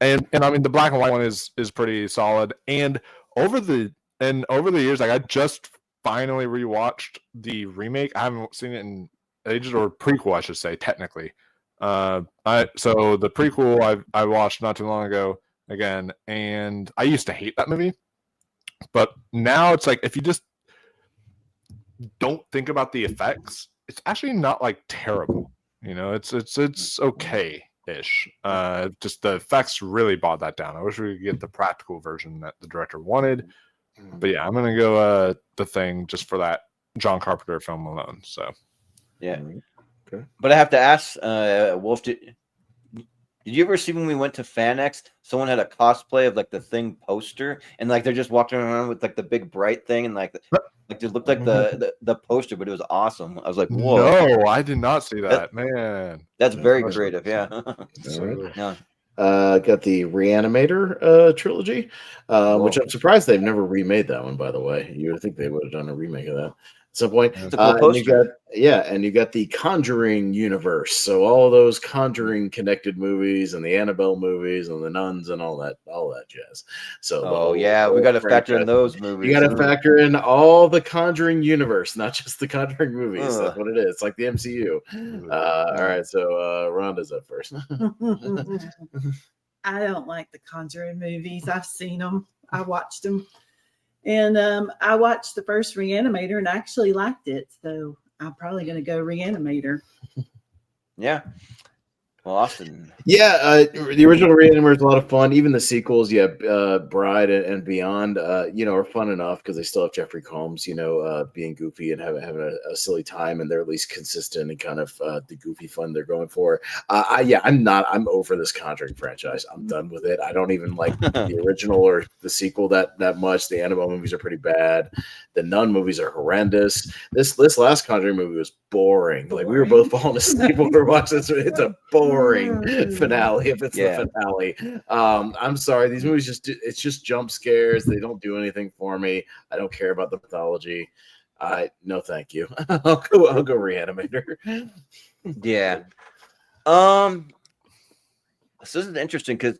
Speaker 18: and I mean the black and white one is pretty solid. And over the years, like I just finally rewatched the remake. I haven't seen it in ages, or prequel, I should say, technically. So the prequel I watched not too long ago again, and I used to hate that movie, but now it's like if you just don't think about the effects, it's actually not like terrible. You know, it's okay-ish. Just the effects really brought that down. I wish we could get the practical version that the director wanted. But yeah, I'm gonna go The Thing just for that John Carpenter film alone. So
Speaker 14: yeah.
Speaker 15: Okay.
Speaker 14: But I have to ask, Wolf, did you ever see when we went to FanX, someone had a cosplay of like the Thing poster, and like they're just walking around with like the big bright thing, and like it looked like the poster, but it was awesome. I was like, whoa!
Speaker 18: No, I did not see that. Man,
Speaker 14: that's very creative. Yeah.
Speaker 15: Yeah. Got the Reanimator trilogy, which I'm surprised they've never remade that one. By the way, you would think they would have done a remake of that at some point.
Speaker 14: It's a cool poster.
Speaker 15: And you got the Conjuring universe. So all those Conjuring connected movies and the Annabelle movies and the Nuns and all that jazz. So
Speaker 14: we got to factor in those movies.
Speaker 15: You got to factor in all the Conjuring universe, not just the Conjuring movies. That's what it is. It's like the MCU. All right, so Rhonda's up first.
Speaker 13: I don't like the Conjuring movies. I've seen them. I watched them. And I watched the first Reanimator and I actually liked it. So I'm probably going to go Reanimator.
Speaker 14: Yeah. Well, Austin.
Speaker 15: Yeah, the original Reanimator is a lot of fun. Even the sequels, Bride and Beyond, are fun enough because they still have Jeffrey Combs, being goofy and having a silly time, and they're at least consistent and kind of the goofy fun they're going for. I'm over this Conjuring franchise. I'm done with it. I don't even like the original or the sequel that much. The Annabelle movies are pretty bad. The Nun movies are horrendous. This last Conjuring movie was boring. Like we were both falling asleep when we were watching this. It's a boring finale if it's the finale. I'm sorry, these movies it's just jump scares. They don't do anything for me. I don't care about the mythology. No thank you. I'll go Reanimator.
Speaker 14: Yeah. This is interesting because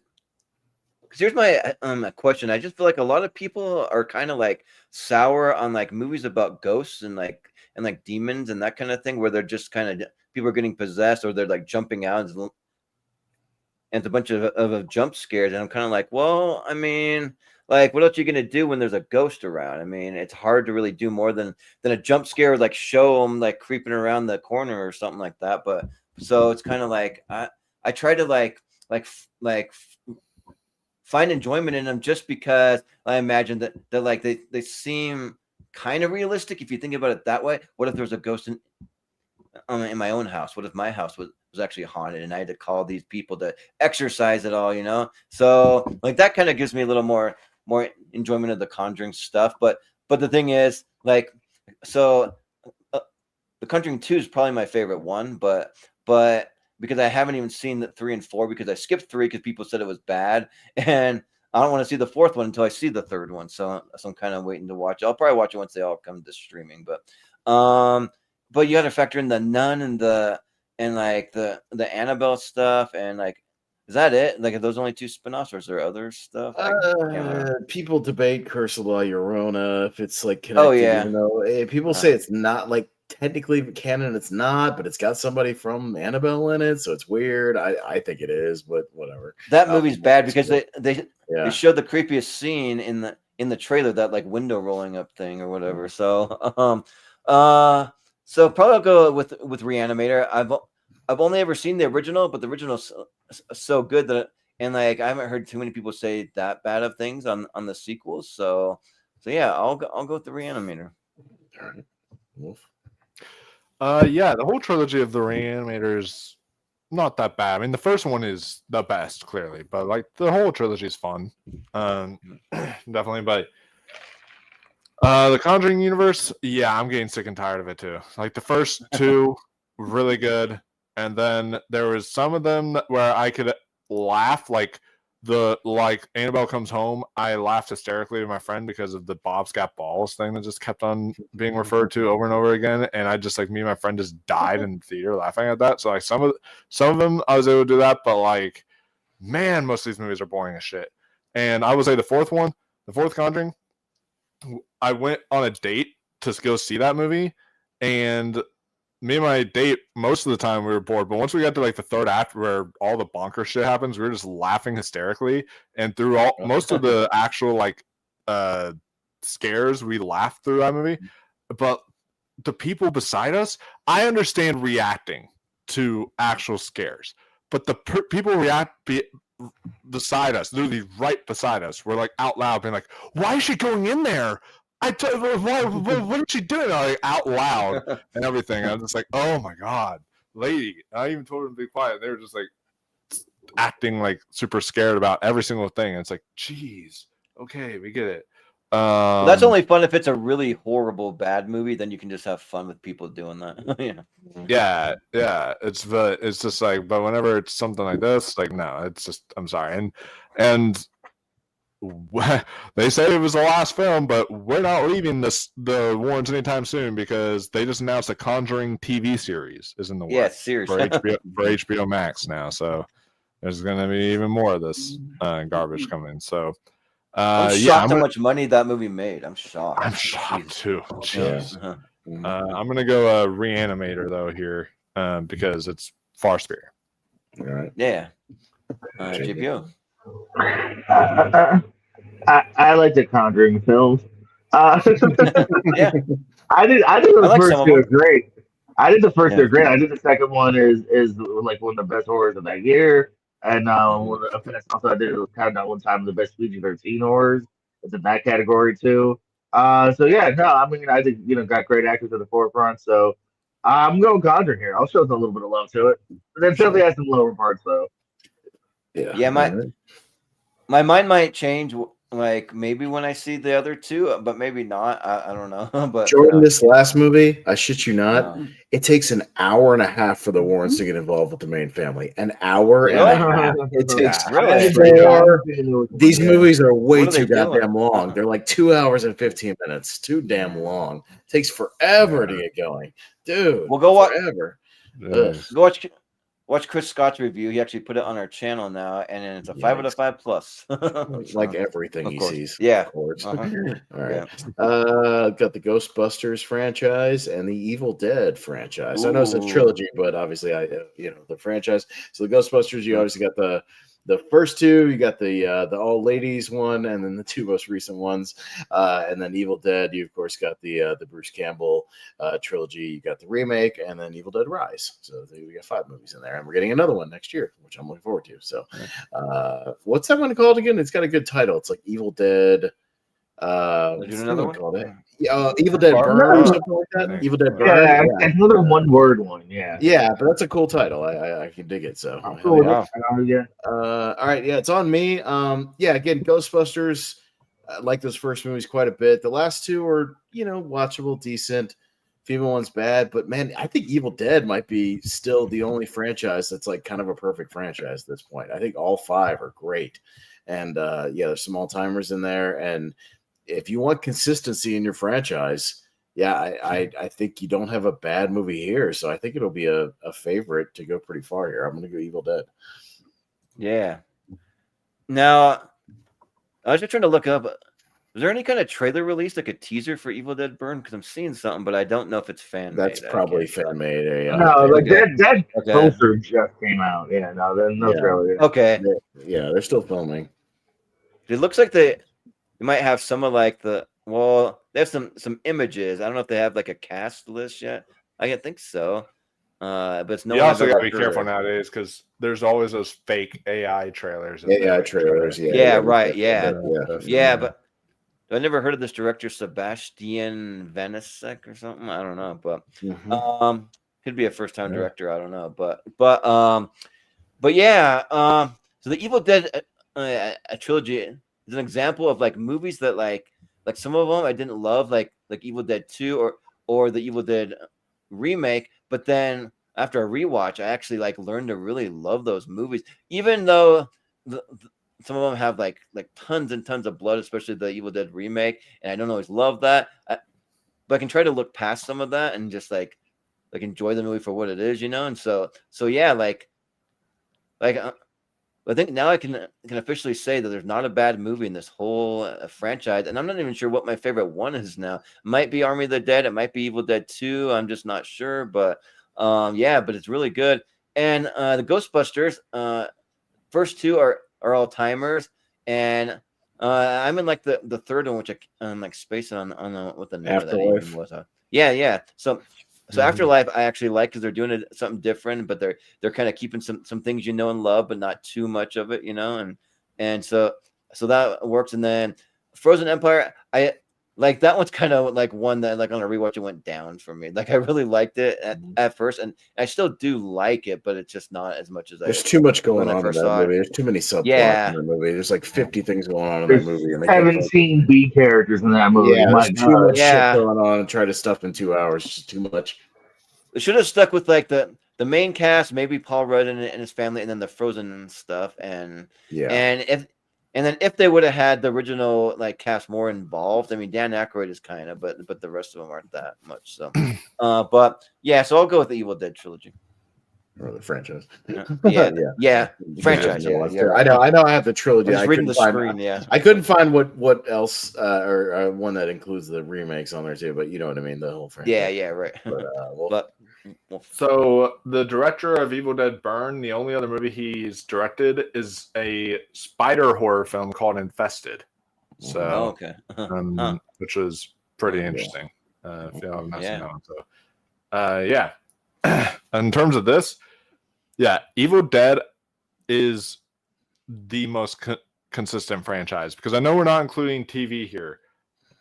Speaker 14: here's my question. I just feel like a lot of people are kind of like sour on like movies about ghosts and like demons and that kind of thing, where they're just kind of people are getting possessed or they're like jumping out and it's a bunch of jump scares. And I'm kind of like, well, I mean, like, what else are you gonna do when there's a ghost around? I mean, it's hard to really do more than a jump scare, like show them like creeping around the corner or something like that. But so it's kind of like I try to like find enjoyment in them just because I imagine that like they seem kind of realistic if you think about it that way. What if there's a ghost in my own house? What if my house was actually haunted and I had to call these people to exorcise it all, So like that kind of gives me a little more enjoyment of the Conjuring stuff. But the thing is, like, so the Conjuring 2 is probably my favorite one, but because I haven't even seen the 3 and 4 because I skipped 3 because people said it was bad, and I don't want to see the 4th one until I see the 3rd one. So I'm kind of waiting to watch it. I'll probably watch it once they all come to streaming. But you got to factor in the Nun and the Annabelle stuff, and like, is that it? Like, are those only 2 spinoffs, or is there other stuff?
Speaker 15: People debate Curse of La Llorona if it's like connected. People say it's not like technically canon. It's not, but it's got somebody from Annabelle in it, so it's weird. I think it is, but whatever.
Speaker 14: That movie's bad because they showed the creepiest scene in the trailer, that like window rolling up thing or whatever. So so probably I'll go with Reanimator. I've only ever seen the original, but the original's so good that and like I haven't heard too many people say that bad of things on the sequels. So yeah, I'll go with the Reanimator.
Speaker 15: All right. Wolf.
Speaker 18: The whole trilogy of the Reanimators not that bad. I mean, the first one is the best, clearly, but like the whole trilogy is fun, definitely. But the Conjuring universe, I'm getting sick and tired of it too. Like the first 2, really good, and then there was some of them where I could laugh, like Annabelle Comes Home. I laughed hysterically with my friend because of the Bob's Got Balls thing that just kept on being referred to over and over again, and I just like me and my friend just died in the theater laughing at that. So like some of them I was able to do that, but like man, most of these movies are boring as shit. And I would say the fourth Conjuring, I went on a date to go see that movie, and me and my date, most of the time we were bored, but once we got to like the third act where all the bonker shit happens, we were just laughing hysterically. And through most of the actual like scares, we laughed through that movie. But the people beside us, I understand reacting to actual scares, but the people beside us, literally right beside us, were like out loud being like, "Why is she going in there? What is she doing?" Like out loud and everything. I was just like, "Oh my god, lady!" I even told them to be quiet. They were just like acting like super scared about every single thing. And it's like, "Geez, okay, we get it."
Speaker 14: Well, that's only fun if it's a really horrible bad movie. Then you can just have fun with people doing that.
Speaker 18: yeah. It's just like, but whenever it's something like this, like no, it's just I'm sorry, and they said it was the last film, but we're not leaving the Warrens anytime soon because they just announced a Conjuring TV series is in the works
Speaker 14: series
Speaker 18: for HBO Max now. So there's going to be even more of this garbage coming. So
Speaker 14: I'm shocked how much money that movie made. I'm shocked.
Speaker 18: I'm shocked too. Jeez.
Speaker 14: Yeah.
Speaker 18: I'm gonna go Reanimator though here because it's far superior.
Speaker 15: All right.
Speaker 14: Yeah. JPO.
Speaker 17: I like the Conjuring films.
Speaker 14: Yeah.
Speaker 17: I did the
Speaker 14: like
Speaker 17: first
Speaker 14: some of
Speaker 17: two are
Speaker 14: them.
Speaker 17: great. I did the first two are great. I did the second one is like one of the best horrors of that year. And also I did it kind of that one time the best PG-13 horrors. It's in that category too. So yeah, no, I mean I think got great actors at the forefront. So I'm going Conjuring here. I'll show a little bit of love to it. But then certainly has some lower parts though.
Speaker 14: Yeah, my mind might change, like maybe when I see the other two, but maybe not. I don't know. But
Speaker 15: Jordan, this last movie, I shit you not, it takes an hour and a half for the Warrens to get involved with the main family. An hour and a half. It takes four. These movies are way too goddamn long. They're like 2 hours and 15 minutes. Too damn long. It takes forever to get going, dude.
Speaker 14: We'll go watch.
Speaker 15: Forever.
Speaker 14: Go watch Chris Scott's review. He actually put it on our channel now, and then it's a 5 out of 5 plus.
Speaker 15: Like everything he sees.
Speaker 14: Yeah.
Speaker 15: Of course.
Speaker 14: Uh-huh.
Speaker 15: All right. Got the Ghostbusters franchise and the Evil Dead franchise. I know it's a trilogy, but obviously the franchise. So the Ghostbusters, you obviously got the first two, you got the all ladies one, and then the two most recent ones, and then Evil Dead. You of course got the Bruce Campbell trilogy. You got the remake, and then Evil Dead Rise. So we got 5 movies in there, and we're getting another one next year, which I'm looking forward to. So, what's that one called again? It's got a good title. It's like Evil Dead. What's
Speaker 14: another one
Speaker 15: called? Evil Dead Burn or something like that. Evil Dead Burn.
Speaker 17: Yeah, another one-word one. Yeah.
Speaker 15: Yeah, but that's a cool title. I can dig it. So
Speaker 17: cool.
Speaker 15: all right, yeah, it's on me. Yeah, again, Ghostbusters. I like those first movies quite a bit. The last two are watchable, decent. Female one's bad, but man, I think Evil Dead might be still the only franchise that's like kind of a perfect franchise at this point. I think all 5 are great, and there's some all-timers in there. And if you want consistency in your franchise, I think you don't have a bad movie here. So I think it'll be a favorite to go pretty far here. I'm going to go Evil Dead.
Speaker 14: Yeah. Now, I was just trying to look up. Was there any kind of trailer released, like a teaser for Evil Dead Burn? Because I'm seeing something, but I don't know if it's fan made.
Speaker 15: That's probably fan made. Yeah.
Speaker 17: No, like that poster just came out. Yeah, no, there's no trailer.
Speaker 14: Okay.
Speaker 15: They're still filming.
Speaker 14: It looks like they might have some of like they have some images. I don't know if they have like a cast list yet. I don't think so. But it's no.
Speaker 18: You also got to be careful nowadays because there's always those fake AI trailers.
Speaker 15: Trailers,
Speaker 14: right, yeah. But I never heard of this director Sebastian Vanisek or something. I don't know, but could be a first time director. I don't know, but yeah. So the Evil Dead a trilogy is an example of like movies that like some of them I didn't love, like Evil Dead 2 or the Evil Dead remake, but then after a rewatch I actually like learned to really love those movies, even though some of them have like tons and tons of blood, especially the Evil Dead remake, and I don't always love that, but I can try to look past some of that and just like enjoy the movie for what it is, and so yeah, like I think now I can officially say that there's not a bad movie in this whole franchise, and I'm not even sure what my favorite one is now. It might be Army of the Dead, it might be Evil Dead 2. I'm just not sure, but yeah, but it's really good. And the Ghostbusters, first two are all timers, and I'm in like the third one, which I'm like spacing on what the name of that even was. Yeah. So Afterlife I actually like because they're doing something different, but they're kind of keeping some things you know and love, but not too much of it, and so that works. And then Frozen Empire, I like that one's kind of like one that like on a rewatch it went down for me. Like I really liked it at first, and I still do like it, but it's just not as much as
Speaker 15: There's too much going on in that movie. There's too many subplots in the movie. There's like 50 things going on in that movie. And
Speaker 17: 17 B characters in that movie.
Speaker 15: Yeah, there's too much shit going on and try to stuff in 2 hours. It's just too much.
Speaker 14: They should have stuck with like the main cast, maybe Paul Rudd and his family, and then the Frozen stuff, and then if they would have had the original like cast more involved, I mean Dan Aykroyd is kind of, but the rest of them aren't that much. So, but yeah, so I'll go with the Evil Dead trilogy.
Speaker 15: Or the franchise.
Speaker 14: Yeah. Franchise. Yeah.
Speaker 15: I know. I have the trilogy.
Speaker 14: I was reading the screen. Yeah.
Speaker 15: I couldn't find what else or one that includes the remakes on there too. But you know what I mean. The whole franchise.
Speaker 14: Yeah. Right.
Speaker 15: But,
Speaker 18: so the director of Evil Dead Burn, the only other movie he's directed is a spider horror film called Infested. So which is pretty interesting. If you haven't seen that one. So yeah. In terms of this, Evil Dead is the most consistent franchise because I know we're not including TV here,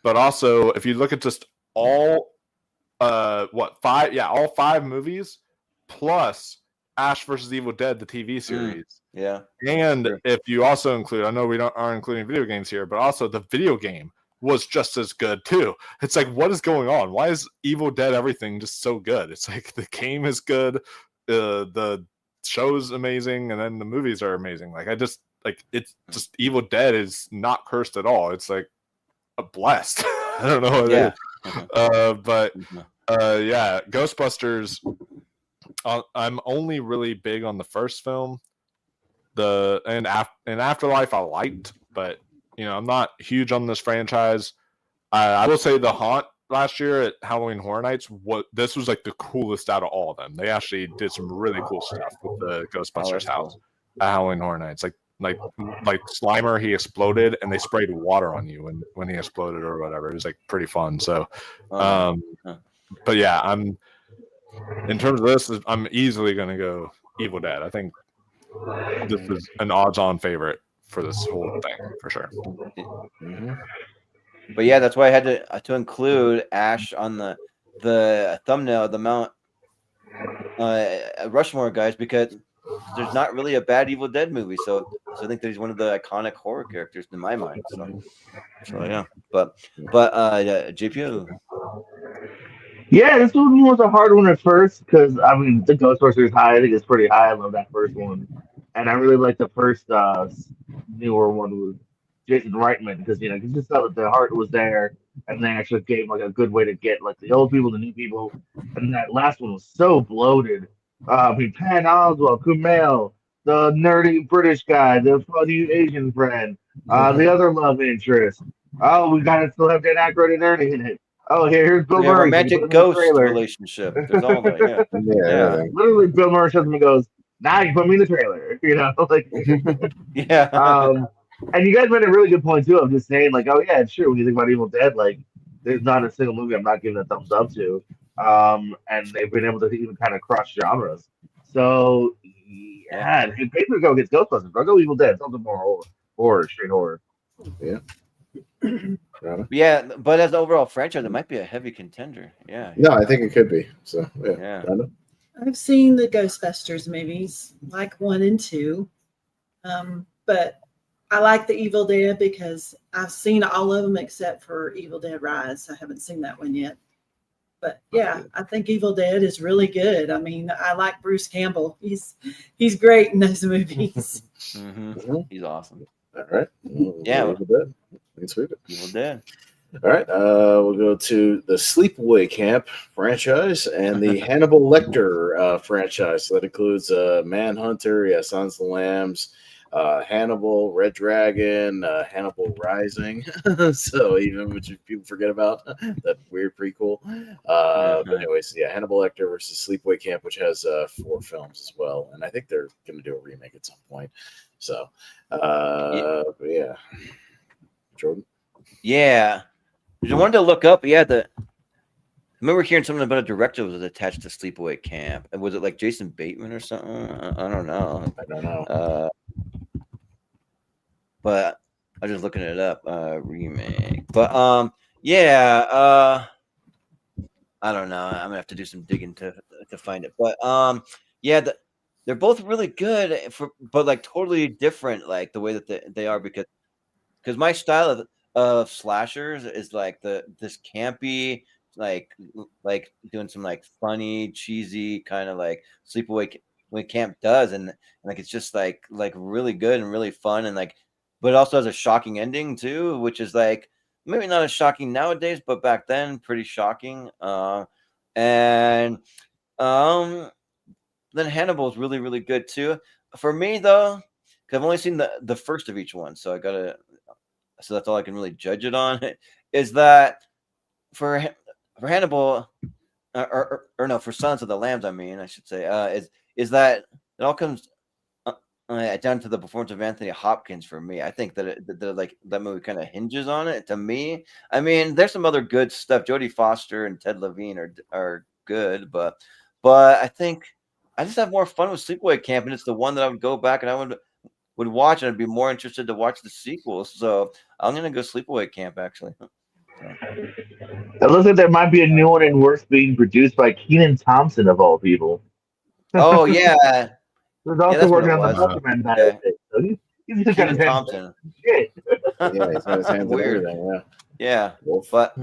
Speaker 18: but also if you look at just all all 5 movies plus Ash versus Evil Dead, the TV series. And if you also include, I know we aren't including video games here, but also the video game was just as good too. It's like, what is going on? Why is Evil Dead everything just so good? It's like the game is good, the show's amazing, and then the movies are amazing. Like it's just Evil Dead is not cursed at all. It's like a blessed. I don't know what it is. But Ghostbusters. I'm only really big on the first film. And Afterlife I liked, but I'm not huge on this franchise. I will say the Haunt last year at Halloween Horror Nights, this was like the coolest out of all of them. They actually did some really cool stuff with the Ghostbusters house at Halloween Horror Nights. Like Slimer, he exploded and they sprayed water on you when he exploded or whatever. It was like pretty fun. So, but yeah, in terms of this, I'm easily going to go Evil Dead. I think this is an odds-on favorite for this whole thing for sure.
Speaker 14: But yeah, that's why I had to include Ash on the thumbnail, the Mount Rushmore guys, because there's not really a bad Evil Dead movie. So I think that he's one of the iconic horror characters in my mind. So yeah, but JPO.
Speaker 17: Yeah, this one was a hard one at first because I mean the Ghostbusters high, I think it's pretty high. I love that first one, and I really like the first newer one with Jason Reitman because you just felt that the heart was there, and they actually gave like a good way to get like the old people, the new people, and that last one was so bloated. I mean, Pan Oswalt, Kumail, the nerdy British guy, the funny Asian friend, the other love interest. Oh, we gotta still have Dan Aykroyd and Ernie in it. Oh, here's Bill Murray.
Speaker 14: Romantic ghost relationship. There's all that, yeah.
Speaker 17: Literally, Bill Murray shows him and goes, "Now you put me in the trailer." Like, and you guys made a really good point too of just saying, like, oh yeah, it's true. When you think about Evil Dead, like, there's not a single movie I'm not giving a thumbs up to. And they've been able to even kind of cross genres. So yeah, if paper go against Ghostbusters, I'll go Evil Dead. Something more horror, straight horror.
Speaker 15: Yeah.
Speaker 14: Yeah, but as the overall franchise, it might be a heavy contender. Yeah.
Speaker 15: No, I think it could be. So
Speaker 14: yeah.
Speaker 13: I've seen the Ghostbusters movies, like 1 and 2, but I like the Evil Dead because I've seen all of them except for Evil Dead Rise. I haven't seen that one yet. But yeah, I think Evil Dead is really good. I mean, I like Bruce Campbell. He's great in those movies.
Speaker 14: He's awesome.
Speaker 15: All right.
Speaker 14: Yeah.
Speaker 15: Evil Dead. Sweep it.
Speaker 14: Evil Dead.
Speaker 15: All right. We'll go to the Sleepaway Camp franchise and the Hannibal Lecter franchise. So that includes Manhunter, Silence of the Lambs, Hannibal, Red Dragon, Hannibal Rising. So even which people forget about that weird prequel. But anyways, yeah, Hannibal Lecter versus Sleepaway Camp, which has 4 films as well, and I think they're going to do a remake at some point. So, yeah, Jordan.
Speaker 14: Yeah, I wanted to look up. Yeah, I remember hearing something about a director was attached to Sleepaway Camp. Was it like Jason Bateman or something? I don't know.
Speaker 15: I don't know.
Speaker 14: But I was just looking it up. Remake. But yeah. I don't know. I'm gonna have to do some digging to find it. But yeah, they're both really good but like totally different, like the way that they are because my style of slashers is like this campy, like doing some like funny, cheesy kind of like Sleepaway Camp does, and like it's just like really good and really fun, and like, but it also has a shocking ending too, which is like maybe not as shocking nowadays, but back then pretty shocking. And then Hannibal is really, really good too. For me though, because I've only seen the first of each one, so so that's all I can really judge it on. Is that for Hannibal, or no, for Silence of the Lambs, I mean, I should say, is that it all comes down to the performance of Anthony Hopkins for me. I think that like that movie kind of hinges on it to me. I mean, there's some other good stuff. Jodie Foster and Ted Levine are good, but I think I just have more fun with Sleepaway Camp, and it's the one that I would go back and I would watch, and I'd be more interested to watch the sequels. So I'm gonna go Sleepaway Camp actually.
Speaker 17: It looks like there might be a new one in works being produced by Kenan Thompson of all people.
Speaker 14: Oh yeah.
Speaker 17: Who's also working on the Wolfman biopic. So he's just got his hands
Speaker 14: Thompson.
Speaker 17: Shit.
Speaker 15: Yeah, he's got his hands in
Speaker 14: Weird.
Speaker 15: everything.
Speaker 14: Yeah.
Speaker 15: Wolf.
Speaker 14: But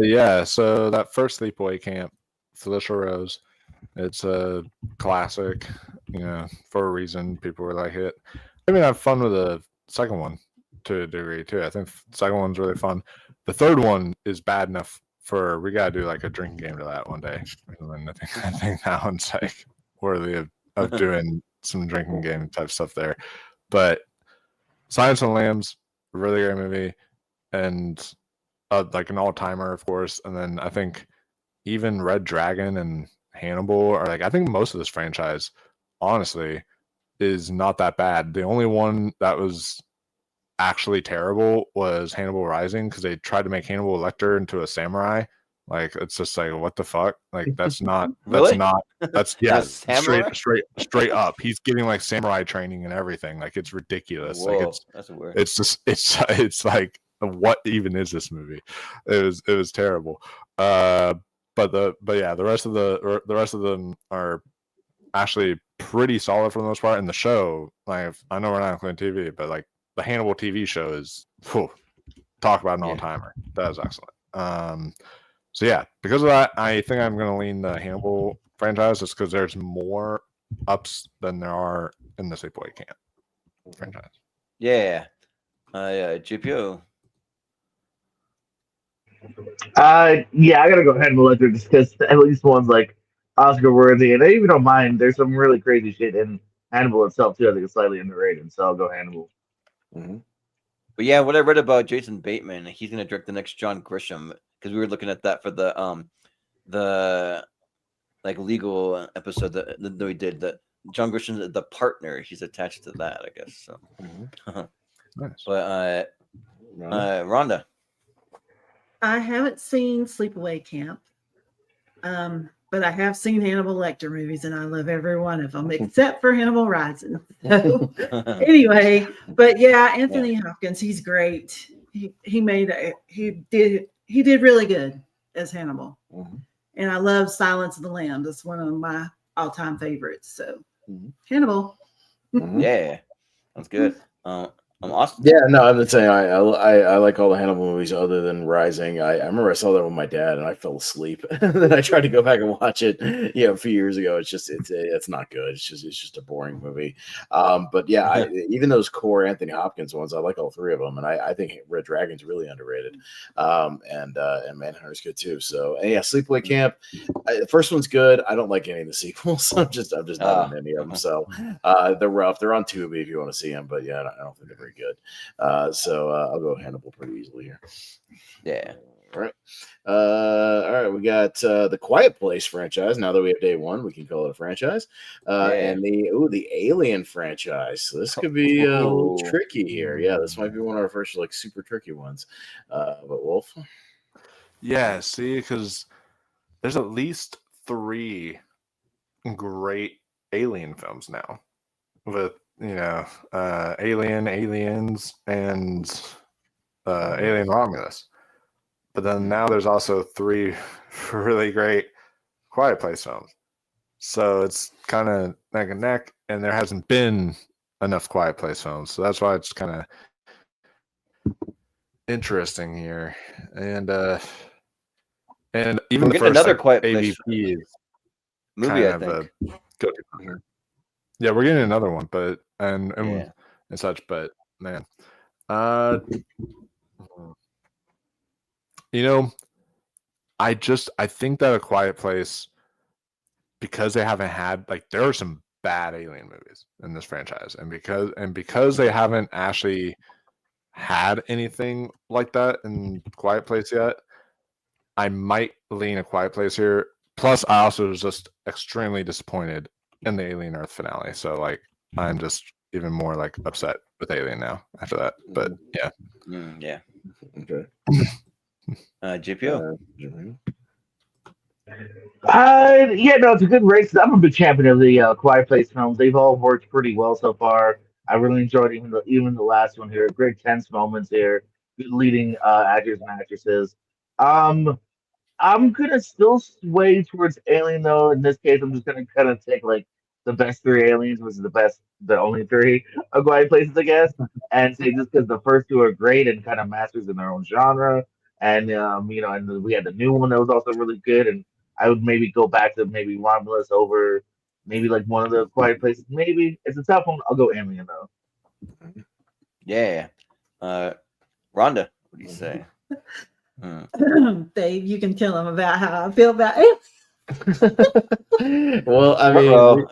Speaker 18: yeah. So that first Sleepaway Camp, Felicia Rose, it's a classic. For a reason people were like it. I mean, I have fun with the second one to a degree too. I think the second one's really fun. The third one is bad enough for we gotta do like a drinking game to that one day. And I think that one's like worthy of doing some drinking game type stuff there. But Silence of the Lambs, really great movie, and like an all-timer, of course. And then I think even Red Dragon and Hannibal are like, I think most of this franchise, honestly, is not that bad. The only one that was actually terrible was Hannibal Rising, because they tried to make Hannibal Lecter into a samurai. Like, it's just like, what the fuck? Like, that's not
Speaker 14: Really?
Speaker 18: that's straight up. He's getting like samurai training and everything. Like, it's ridiculous.
Speaker 14: Whoa,
Speaker 18: like
Speaker 14: that's weird.
Speaker 18: It's just it's like, what even is this movie? It was terrible. But yeah, the rest of them are actually pretty solid for the most part. And the show, like, I know we're not including TV, but like the Hannibal TV show is talk about an all-timer. That is excellent. So yeah, because of that, I think I'm going to lean the Hannibal franchise, just because there's more ups than there are in the Sleepaway Camp franchise.
Speaker 14: Yeah. GPO.
Speaker 17: Yeah, I gotta go Hannibal Lecter just because at least one's like Oscar worthy, and I even don't mind. There's some really crazy shit in Hannibal itself too. I think it's slightly underrated, so I'll go Hannibal.
Speaker 15: Mm-hmm.
Speaker 14: But yeah, what I read about Jason Bateman, he's gonna direct the next John Grisham, because we were looking at that for the like legal episode that we did. That John Grisham, the partner, he's attached to that, I guess. So,
Speaker 18: nice.
Speaker 14: But Rhonda.
Speaker 13: I haven't seen Sleepaway Camp, but I have seen Hannibal Lecter movies, and I love every one of them except for Hannibal Rising. So, anyway, but yeah, Anthony Hopkins, he's great. He did really good as Hannibal, and I love Silence of the Lambs. It's one of my all-time favorites. So, Hannibal.
Speaker 14: Yeah, that's good. Austin?
Speaker 15: Yeah, no, I'm not saying I like all the Hannibal movies other than Rising. I remember I saw that with my dad and I fell asleep. And then I tried to go back and watch it, a few years ago. It's not good. It's just a boring movie. But yeah, even those core Anthony Hopkins ones, I like all three of them, and I think Red Dragon's really underrated. And Manhunter's good too. So and yeah, Sleepaway Camp. The first one's good. I don't like any of the sequels. I'm just not in any of them. So they're rough. They're on Tubi if you want to see them. But yeah, I don't think they're very good. So I'll go Hannibal pretty easily here.
Speaker 14: Yeah.
Speaker 15: All right. All right. We got the Quiet Place franchise. Now that we have day one, we can call it a franchise. And the Alien franchise. So this could be a little tricky here. Yeah, this might be one of our first like super tricky ones. But Wolf.
Speaker 18: Yeah. See, because there's at least 3 great Alien films now with Alien, Aliens, and Alien Romulus. But then now there's also 3 really great Quiet Place films. So it's kind of neck and neck, and there hasn't been enough Quiet Place films. So that's why it's kind of interesting here. And even
Speaker 14: we're
Speaker 18: the
Speaker 14: getting
Speaker 18: first
Speaker 14: another Quiet Place
Speaker 18: AVP is
Speaker 14: movie,
Speaker 18: kind of a go-to. Yeah, we're getting another one, but and such. But man, I think that A Quiet Place, because they haven't had there are some bad Alien movies in this franchise, and because they haven't actually had anything like that in Quiet Place yet, I might lean A Quiet Place here. Plus, I also was just extremely disappointed in the Alien Earth finale. So I'm just even more upset with Alien now after that. But yeah.
Speaker 14: Yeah.
Speaker 15: Okay.
Speaker 14: GPO.
Speaker 17: Yeah, no, it's a good race. I'm a big champion of the Quiet Place films. They've all worked pretty well so far. I really enjoyed even the last one here. Great tense moments here. Good leading actors and actresses. I'm gonna still sway towards Alien though. In this case, I'm just gonna kind of take the best 3 Aliens, which is the only 3 of Quiet Places, I guess, and say just because the first 2 are great and kind of masters in their own genre, and and we had the new one that was also really good, and I would maybe go back to maybe Romulus over maybe one of the Quiet Places. Maybe it's a tough one. I'll go Alien though.
Speaker 14: Yeah. Rhonda, what do you say?
Speaker 13: Dave, you can tell them about how I feel about it.
Speaker 15: Well, I mean,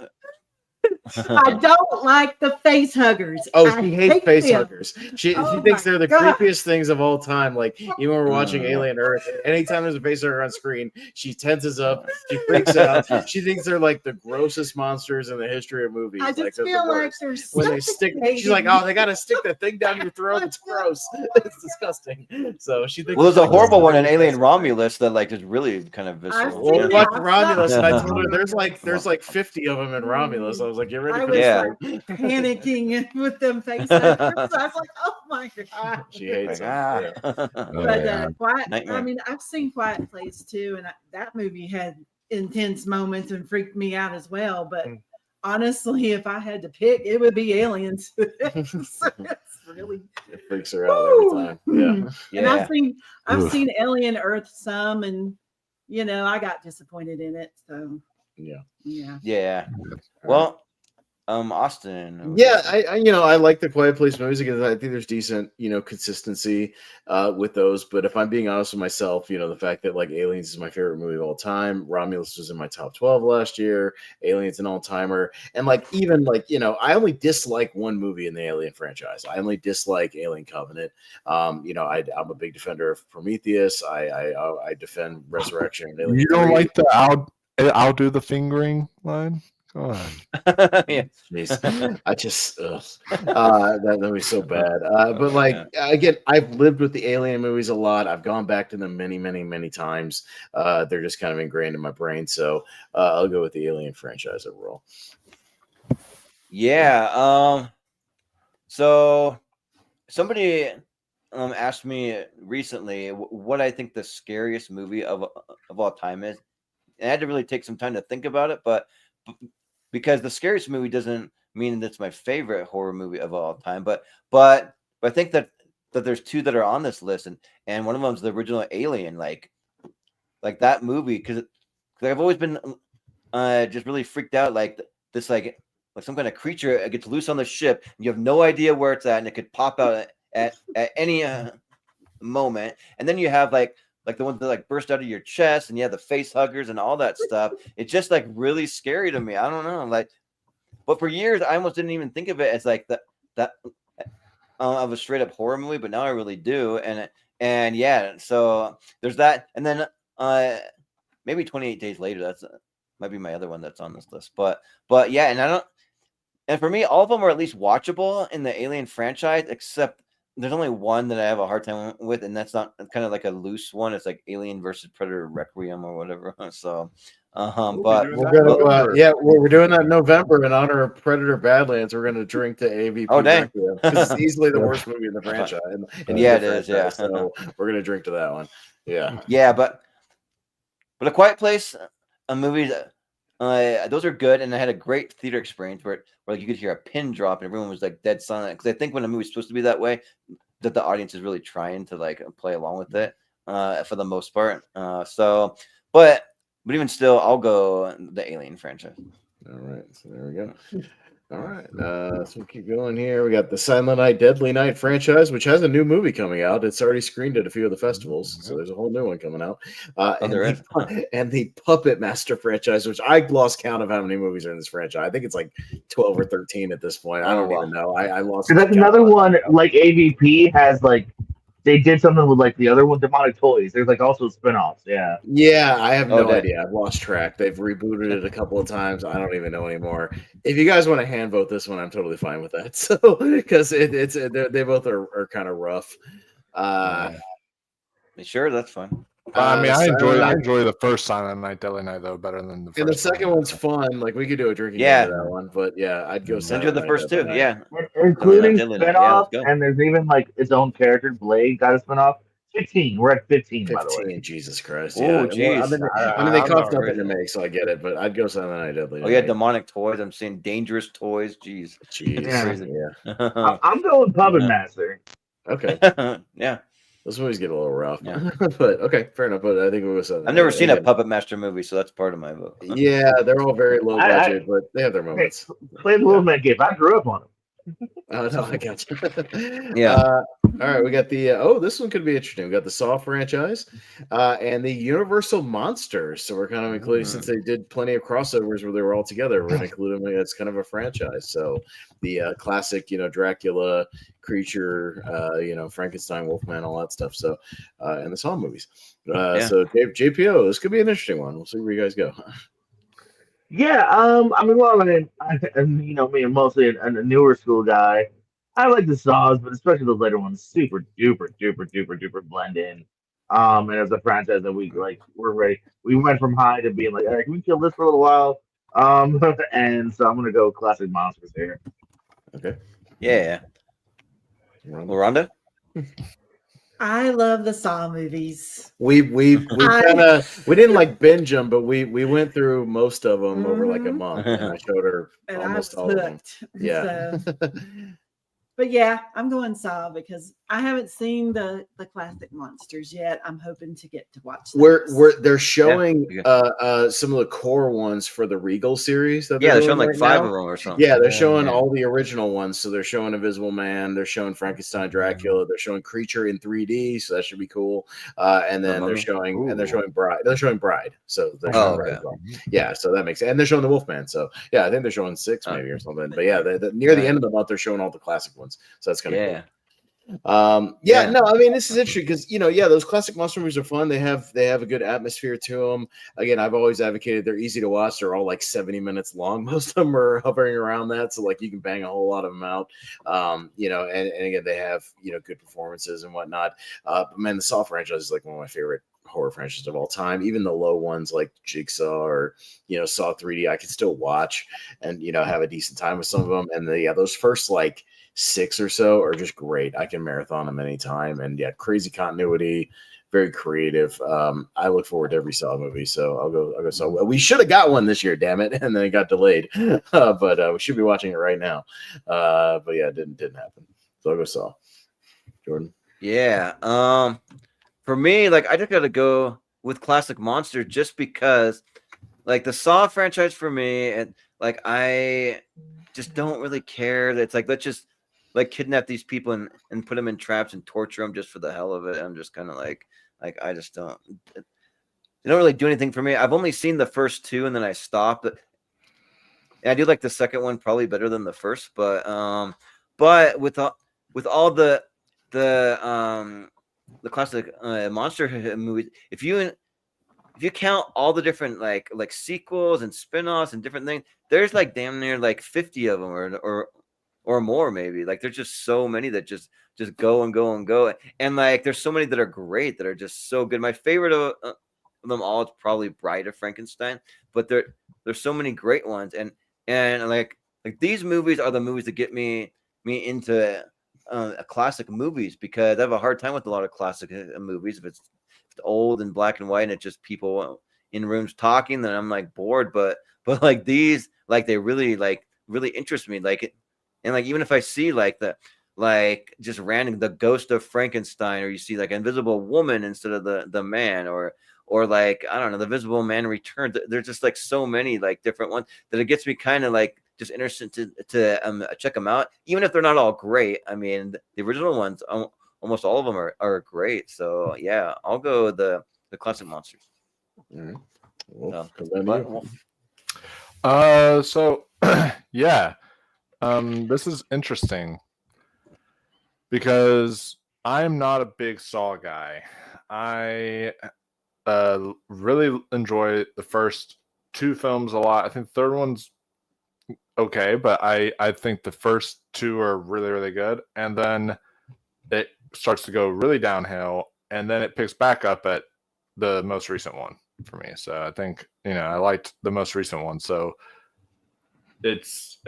Speaker 13: I don't like the face huggers.
Speaker 15: She hates face huggers. She thinks they're the
Speaker 13: God.
Speaker 15: creepiest things of all time. Even when we're watching Alien Earth, anytime there's a face hugger on screen, she tenses up. She freaks out. She thinks they're the grossest monsters in the history of movies.
Speaker 13: I just feel like they're
Speaker 15: when they stick. She's like, oh, they gotta stick that thing down your throat. It's gross. It's disgusting. So she thinks.
Speaker 14: Well, there's a horrible one in Alien Romulus that is really kind of visceral.
Speaker 15: Well, we watched Romulus, and I told her there's 50 of them in Romulus. I was like, get ready for this.
Speaker 13: Panicking with them face huggers. I was like, oh my God.
Speaker 15: She hates them.
Speaker 13: But I've seen Quiet Place too, and that movie had intense moments and freaked me out as well. But honestly, if I had to pick, it would be Aliens. It's really
Speaker 15: it freaks her out every time. Yeah.
Speaker 13: And I've seen Alien Earth some, and I got disappointed in it. So
Speaker 14: yeah. Well, Austin.
Speaker 15: Yeah, I like the Quiet Place movies because I think there's decent, consistency with those. But if I'm being honest with myself, the fact that Aliens is my favorite movie of all time, Romulus was in my top 12 last year, Aliens an all-timer, and I only dislike one movie in the Alien franchise. I only dislike Alien Covenant. I'm a big defender of Prometheus. I defend Resurrection. And Alien
Speaker 18: you don't
Speaker 15: 3.
Speaker 18: like the I'll do the fingering line? Go on.
Speaker 14: Yeah.
Speaker 15: Jeez. I just that movie's so bad. But again, I've lived with the Alien movies a lot. I've gone back to them many, many, many times. They're just kind of ingrained in my brain. So I'll go with the Alien franchise overall.
Speaker 14: Yeah. So somebody asked me recently what I think the scariest movie of all time is. And I had to really take some time to think about it, but because the scariest movie doesn't mean that's my favorite horror movie of all time, but but I think that there's two that are on this list, and one of them's the original Alien, like that movie, because I've always been just really freaked out, like this, like some kind of creature gets loose on the ship, and you have no idea where it's at, and it could pop out at any moment, and then you have like the ones that like burst out of your chest, and you have the face huggers and all that stuff. It's just like really scary to me. I don't know, like, but for years I almost didn't even think of it as like that of a straight up horror movie, but now I really do, and yeah, so there's that, and then maybe 28 Days Later. That's might be my other one that's on this list, but yeah, and for me, all of them are at least watchable in the Alien franchise, except there's only one that I have a hard time with, and that's not kind of like a loose one. It's like Alien versus Predator Requiem or whatever. So, but
Speaker 15: we're gonna we're doing that in November in honor of Predator Badlands. We're gonna drink to AVP.
Speaker 14: Oh, dang.
Speaker 15: Requiem, 'cause it's easily the worst movie in the franchise.
Speaker 14: Yeah, it is. Yeah,
Speaker 15: so we're gonna drink to that one. Yeah,
Speaker 14: yeah, but A Quiet Place, a movie that those are good, and I had a great theater experience where like you could hear a pin drop and everyone was like dead silent, because I think when a movie's supposed to be that way, that the audience is really trying to like play along with it for the most part. But even still, I'll go the Alien franchise.
Speaker 15: All right, so there we go. All right, so we'll keep going here. We got the Silent Night, Deadly Night franchise, which has a new movie coming out. It's already screened at a few of the festivals, so there's a whole new one coming out. And the Puppet Master franchise, which I lost count of how many movies are in this franchise. I think it's like 12 or 13 at this point. I don't even know. I lost.
Speaker 17: That's another one. Like AVP has like. They did something with like the other one, Demonic Toys. There's like also spinoffs. Yeah.
Speaker 15: Yeah, I have no idea. I've lost track. They've rebooted it a couple of times. I don't even know anymore. If you guys want to hand vote this one, I'm totally fine with that. So because they both are kind of rough.
Speaker 14: Sure, that's fine.
Speaker 18: I mean, I enjoy the first Silent Night, Deadly Night though better than the first.
Speaker 15: And the second one's fun. Like we could do a drinking game of that one, but yeah, I'd go.
Speaker 14: Enjoy the first two, yeah,
Speaker 17: including spinoff, and there's even like its own character. Blade got a spinoff. 15. We're at 15, by the way.
Speaker 15: Jesus Christ!
Speaker 14: Oh,
Speaker 15: yeah.
Speaker 14: jeez.
Speaker 15: I mean, they cost nothing to make, so I get it. But I'd go Silent Night, Deadly Night.
Speaker 14: Oh yeah, Demonic Toys. I'm seeing Dangerous Toys. Jeez.
Speaker 15: Yeah.
Speaker 17: I'm going Puppet Master.
Speaker 15: Okay.
Speaker 14: Yeah.
Speaker 15: Those movies get a little rough, but okay, fair enough. But I think we'll go Silent Night.
Speaker 14: I've never seen a Puppet Master movie, so that's part of my vote.
Speaker 15: Yeah, they're all very low budget, but they have their moments.
Speaker 17: Play the Wolfman game. I grew up on them.
Speaker 15: Oh no, I got you.
Speaker 14: Yeah.
Speaker 15: All right, we got the this one could be interesting. We got the Saw franchise, and the Universal Monsters. So we're kind of including, since they did plenty of crossovers where they were all together, we're going to include them as kind of a franchise. So the classic, Dracula, creature, Frankenstein, Wolfman, all that stuff. So and the Saw movies. So JPO, this could be an interesting one. We'll see where you guys go.
Speaker 17: Yeah, I mean, well, me, I'm mostly a newer school guy. I like the Saws, but especially those later ones, super duper blend in. And as a franchise that we're ready. We went from high to being like, all right, can we kill this for a little while? And so I'm gonna go classic monsters here.
Speaker 15: Okay.
Speaker 14: Yeah. Rhonda?
Speaker 13: I love the Saw movies.
Speaker 15: We kind of didn't like binge them, but we went through most of them over like a month, and I showed her almost all of them. Yeah.
Speaker 13: So. But yeah, I'm going Saw because I haven't seen the classic monsters yet. I'm hoping to get to watch those.
Speaker 15: They're showing some of the core ones for the Regal series.
Speaker 14: They're showing like 5 of them or something.
Speaker 15: Yeah, they're showing all the original ones. So they're showing Invisible Man, they're showing Frankenstein, Dracula, they're showing Creature in 3D, so that should be cool. And then they're showing Bride. They're showing Bride. So they're showing Bride as well. Yeah, so that makes sense. And they're showing the Wolfman. So yeah, I think they're showing 6 maybe or something. But yeah, near the end of the month, they're showing all the classic ones. So that's kind of cool. No, I mean, this is interesting because those classic monster movies are fun. They have a good atmosphere to them. Again, I've always advocated they're easy to watch. They're all like 70 minutes long. Most of them are hovering around that, so like you can bang a whole lot of them out. And again, they have good performances and whatnot. But man, the Saw franchise is like one of my favorite horror franchises of all time. Even the low ones like Jigsaw or Saw 3D, I can still watch and have a decent time with some of them. And those first like 6 or so are just great. I can marathon them anytime, and crazy continuity, very creative. I look forward to every Saw movie, so I'll go Saw. We should have got one this year, damn it, and then it got delayed. But we should be watching it right now. But yeah, it didn't happen. So I'll go Saw. Jordan.
Speaker 14: Yeah. For me, like I just gotta go with classic monster just because like the Saw franchise for me, and like I just don't really care. It's like let's just like kidnap these people and put them in traps and torture them just for the hell of it. I'm just kind of like I just don't. They don't really do anything for me. I've only seen the first two and then I stopped. And I do like the second one probably better than the first, but with all the classic monster movies, if you count all the different like sequels and spin-offs and different things, there's like damn near like 50 of them or more maybe. Like there's just so many that just go and go and go, and like there's so many that are great that are just so good. My favorite of them all is probably Bride of Frankenstein, but there's so many great ones, and like these movies are the movies that get me into classic movies, because I have a hard time with a lot of classic movies if it's old and black and white and it's just people in rooms talking, then I'm like bored. But like these, like they really interest me. Like and like even if I see like just random the Ghost of Frankenstein, or you see like Invisible Woman instead of the man, or like I don't know, the Invisible Man Returns. There's just like so many like different ones that it gets me kind of like just interested to check them out, even if they're not all great. I mean, the original ones, almost all of them are great. So yeah, I'll go the classic monsters.
Speaker 15: Wolf,
Speaker 18: so yeah, this is interesting because I'm not a big Saw guy. I really enjoy the first two films a lot. I think the third one's okay, but I think the first two are really, really good. And then it starts to go really downhill, and then it picks back up at the most recent one for me. So I think, I liked the most recent one. So it's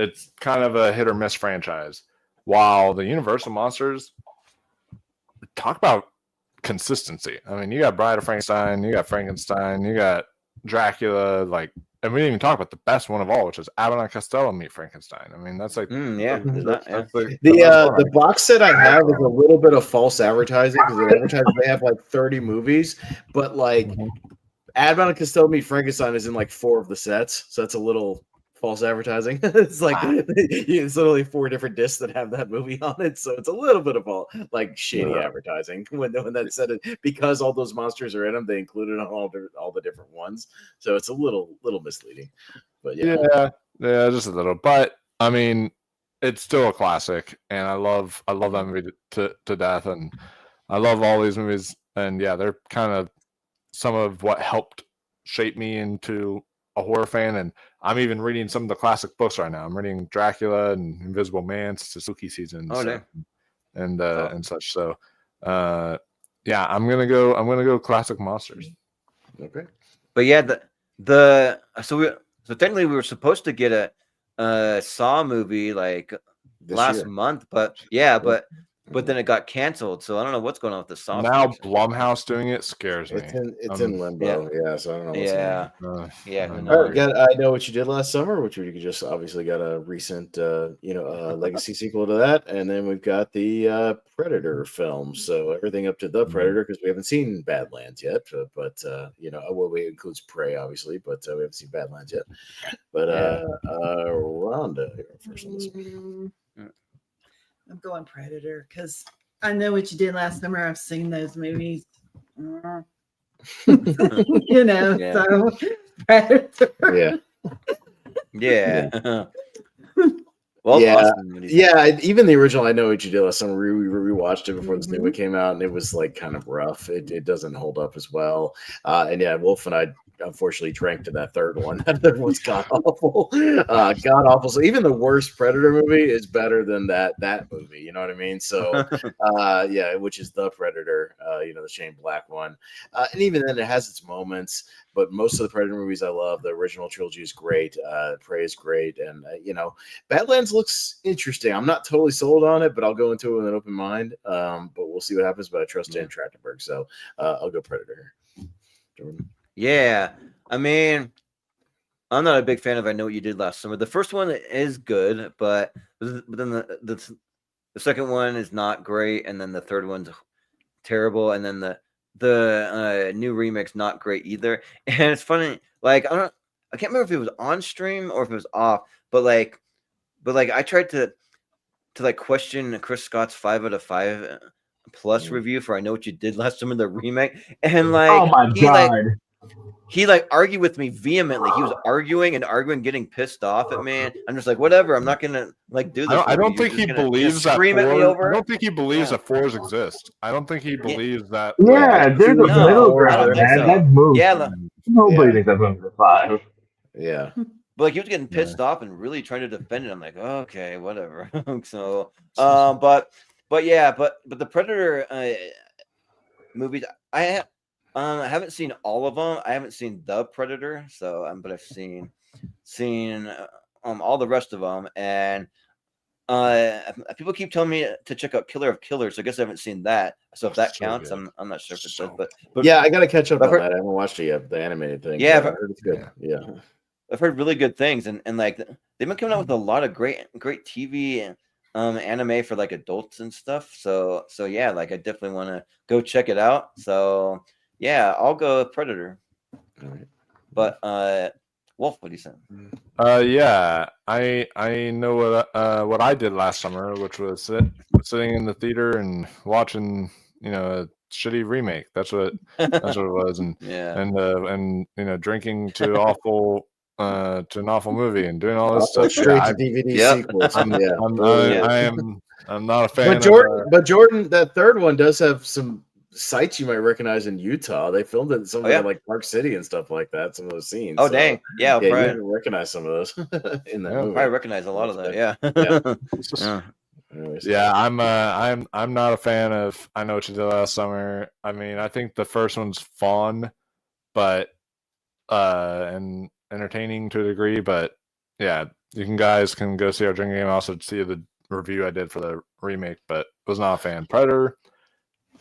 Speaker 18: kind of a hit or miss franchise. While the Universal monsters, talk about consistency. I mean, you got Bride of Frankenstein, you got Frankenstein, you got Dracula, like, and we didn't even talk about the best one of all, which is Abbott and Costello meet Frankenstein. I mean, that's like
Speaker 15: the box set I have is a little bit of false advertising, because it advertises they have like 30 movies, but like Abbott and Costello meet Frankenstein is in like 4 of the sets, so that's a little false advertising. It's like it's literally 4 different discs that have that movie on it, so it's a little bit of all like shady advertising when that said it, because all those monsters are in them. They included on all the different ones, so it's a little misleading. But yeah,
Speaker 18: just a little. But I mean, it's still a classic, and I love that movie to death, and I love all these movies. And yeah, they're kind of some of what helped shape me into a horror fan. And I'm even reading some of the classic books right now. I'm reading Dracula and Invisible Man. It's the spooky season, and such. So yeah, I'm gonna go classic monsters.
Speaker 15: Okay.
Speaker 14: But yeah, so technically we were supposed to get a Saw movie like last month, but but then it got canceled. So I don't know what's going on with the Saw.
Speaker 18: Now Blumhouse doing it scares me.
Speaker 15: It's in limbo. Yeah, so I don't know.
Speaker 14: I
Speaker 15: know What You Did Last Summer, which we just obviously got a recent legacy sequel to that, and then we've got the Predator film. So everything up to the Predator, because we haven't seen Badlands yet, but it includes Prey obviously, but we haven't seen Badlands yet. But Rhonda, you're first on this one.
Speaker 13: I'm going Predator because I know what you did last summer. I've seen those movies. So Predator.
Speaker 14: Yeah.
Speaker 15: Well, even the original I Know What You Did Last Summer, we rewatched it before this new one came out, and it was like kind of rough. It doesn't hold up as well. And yeah, Wolf and I unfortunately drank to that third one. That third one's god awful. God awful. So even the worst Predator movie is better than that movie. You know what I mean? So which is The Predator, the Shane Black one. And even then it has its moments, but most of the Predator movies I love. The original trilogy is great. Prey is great. And Badlands looks interesting. I'm not totally sold on it, but I'll go into it with an open mind. But we'll see what happens. But I trust Dan Trachtenberg, so I'll go Predator. Jordan.
Speaker 14: Yeah, I mean, I'm not a big fan of I Know What You Did Last Summer. The first one is good, but then the second one is not great, and then the third one's terrible, and then the new remake's not great either. And it's funny, like I can't remember if it was on stream or if it was off, but I tried to like question Chris Scott's 5 out of 5 plus review for I Know What You Did Last Summer, the remake, and
Speaker 17: Oh my god.
Speaker 14: He argued with me vehemently. He was arguing, getting pissed off at me. I'm just like, whatever. I'm not gonna do this.
Speaker 18: I don't think he believes that.
Speaker 14: Scream at me over.
Speaker 18: I don't think he believes that fours exist. I don't think he believes that.
Speaker 17: Yeah, there's a middle ground, man.
Speaker 14: So.
Speaker 17: That movie.
Speaker 14: Yeah,
Speaker 17: nobody thinks that movie's a 5.
Speaker 15: Yeah.
Speaker 14: But he was getting pissed off and really trying to defend it. I'm like, okay, whatever. So, but the Predator movies, I haven't seen all of them. I haven't seen The Predator, so but I've seen all the rest of them, and people keep telling me to check out Killer of Killers. So I guess I haven't seen that. So if that counts, I'm not sure if it does. But
Speaker 15: yeah, I got to catch up on that. I haven't watched it yet. The animated thing.
Speaker 14: Yeah,
Speaker 15: I've heard it's good. Yeah.
Speaker 14: I've heard really good things, and like they've been coming out with a lot of great TV and anime for like adults and stuff. So yeah, like I definitely want to go check it out. So yeah, I'll go with Predator.
Speaker 15: All right.
Speaker 14: But Wolf, what do you say?
Speaker 18: Yeah, I know what I did last summer, which was sitting in the theater and watching a shitty remake. That's what it was, and and drinking to an awful movie and doing all this stuff.
Speaker 15: Straight to DVD sequels.
Speaker 18: I'm not a fan.
Speaker 15: But Jordan, that third one does have some sites you might recognize in Utah. They filmed it in some of like Park City and stuff like that. Some of those scenes.
Speaker 14: Oh dang, yeah,
Speaker 15: you can recognize some of those in that movie.
Speaker 14: I recognize a lot of that.
Speaker 18: Yeah. I'm not a fan of I Know What You Did Last Summer. I mean, I think the first one's fun, but and entertaining to a degree, but yeah, guys can go see our drinking game. Also see the review I did for the remake, but was not a fan. Predator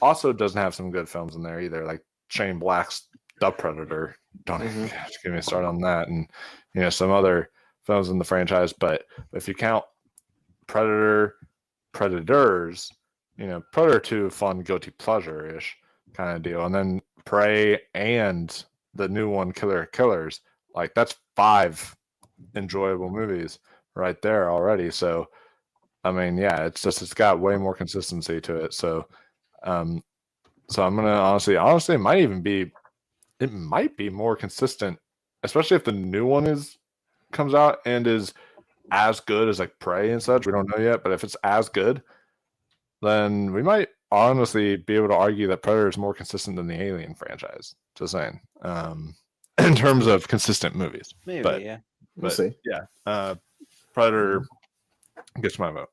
Speaker 18: also doesn't have some good films in there either, like Shane Black's The Predator. Don't even get me started on that, and some other films in the franchise. But if you count Predators, Predator 2, fun guilty pleasure-ish kind of deal, and then Prey and the new one, Killer of Killers, like that's 5 enjoyable movies right there already. So I mean, yeah, it's got way more consistency to it. So I'm gonna honestly it might be more consistent, especially if the new one comes out and is as good as like Prey and such. We don't know yet, but if it's as good, then we might honestly be able to argue that Predator is more consistent than the Alien franchise. Just saying. In terms of consistent movies.
Speaker 14: Maybe,
Speaker 18: but,
Speaker 14: yeah.
Speaker 15: We'll see.
Speaker 18: Yeah. Predator gets my vote.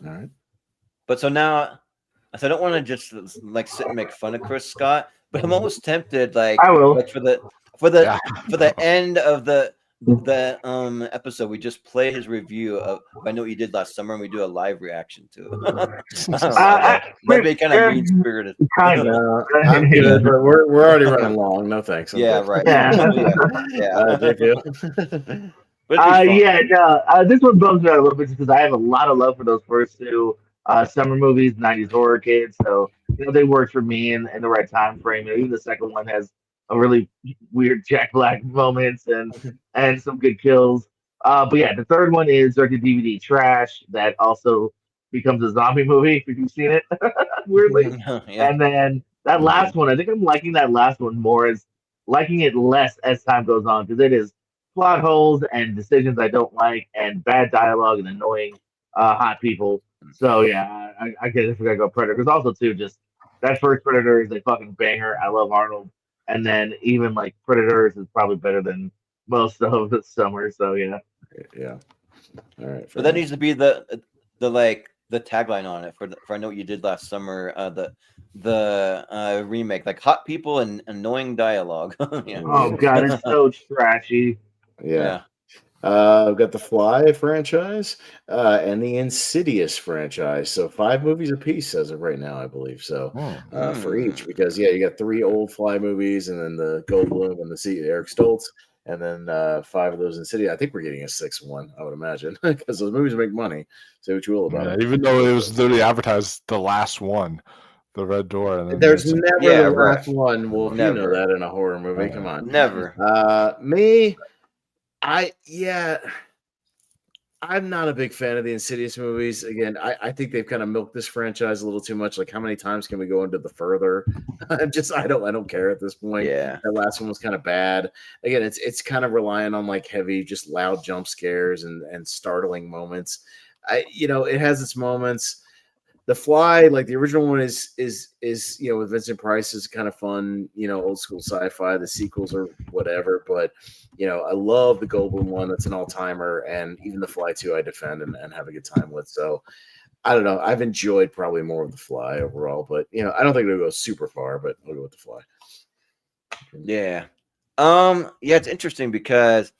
Speaker 15: All right.
Speaker 14: But so now, I don't want to just like sit and make fun of Chris Scott, but I'm almost tempted, like
Speaker 17: I will.
Speaker 14: Like for the end of the episode, we just play his review of I Know What You Did Last Summer, and we do a live reaction to it. Might be kind of mean spirited.
Speaker 17: Kind of.
Speaker 15: I'm good, but we're already running long. No thanks.
Speaker 14: Yeah, right.
Speaker 17: This one bums me out a little bit because I have a lot of love for those first 2 summer movies, 90s horror kids. So they worked for me in the right time frame. And even the second one has a really weird Jack Black moments and some good kills. But yeah, the third one is direct DVD trash that also becomes a zombie movie if you've seen it. Weirdly.
Speaker 14: Yeah.
Speaker 17: And then that last one, I think I'm liking that last one more, as liking it less as time goes on, because it is plot holes and decisions I don't like and bad dialogue and annoying hot people. So yeah, I guess if we're gonna go Predator, because also too, just that first Predator is a fucking banger. I love Arnold, and then even like Predators is probably better than most of the summer. So yeah.
Speaker 15: All right.
Speaker 14: But that needs to be the tagline on it for I Know What You Did Last Summer. The remake, like hot people and annoying dialogue. Yeah.
Speaker 17: Oh god, it's so trashy.
Speaker 15: Yeah. We've got the Fly franchise and the Insidious franchise. So 5 movies apiece as of right now, I believe. So for each, because you got 3 old Fly movies and then the Goldblum and the Eric Stoltz, and then 5 of those Insidious. I think we're getting a 6th one, I would imagine, because those movies make money. Say what you will about it.
Speaker 18: Even though it was literally advertised the last one, the Red Door. And then
Speaker 15: There's never the last
Speaker 14: right.
Speaker 15: one. Well, you know that in a horror movie. Come on.
Speaker 14: Never.
Speaker 15: I'm not a big fan of the Insidious movies. Again, I think they've kind of milked this franchise a little too much. Like, how many times can we go into the further? I don't care at this point.
Speaker 14: Yeah.
Speaker 15: That last one was kind of bad. Again, it's kind of relying on like heavy, just loud jump scares and startling moments. It has its moments. The Fly, like the original one is with Vincent Price, is kind of fun, old school sci-fi. The sequels are whatever, but I love the Goldblum one. That's an all-timer, and even The Fly 2 I defend and have a good time with. So I don't know. I've enjoyed probably more of The Fly overall, but I don't think it'll go super far, but I'll go with The Fly.
Speaker 14: Yeah. It's interesting because,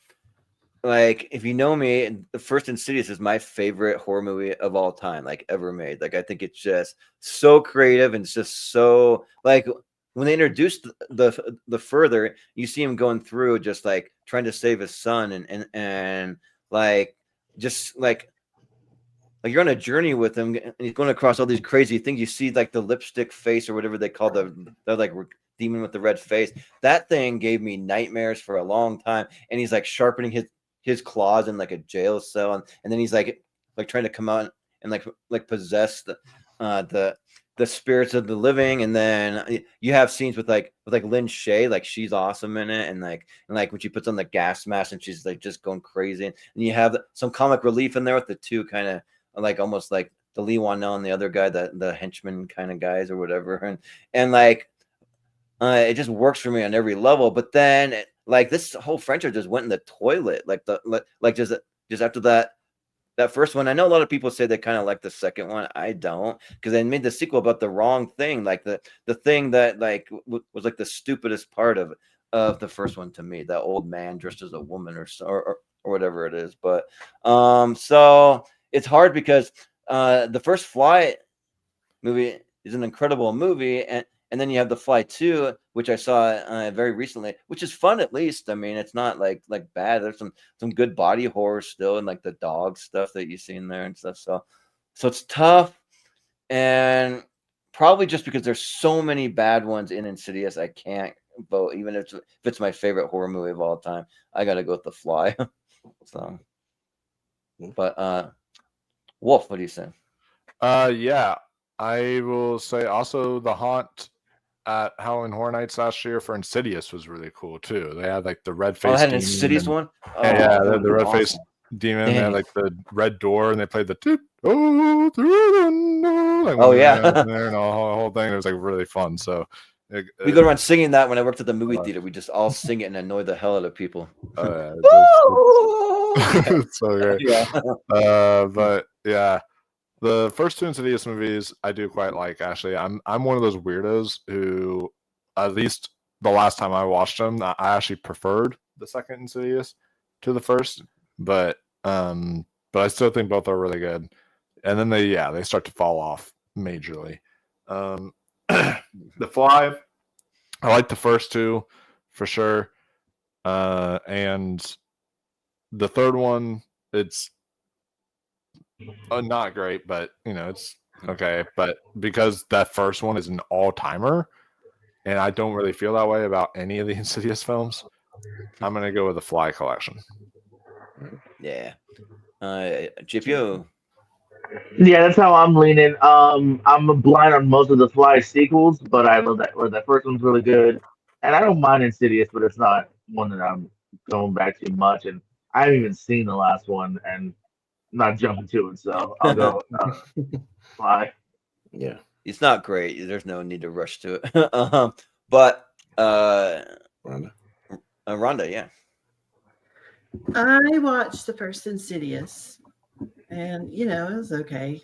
Speaker 14: like, if you know me, the first Insidious is my favorite horror movie of all time, like ever made. Like, I think it's just so creative and it's just so, like, when they introduced the further, you see him going through just like trying to save his son and like just like you're on a journey with him and he's going across all these crazy things. You see like the lipstick face or whatever they call the like demon with the red face. That thing gave me nightmares for a long time. And he's like sharpening his claws in like a jail cell, and then he's like trying to come out and like possess the spirits of the living. And then you have scenes with Lynn Shay, like she's awesome in it, and like when she puts on the gas mask and she's like just going crazy, and you have some comic relief in there with the two kind of like almost like the Lee Wanell and the other guy, the henchman kind of guys or whatever, and like it just works for me on every level. But then like this whole franchise just went in the toilet, like just after that first one. I know a lot of people say they kind of like the second one. I don't, because they made the sequel about the wrong thing, like the thing that like was like the stupidest part of the first one to me, that old man dressed as a woman or whatever it is. But so it's hard because the first Fly movie is an incredible movie, and then you have The Fly 2, which I saw very recently, which is fun at least. I mean, it's not like bad. There's some good body horror still, and like the dog stuff that you see in there and stuff. So it's tough, and probably just because there's so many bad ones in Insidious, I can't vote. Even if it's my favorite horror movie of all time, I gotta go with The Fly. So, but Wolf, what do you say?
Speaker 18: Yeah, I will say also The Haunt at Howell Horror Nights last year for Insidious was really cool too. They had like the red face.
Speaker 14: Oh, had an Insidious one.
Speaker 18: Yeah, the red face demon. They had like the red door, and they played the through the like, there and all the whole thing. It was like really fun. So
Speaker 14: we go around singing that when I worked at the movie theater. We just all sing it and annoy the hell out of people.
Speaker 18: It's so great.
Speaker 14: Yeah.
Speaker 18: But yeah. The first two Insidious movies I do quite like. Actually, I'm one of those weirdos who, at least the last time I watched them, I actually preferred the second Insidious to the first. But I still think both are really good. And then they start to fall off majorly. The Fly, I like the first two for sure, and the third one, it's not great, but it's okay. But because that first one is an all-timer, and I don't really feel that way about any of the Insidious films, I'm gonna go with the Fly collection.
Speaker 14: Yeah. GPO.
Speaker 17: Yeah, that's how I'm leaning. I'm blind on most of the Fly sequels, but I love that first one's really good, and I don't mind Insidious, but it's not one that I'm going back to much, and I haven't even seen the last one, and not jumping to it, so I'll go Fly.
Speaker 15: Yeah,
Speaker 14: it's not great. There's no need to rush to it. But Rhonda, yeah.
Speaker 13: I watched the first Insidious, and it was okay.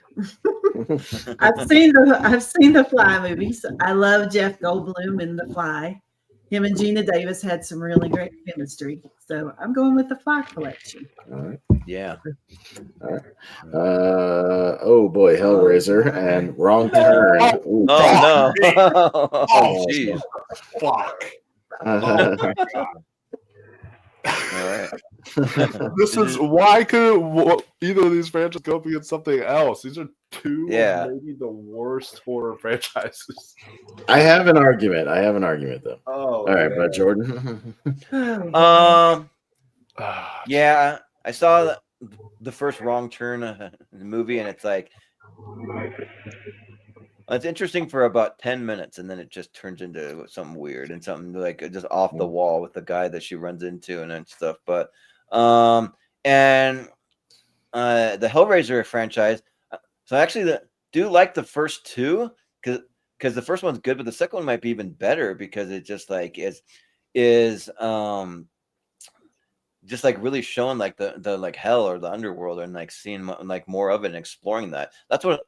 Speaker 13: I've seen the Fly movies. I love Jeff Goldblum in The Fly. Him and Gina Davis had some really great chemistry. So I'm going with the Fly collection.
Speaker 15: All right.
Speaker 14: Yeah.
Speaker 15: All right. Oh boy, Hellraiser and Wrong Turn. Ooh,
Speaker 14: no. Oh jeez.
Speaker 18: Fuck.
Speaker 14: All right.
Speaker 18: This is why could either of these franchises go up against something else? These are two of maybe the worst horror franchises.
Speaker 15: I have an argument. Though.
Speaker 18: Oh,
Speaker 15: all right, but Jordan.
Speaker 14: Yeah, I saw the first Wrong Turn movie, and it's like it's interesting for about 10 minutes, and then it just turns into something weird and something like just off the wall with the guy that she runs into and stuff. But and the Hellraiser franchise. So I actually do like the first two because the first one's good, but the second one might be even better because it just like is just like really showing like the like hell or the underworld and like seeing like more of it and exploring that. That's what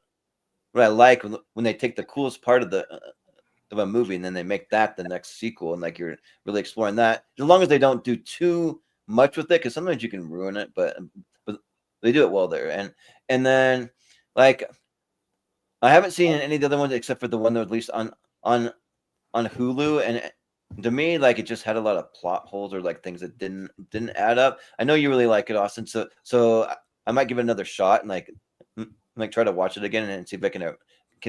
Speaker 14: I like when they take the coolest part of a movie and then they make that the next sequel and like you're really exploring that. As long as they don't do too much with it, because sometimes you can ruin it, but they do it well there. And then like I haven't seen any of the other ones except for the one that was released on Hulu, and to me, like it just had a lot of plot holes or like things that didn't add up. I know you really like it, Austin, so I might give it another shot and like try to watch it again and see if I can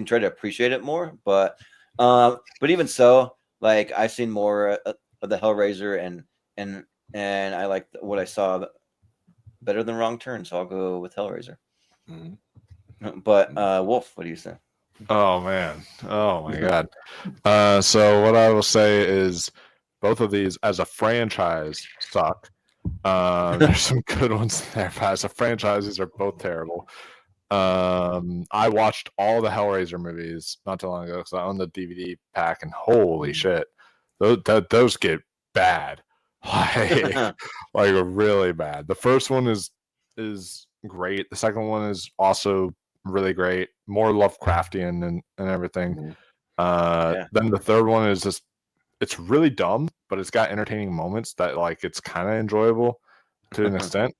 Speaker 14: try to appreciate it more. But even so, like I've seen more of the Hellraiser and I like what I saw better than Wrong Turn, so I'll go with Hellraiser.
Speaker 18: Mm-hmm.
Speaker 14: But Wolf, what do you say?
Speaker 18: Oh man, oh my god. So what I will say is both of these as a franchise suck. There's some good ones there, but as a franchise, these are both terrible. I watched all the Hellraiser movies not too long ago because I own the DVD pack, and holy shit, those get bad, like really bad. The first one is great. The second one is also really great, more Lovecraftian and everything. Then the third one is just it's really dumb, but it's got entertaining moments that like it's kind of enjoyable to an extent.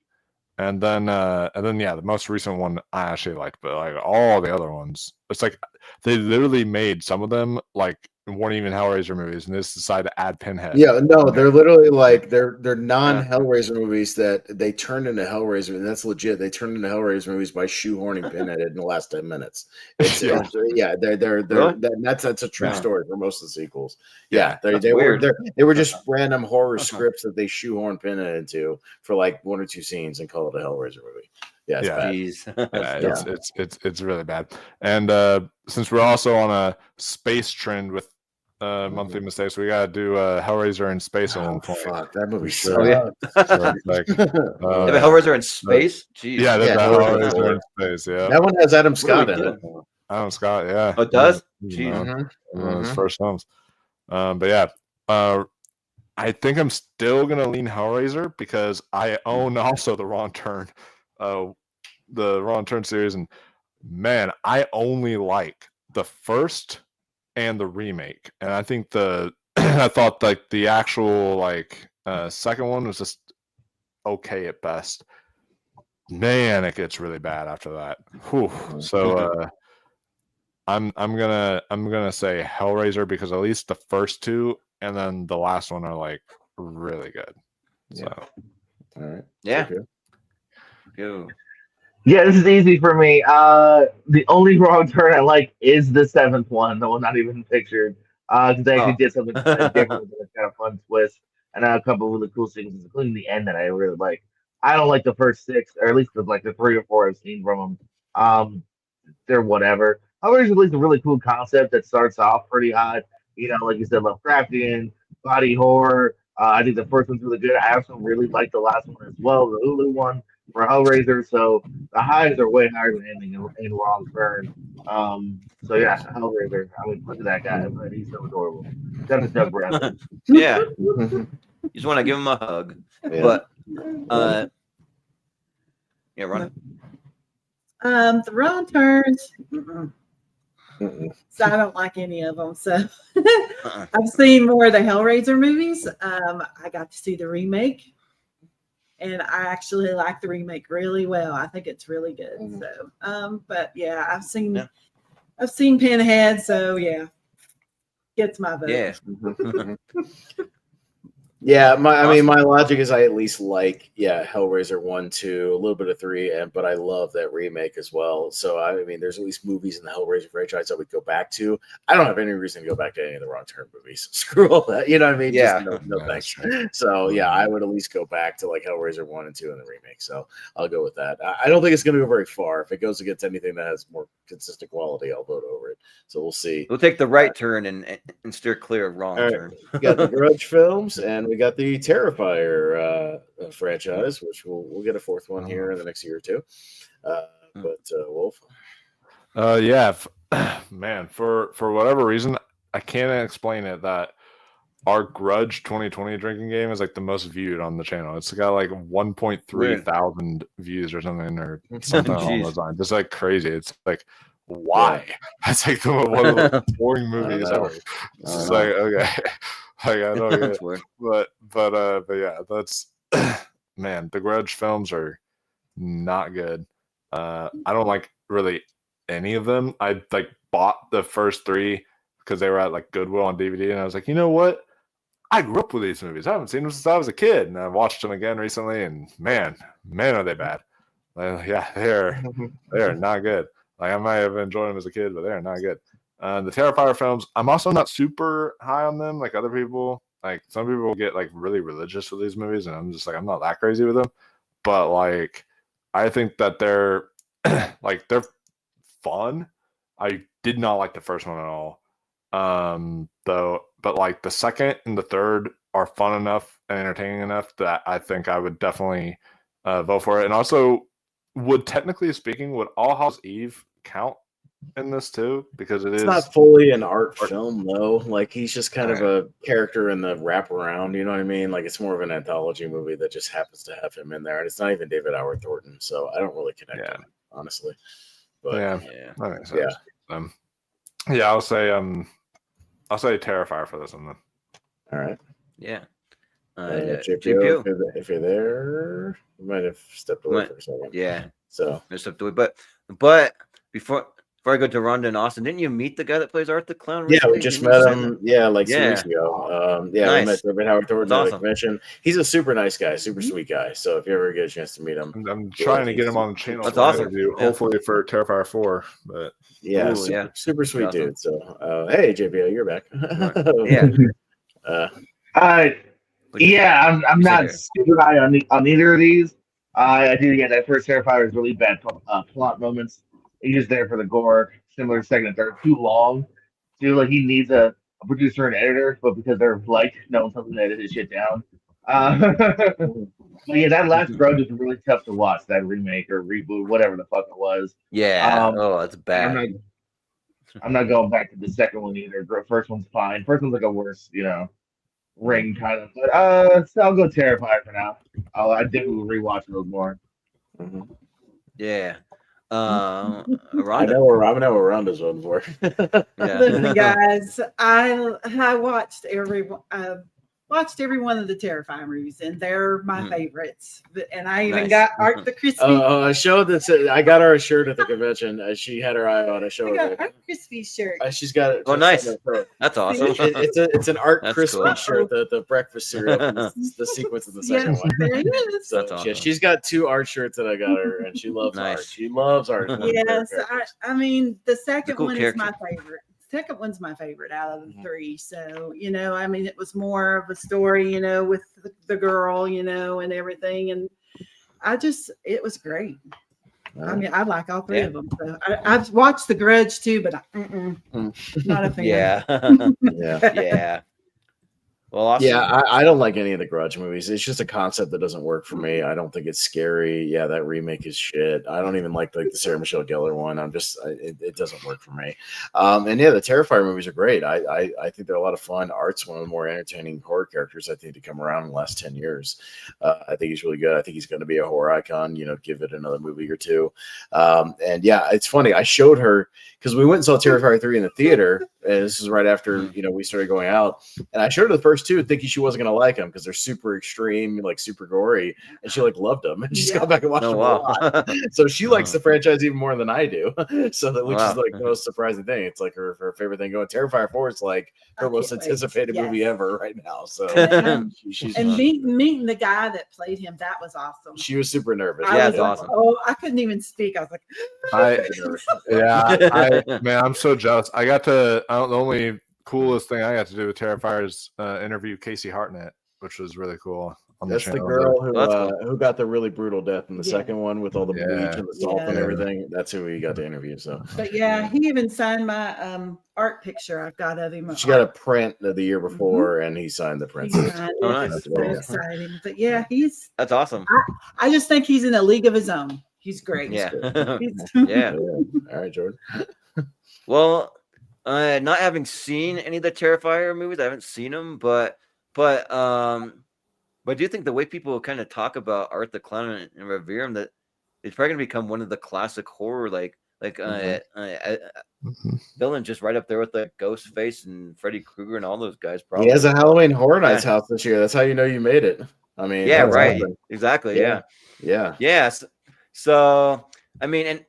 Speaker 18: And then the most recent one I actually liked, but like all the other ones, it's like they literally made some of them like weren't even Hellraiser movies, and they just decided to add Pinhead.
Speaker 15: Yeah, no, they're literally like they're non-Hellraiser movies that they turned into Hellraiser, and that's legit. They turned into Hellraiser movies by shoehorning Pinhead in the last 10 minutes. That's a true story for most of the sequels. Yeah, they were just random horror scripts that they shoehorned Pinhead into for like one or two scenes and call it a Hellraiser movie.
Speaker 18: It's really bad. And since we're also on a space trend with monthly mistakes, we gotta do Hellraiser in space at one point.
Speaker 15: Fuck, that movie sucks.
Speaker 14: So, like, Hellraiser in space? Jeez.
Speaker 18: Yeah, there's Hellraiser in space. Yeah,
Speaker 15: that one has Adam Scott in it.
Speaker 18: Adam Scott, yeah.
Speaker 14: Oh, it does?
Speaker 18: Jeez. One of his first films. But yeah, I think I'm still gonna lean Hellraiser because I own also the Wrong Turn, series, and man, I only like the first and the remake, and I think I thought like the actual like second one was just okay at best. Man, it gets really bad after that. Whew. So I'm gonna say Hellraiser because at least the first two and then the last one are like really good. So
Speaker 15: all right,
Speaker 14: yeah. Go.
Speaker 17: Yeah, this is easy for me. The only Wrong Turn I like is the seventh one, the one not even pictured. Because they actually did something different with a kind of fun twist, and a couple of really cool sequences, including the end that I really like. I don't like the first six, or at least the 3 or 4 I've seen from them. They're whatever. However, it's at least a really cool concept that starts off pretty hot. You know, like you said, Lovecraftian, body horror. I think the first one's really good. I also really like the last one as well, the Hulu one for Hellraiser. So the highs are way higher than anything in Wrong Turn. So yeah, Hellraiser. I mean, look at that guy, but he's so adorable. Got his dug breath.
Speaker 14: Yeah. You just want to give him a hug. Yeah. But yeah, run it.
Speaker 13: The Wrong Turns. So I don't like any of them. So I've seen more of the Hellraiser movies. I got to see the remake, and I actually like the remake really well. I think it's really good. So, but yeah, I've seen Pinhead. So yeah, gets my vote.
Speaker 14: Yeah.
Speaker 15: Yeah, my logic is I at least like Hellraiser 1, 2, a little bit of 3, but I love that remake as well. So I mean, there's at least movies in the Hellraiser franchise I would go back to. I don't have any reason to go back to any of the Wrong Turn movies. Screw all that, you know what I mean?
Speaker 14: Yeah.
Speaker 15: Just no thanks. So yeah, I would at least go back to like Hellraiser 1 and 2 in the remake. So I'll go with that. I don't think it's going to go very far. If it goes against anything that has more consistent quality, I'll vote over it. So we'll see.
Speaker 14: We'll take the right turn and steer clear of wrong turn.
Speaker 15: We got the Grudge films, and we got the Terrifier franchise, which we'll get a fourth one here in the next year or two. But Wolf,
Speaker 18: man, for whatever reason, I can't explain it. That our Grudge 2020 drinking game is like the most viewed on the channel. It's got like 1.3 thousand views or something, or something along those lines. It's like crazy. It's like, why? That's like one of the boring movies ever. It's just like, okay. Like, I don't get it. But yeah, that's man, the Grudge films are not good. I don't like really any of them. I like bought the first 3 because they were at like Goodwill on DVD, and I was like, you know what? I grew up with these movies. I haven't seen them since I was a kid, and I watched them again recently, and man, are they bad. Yeah, they're not good. Like, I might have enjoyed them as a kid, but they're not good. The Terrifier films, I'm also not super high on them like other people. Like, some people get like really religious with these movies, and I'm just like, I'm not that crazy with them. But like, I think that they're like, they're fun. I did not like the first one at all. But like the second and the third are fun enough and entertaining enough that I think I would definitely vote for it. And also, would technically speaking, would All Hallows Eve count in this too? Because it's
Speaker 15: not fully an art film though. Like, he's just kind of a character in the wraparound. You know what I mean? Like, it's more of an anthology movie that just happens to have him in there, and it's not even David Howard Thornton. So I don't really connect with him, honestly. But
Speaker 18: that makes sense. I'll say Terrifier for this one then.
Speaker 15: All right.
Speaker 14: Yeah.
Speaker 15: JPO, if you're there, you might have stepped away for a second.
Speaker 14: Yeah.
Speaker 15: So
Speaker 14: I stepped away. But before I go to Rhonda and Austin, didn't you meet the guy that plays Art the Clown recently?
Speaker 15: Yeah, we just met him. Yeah, like 2 weeks ago. We met David Howard Thornton at the convention. He's a super nice guy, super sweet guy. So if you ever get a chance to meet him,
Speaker 18: I'm trying to get him on the channel.
Speaker 14: That's awesome.
Speaker 18: Hopefully for Terrifier 4. But
Speaker 15: super sweet dude. So hey, JPO, you're back.
Speaker 17: I'm not super high on either of these. I do get that first Terrifier is really bad plot moments. He's just there for the gore. Similar to second and third, too long. Feel like he needs a producer and editor, but because they're like, no one's helping to edit his shit down. But yeah, that last Grudge is really tough to watch. That remake or reboot, whatever the fuck it was.
Speaker 14: Yeah. That's bad.
Speaker 17: I'm not going back to the second one either. First one's fine. First one's like a worse, ring kind of. But so I'll go Terrifier for now. I definitely will rewatch it a little more.
Speaker 14: Yeah.
Speaker 15: I know where Rhonda's voting for.
Speaker 13: Listen, guys, I watched every one of the Terrifying movies, and they're my favorites. And I even got Art the Crispy.
Speaker 15: A show that said I got her a shirt at the convention. She had her eye on a show.
Speaker 13: I got Art Crispy shirt.
Speaker 15: She's got it.
Speaker 14: Oh, nice. That's awesome.
Speaker 15: It's an Art Crispy
Speaker 14: cool.
Speaker 15: shirt. The breakfast cereal. The sequence of the second one.
Speaker 13: There it is.
Speaker 15: So,
Speaker 14: That's awesome.
Speaker 15: She's got 2 art shirts that I got her, and she loves art. She loves art.
Speaker 13: Yes, I mean the second
Speaker 14: cool
Speaker 13: one
Speaker 14: character.
Speaker 13: is my favorite. Second one's my favorite out of the 3. So, I mean, it was more of a story, with the girl, and everything. And it was great. I mean, I like all 3 of them. So I've watched The Grudge too, but not a fan.
Speaker 14: Yeah. Well, awesome.
Speaker 15: Yeah, I don't like any of the Grudge movies. It's just a concept that doesn't work for me. I don't think it's scary. Yeah, that remake is shit. I don't even like the Sarah Michelle Gellar one. It doesn't work for me. And yeah, the Terrifier movies are great. I think they're a lot of fun. Art's one of the more entertaining horror characters I think to come around in the last 10 years. I think he's really good. I think he's going to be a horror icon. Give it another movie or 2. And yeah, it's funny. I showed her because we went and saw Terrifier 3 in the theater. And this is right after we started going out, and I showed her the first first two thinking she wasn't gonna like them because they're super extreme, like super gory, and she like loved them, and she's gone back and watched them a lot. So she likes the franchise even more than I do. So that which is like the most surprising thing. It's like her favorite thing going. Terrifier 4 is like her most anticipated movie ever right now. So she's
Speaker 13: meeting the guy that played him, that was awesome.
Speaker 15: She was super nervous.
Speaker 13: Yeah, it's awesome. Oh, I couldn't even speak. I was like,
Speaker 18: man, I'm so jealous. I got to. The only coolest thing I got to do with Terrifier is interview Casey Hartnett, which was really cool.
Speaker 15: That's the girl who got the really brutal death in the second one with all the bleach and the salt and everything. That's who we got to interview. So,
Speaker 13: but yeah, he even signed my art picture I've got of him.
Speaker 15: She got a print the year before, and he signed the print.
Speaker 13: That's very exciting. But yeah,
Speaker 14: that's awesome.
Speaker 13: I just think he's in a league of his own. He's great.
Speaker 14: Yeah.
Speaker 15: Yeah. All right, Jordan.
Speaker 14: Well, not having seen any of the Terrifier movies, I haven't seen them, but I do think the way people kind of talk about Art the Clown and revere him, that it's probably going to become one of the classic horror, villain, just right up there with like Ghostface and Freddy Krueger and all those guys. Probably.
Speaker 15: He has a Halloween Horror Nights house this year. That's how you know you made it. I mean,
Speaker 14: yeah, right, exactly, yeah. So I mean, and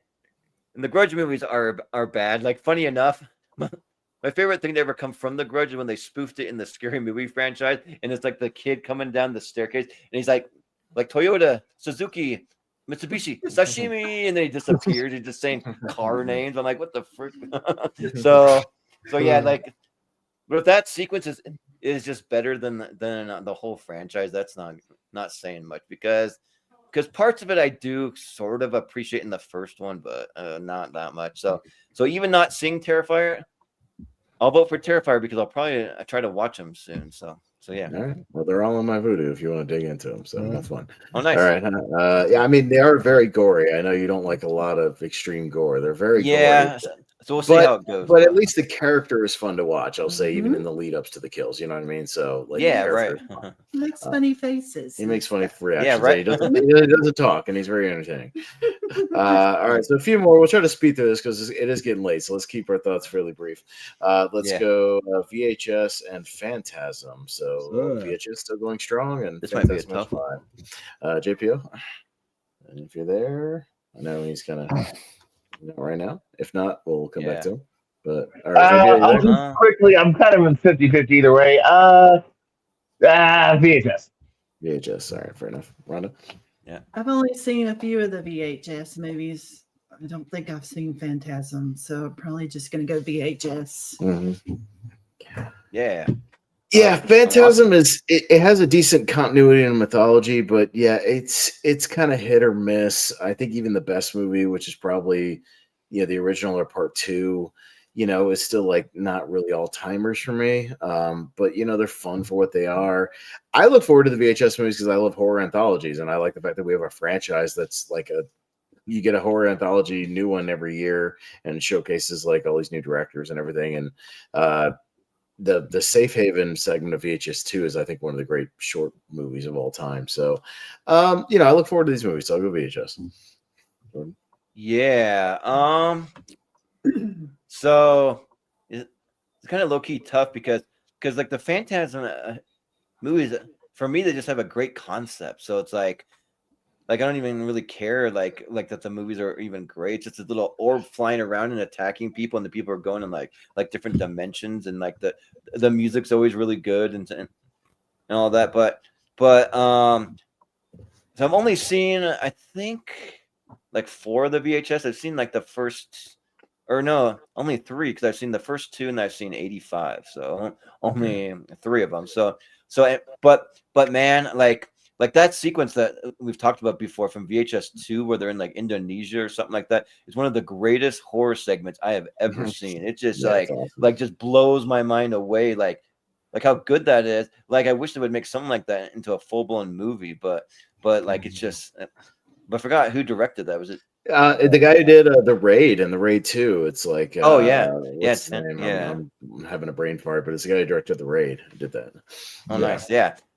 Speaker 14: the Grudge movies are bad. Like, funny enough, my favorite thing to ever come from The Grudge is when they spoofed it in the Scary Movie franchise, and it's like the kid coming down the staircase, and he's like Toyota, Suzuki, Mitsubishi, sashimi, and then he disappears. He's just saying car names. I'm like, what the frick? so yeah, like, but if that sequence is just better than the whole franchise, that's not saying much, because parts of it I do sort of appreciate in the first one, but not that much. So even not seeing Terrifier, I'll vote for Terrifier because I'll probably try to watch them soon. So yeah.
Speaker 15: All right. Well, they're all on my voodoo if you want to dig into them. So that's fun.
Speaker 14: Oh, nice.
Speaker 15: All right. Yeah, I mean, they are very gory. I know you don't like a lot of extreme gore. They're very gory.
Speaker 14: So we'll see how it goes.
Speaker 15: But at least the character is fun to watch. I'll say, even in the lead ups to the kills. You know what I mean? So like,
Speaker 14: right.
Speaker 13: He makes funny faces.
Speaker 15: He makes funny reactions.
Speaker 14: Yeah, right.
Speaker 15: He doesn't talk, and he's very entertaining. All right, so a few more. We'll try to speed through this because it is getting late. So let's keep our thoughts fairly brief. Let's go VHS and Phantasm. So VHS still going strong, and
Speaker 14: this might be a tough
Speaker 15: one. JPO, and if you're there, I know he's kind of. Right now. If not, we'll come back to him. But all right,
Speaker 17: I'll just quickly, I'm kind of in 50-50 either way. VHS.
Speaker 15: VHS. All right, fair enough. Rhonda?
Speaker 14: Yeah.
Speaker 13: I've only seen a few of the VHS movies. I don't think I've seen Phantasm, so I'm probably just going to go VHS.
Speaker 14: Yeah.
Speaker 15: Yeah, Phantasm is it has a decent continuity in mythology, but yeah, it's kind of hit or miss. I think even the best movie, which is probably the original or part 2, is still like not really all timers for me. But they're fun for what they are. I look forward to the VHS movies because I love horror anthologies, and I like the fact that we have a franchise that's like you get a horror anthology new one every year and showcases like all these new directors and everything. And the Safe Haven segment of VHS 2 is, I think, one of the great short movies of all time. So, I look forward to these movies. So I'll go VHS.
Speaker 14: Yeah. So it's kind of low key tough because like the Phantasm movies, for me, they just have a great concept. So it's like I don't even really care like that the movies are even great. It's just a little orb flying around and attacking people, and the people are going in like different dimensions, and like the music's always really good and all that. But so I've only seen, I think, like 4 of the VHS. I've seen like the first, or no, only 3, because I've seen the first 2 and I've seen 85. So only 3 of them. So but man, like that sequence that we've talked about before from VHS 2, where they're in like Indonesia or something like that, is one of the greatest horror segments I have ever seen. It just awesome. Just blows my mind away. Like how good that is. Like, I wish they would make something like that into a full blown movie, but like it's just. But I forgot who directed that. Was it
Speaker 15: the guy who did the Raid and the Raid 2? It's like I'm having a brain fart, but it's the guy who directed the Raid who did that.
Speaker 14: Oh, nice.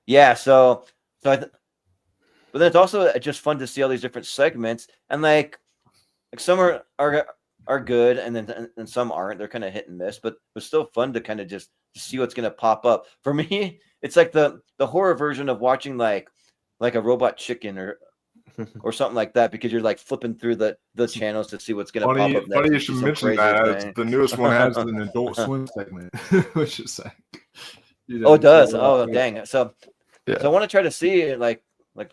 Speaker 14: Yeah. So but then it's also just fun to see all these different segments, and like some are good, and then some aren't. They're kind of hit and miss, but it's still fun to kind of just see what's going to pop up. For me, it's like the horror version of watching like a robot chicken or something like that, because you're like flipping through the channels to see what's gonna pop up next.
Speaker 18: Funny you should mention that, as the newest one has an Adult Swim segment, which is like,
Speaker 14: oh, it does. Oh, dang. So I want to try to see it, like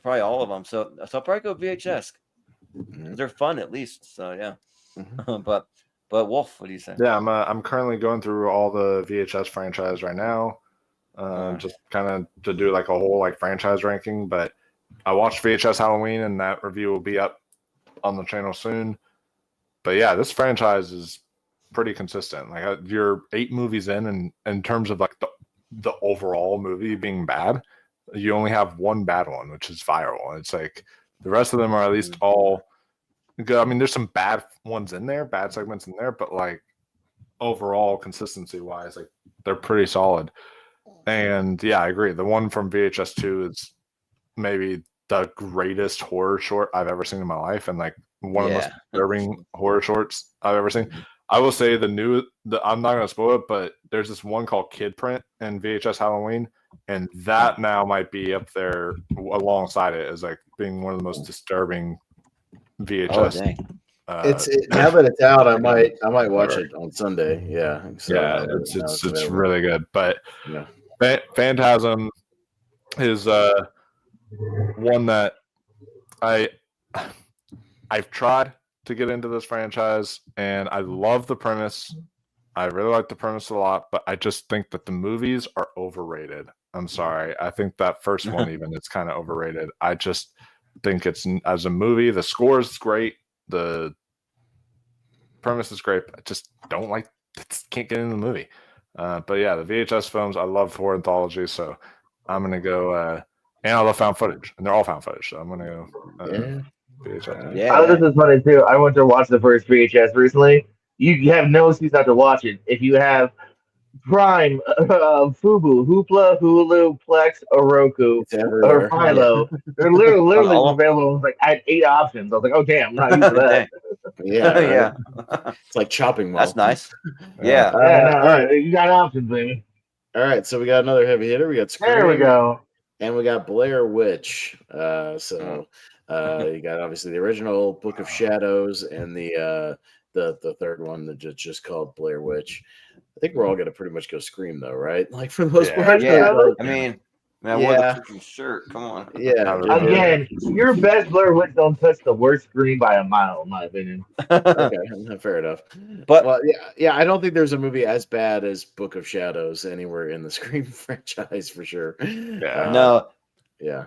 Speaker 14: probably all of them. So I'll probably go VHS. They're fun at least. So yeah. But Wolf, what do you say?
Speaker 18: Yeah, I'm currently going through all the VHS franchise right now, just kind of to do like a whole like franchise ranking. But I watched VHS Halloween, and that review will be up on the channel soon. But yeah, this franchise is pretty consistent. Like you're 8 movies in terms of like the overall movie being bad, you only have one bad one, which is Viral. It's like the rest of them are at least all good. I mean, there's some bad ones in there, bad segments in there, but like overall consistency wise, like they're pretty solid. And yeah, I agree. The one from VHS 2 is maybe the greatest horror short I've ever seen in my life, and like one of the most disturbing horror shorts I've ever seen. I will say I'm not going to spoil it, but there's this one called Kid Print in VHS Halloween, and that now might be up there alongside it as like being one of the most disturbing VHS.
Speaker 15: Now that it's out, I might watch it on Sunday. Yeah,
Speaker 18: it's really good. But Phantasm is one that I've tried to get into this franchise, and I love the premise. I really like the premise a lot, but I just think that the movies are overrated. I'm sorry. I think that first one even is kind of overrated. I just think it's, as a movie, the score is great, the premise is great. I just don't like, can't get into the movie. But yeah, the VHS films, I love horror anthologies, so I'm gonna go. And I love found footage, and they're all found footage, so I'm gonna go. VHS.
Speaker 17: Oh, this is funny too. I went to watch the first VHS recently. You have no excuse not to watch it if you have Prime, Fubu, Hoopla, Hulu, Plex, or Roku, or Philo. They're literally available. It's like I had 8 options. I was like, oh damn, I'm not used to that.
Speaker 15: Yeah. It's like chopping mall.
Speaker 14: That's nice. Yeah.
Speaker 17: All right, you got options, baby.
Speaker 15: All right, so we got another heavy hitter. We got Scream,
Speaker 17: there we go,
Speaker 15: and we got Blair Witch. You got obviously the original Book of Shadows and the third one that just called Blair Witch. I think we're all gonna pretty much go Scream though, right? Like for the most part.
Speaker 14: Yeah. I mean, I wore the freaking shirt. Come on.
Speaker 15: Yeah.
Speaker 17: Again, your best Blair Witch don't touch the worst Scream by a mile, in my opinion.
Speaker 15: Okay, fair enough. But I don't think there's a movie as bad as Book of Shadows anywhere in the Scream franchise for sure.
Speaker 14: No.
Speaker 15: Yeah.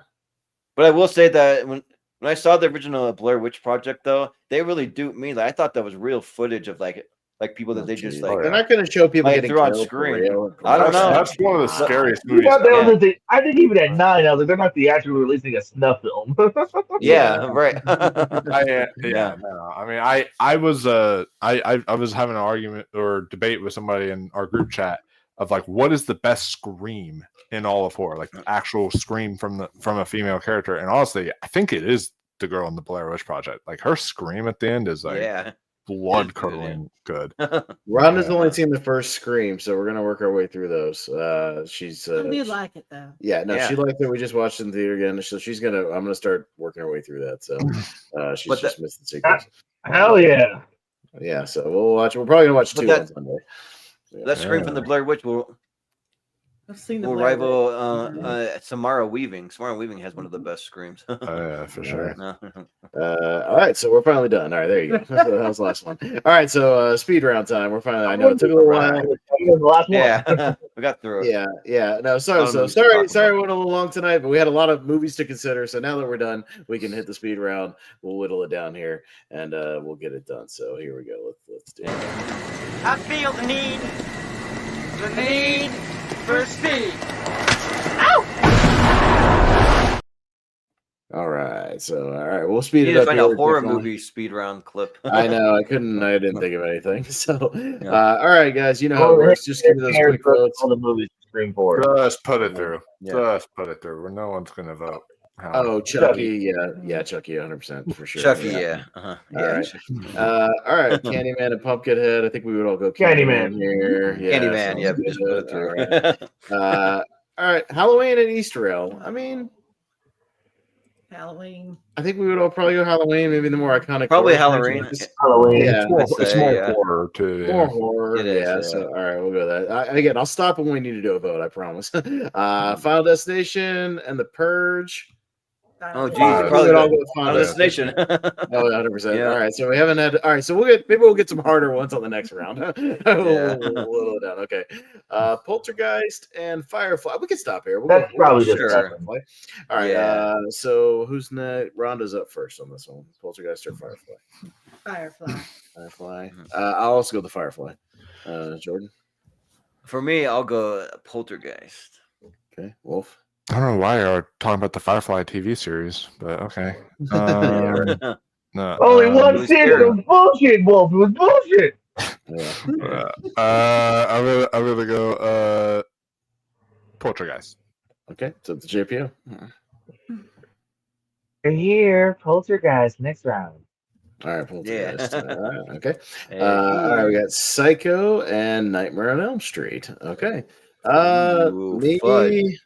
Speaker 14: But I will say that when I saw the original Blair Witch Project, though, they really duped me. Like, I thought that was real footage of like people that they just like.
Speaker 15: They're not going to show people getting
Speaker 14: through on
Speaker 15: killed
Speaker 14: screen. I don't know.
Speaker 18: That's one of the scariest movies.
Speaker 17: I think even at 9, I was like, they're not theatrically releasing a snuff film.
Speaker 14: Yeah, right.
Speaker 18: No. I mean, I was having an argument or debate with somebody in our group chat of like, what is the best Scream in all of horror? Like the actual scream from a female character. And honestly, I think it is the girl in the Blair Witch Project. Like her scream at the end is like blood curdling good.
Speaker 15: Rhonda's only seen the first Scream, so we're gonna work our way through those. She's
Speaker 13: I did like it though.
Speaker 15: Yeah, no, she liked it. We just watched it in the theater again, so I'm gonna start working our way through that. So she's just missed the sequence.
Speaker 17: Hell yeah.
Speaker 15: Yeah, so we'll watch. We're probably gonna watch 2 on Sunday.
Speaker 14: That Scream from the Blair Witch will rival Samara Weaving. Samara Weaving has one of the best screams.
Speaker 18: Yeah, for sure.
Speaker 15: All right, so we're finally done. All right, there you go. That was the last one. All right, so speed round time. We're finally. I know it took a little while.
Speaker 14: Yeah, we got through it.
Speaker 15: Yeah. No, sorry, we went a little long tonight, but we had a lot of movies to consider. So now that we're done, we can hit the speed round. We'll whittle it down here, and we'll get it done. So here we go. Let's do it.
Speaker 5: I feel the need for speed.
Speaker 15: All right, we'll speed it up.
Speaker 14: Find a horror movie speed round clip.
Speaker 15: I know, I didn't think of anything. So, all right, guys, you know how it works. Just give me those quick votes.
Speaker 17: All the movies to Scream for.
Speaker 18: Just put it through. Just put it through. Where no one's gonna vote.
Speaker 15: Oh, Chucky, yeah, Chucky, 100% for sure.
Speaker 14: Chucky, yeah.
Speaker 15: All right, Candyman and Pumpkinhead. I think we would all go Candyman here.
Speaker 14: Candyman, just put it through.
Speaker 15: All All right, Halloween and Easter Ale. I mean,
Speaker 13: Halloween.
Speaker 15: I think we would all probably go Halloween. Maybe the more iconic.
Speaker 14: Probably
Speaker 15: horror
Speaker 14: Halloween.
Speaker 15: franchises.
Speaker 17: Halloween.
Speaker 15: Yeah,
Speaker 18: It's more horror too.
Speaker 15: more
Speaker 18: Yeah.
Speaker 15: horror.
Speaker 14: It is,
Speaker 15: yeah.
Speaker 14: yeah.
Speaker 15: So all right, we'll go with that. Again, I'll stop when we need to do a vote. I promise. Final Destination and The Purge.
Speaker 14: Oh, geez,
Speaker 15: Probably
Speaker 14: probably
Speaker 15: would all
Speaker 14: good.
Speaker 15: go with Final
Speaker 14: Final Destination.
Speaker 15: Destination. Oh, 100%.
Speaker 14: Yeah.
Speaker 15: All right, so we haven't had. All right, so maybe we'll get some harder ones on the next round. We'll whittle it down. Okay, Poltergeist and Firefly. We can stop here.
Speaker 17: That's probably
Speaker 15: just
Speaker 17: just
Speaker 15: Firefly. All right.
Speaker 14: Yeah.
Speaker 15: So who's next? Rhonda's up first on this one. Poltergeist or Firefly?
Speaker 13: Firefly.
Speaker 15: Firefly. I'll also go the Firefly. Jordan.
Speaker 14: For me, I'll go Poltergeist.
Speaker 15: Okay, Wolf.
Speaker 18: I don't know why you're talking about the Firefly TV series, but okay. No,
Speaker 17: Only one season of bullshit, Wolf. It was bullshit.
Speaker 18: I'm gonna go Poltergeist.
Speaker 15: Okay, so the JPO.
Speaker 17: And here, Poltergeist, next round.
Speaker 15: All right, Poltergeist.
Speaker 14: Yeah.
Speaker 15: All right, okay.
Speaker 14: Hey.
Speaker 15: All right, we got Psycho and Nightmare on Elm Street. Okay. Maybe.